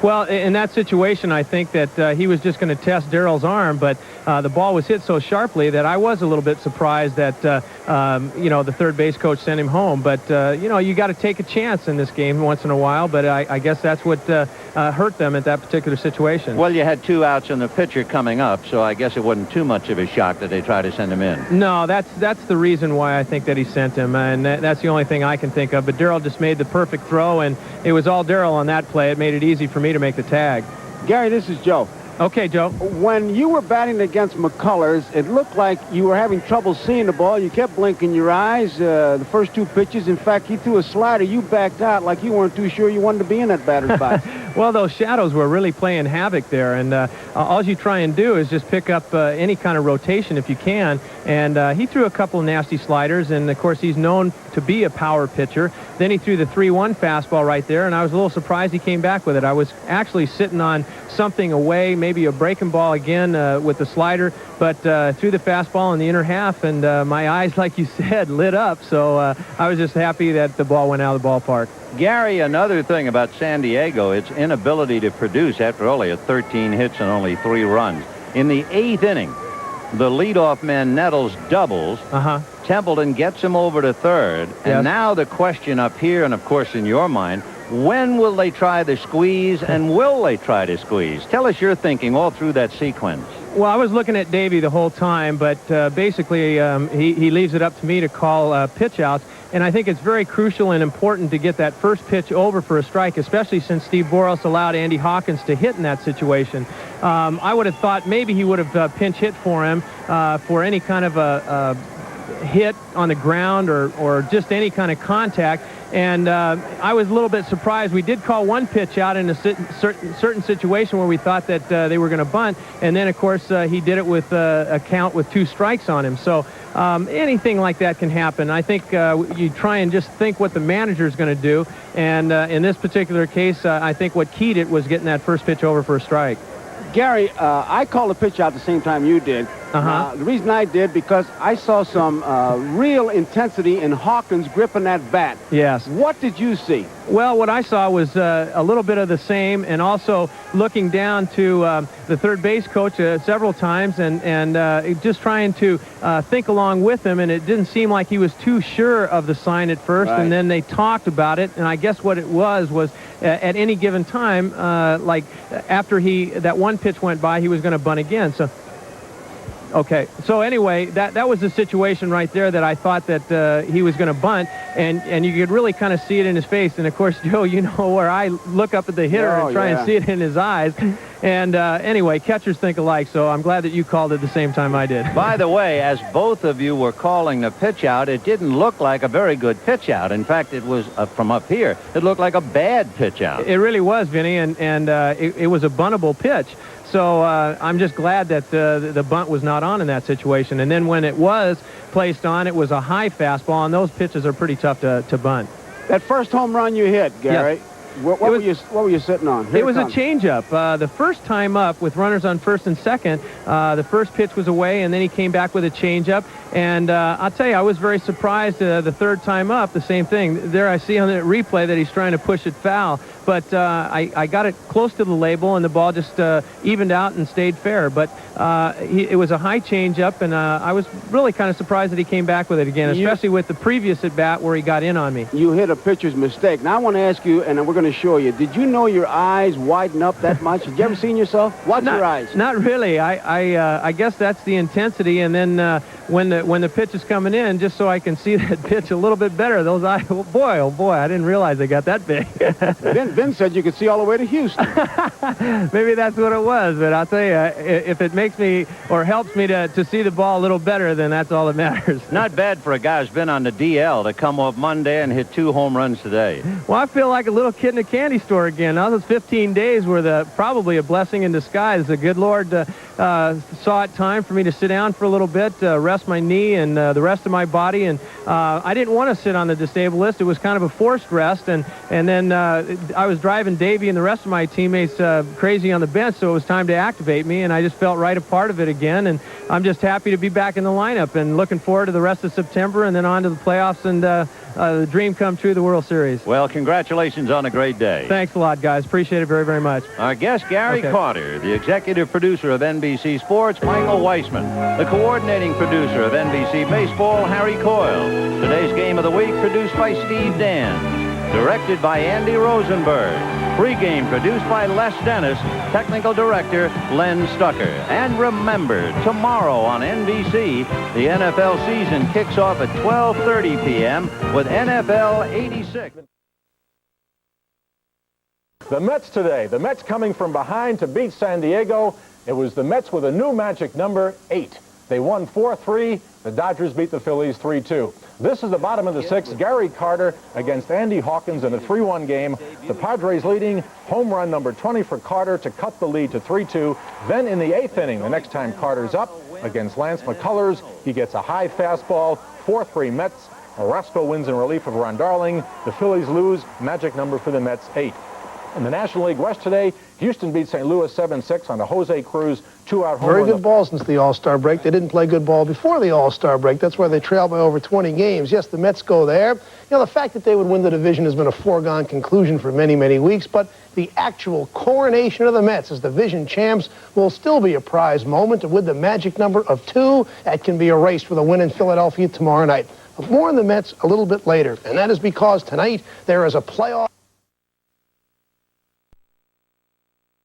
Well, in that situation, I think that he was just going to test Darrell's arm, but the ball was hit so sharply that I was a little bit surprised that, the third base coach sent him home. But, you got to take a chance in this game once in a while, but I guess that's what hurt them at that particular situation. Well, you had 2 outs and the pitcher coming up, so I guess it wasn't too much of a shock that they tried to send him in. No, that's the reason why I think that he sent him, and that's the only thing I can think of. But Darrell just made the perfect throw, and it was all Darrell on that play. It made it easy for me to make the tag. Gary, this is Joe. Okay, Joe. When you were batting against McCullers, it looked like you were having trouble seeing the ball. You kept blinking your eyes the first 2 pitches. In fact, he threw a slider. You backed out like you weren't too sure you wanted to be in that batter's box. Well, those shadows were really playing havoc there, and all you try and do is just pick up any kind of rotation if you can. And he threw a couple of nasty sliders, and, of course, he's known to be a power pitcher. Then he threw the 3-1 fastball right there, and I was a little surprised he came back with it. I was actually sitting on something away, maybe a breaking ball again with the slider, but threw the fastball in the inner half, and my eyes, like you said, lit up. So I was just happy that the ball went out of the ballpark. Gary, another thing about San Diego, its inability to produce after only 13 hits and only 3 runs. In the 8th inning, the leadoff man Nettles doubles. Templeton gets him over to third. And now the question up here, and of course in your mind, when will they try the squeeze, and will they try to squeeze? Tell us your thinking all through that sequence. Well, I was looking at Davey the whole time, but basically he leaves it up to me to call pitch outs. And I think it's very crucial and important to get that first pitch over for a strike, especially since Steve Boros allowed Andy Hawkins to hit in that situation. I would have thought maybe he would have pinch hit for him for any kind of a hit on the ground or just any kind of contact. And I was a little bit surprised. We did call 1 pitch out in a certain situation where we thought that they were going to bunt. And then, of course, he did it with a count with 2 strikes on him. So anything like that can happen. I think you try and just think what the manager is going to do. And in this particular case, I think what keyed it was getting that first pitch over for a strike. Gary, I called the pitch out the same time you did. The reason I did, because I saw some real intensity in Hawkins gripping that bat. Yes. What did you see? Well, what I saw was a little bit of the same, and also looking down to the third base coach several times and just trying to think along with him, and it didn't seem like he was too sure of the sign at first, and then they talked about it, and I guess what it was at any given time, like after that 1 pitch went by, he was going to bunt again. So okay, so anyway, that was the situation right there that I thought that he was going to bunt, and you could really kind of see it in his face. And, of course, Joe, you know where I look up at the hitter and try and see it in his eyes. And anyway, catchers think alike, so I'm glad that you called at the same time I did. By the way, as both of you were calling the pitch out, it didn't look like a very good pitch out. In fact, it was, from up here, it looked like a bad pitch out. It really was, Vinny, and it was a buntable pitch. So I'm just glad that the bunt was not on in that situation. And then when it was placed on, it was a high fastball, and those pitches are pretty tough to bunt. That first home run you hit, Gary, yes. What were you sitting on? It was a changeup. The first time up with runners on first and second, the first pitch was away, and then he came back with a changeup. And I'll tell you, I was very surprised the third time up, the same thing. There I see on the replay that he's trying to push it foul. But I got it close to the label, and the ball just evened out and stayed fair. But it was a high changeup, and I was really kind of surprised that he came back with it again, especially with the previous at-bat where he got in on me. You hit a pitcher's mistake. Now I want to ask you, and we're going to show you, did you know your eyes widen up that much? Did you ever seen yourself? Watch your eyes. Not really. I guess that's the intensity, and then when the pitch is coming in, just so I can see that pitch a little bit better, those eyes, oh boy, I didn't realize they got that big. Ben said you could see all the way to Houston. Maybe that's what it was, but I'll tell you, if it makes me or helps me to see the ball a little better, then that's all that matters. Not bad for a guy who's been on the DL to come off Monday and hit 2 home runs today. Well, I feel like a little kid in a candy store again. Now, those 15 days were probably a blessing in disguise. The good Lord saw it time for me to sit down for a little bit, rest my knee and the rest of my body, and I didn't want to sit on the disabled list. It was kind of a forced rest, and then I was driving Davey and the rest of my teammates crazy on the bench, so it was time to activate me, and I just felt right a part of it again, and I'm just happy to be back in the lineup and looking forward to the rest of September and then on to the playoffs and the dream come true, the World Series. Well, congratulations on a great day. Thanks a lot, guys. Appreciate it very, very much. Our guest, Gary Carter, the executive producer of NBC Sports, Michael Weissman, the coordinating producer of NBC Baseball, Harry Coyle. Today's Game of the Week produced by Steve Dan, directed by Andy Rosenberg. Pre-game produced by Les Dennis, technical director Len Stucker. And remember, tomorrow on NBC, the NFL season kicks off at 12:30 p.m. with NFL 86. The Mets today. The Mets coming from behind to beat San Diego. It was the Mets with a new magic number, 8. They won 4-3. The Dodgers beat the Phillies 3-2. This is the bottom of the 6th. Gary Carter against Andy Hawkins in a 3-1 game. The Padres leading, home run number 20 for Carter to cut the lead to 3-2. Then in the 8th inning, the next time Carter's up against Lance McCullers, he gets a high fastball, 4-3 Mets. Orozco wins in relief of Ron Darling. The Phillies lose, magic number for the Mets, 8. In the National League West today, Houston beat St. Louis 7-6 on a Jose Cruz 2-out home run. Very good ball since the All-Star break. They didn't play good ball before the All-Star break. That's why they trailed by over 20 games. Yes, the Mets go there. You know, the fact that they would win the division has been a foregone conclusion for many, many weeks, but the actual coronation of the Mets as division champs will still be a prize moment. And with the magic number of 2, that can be erased with a win in Philadelphia tomorrow night. But more on the Mets a little bit later, and that is because tonight there is a playoff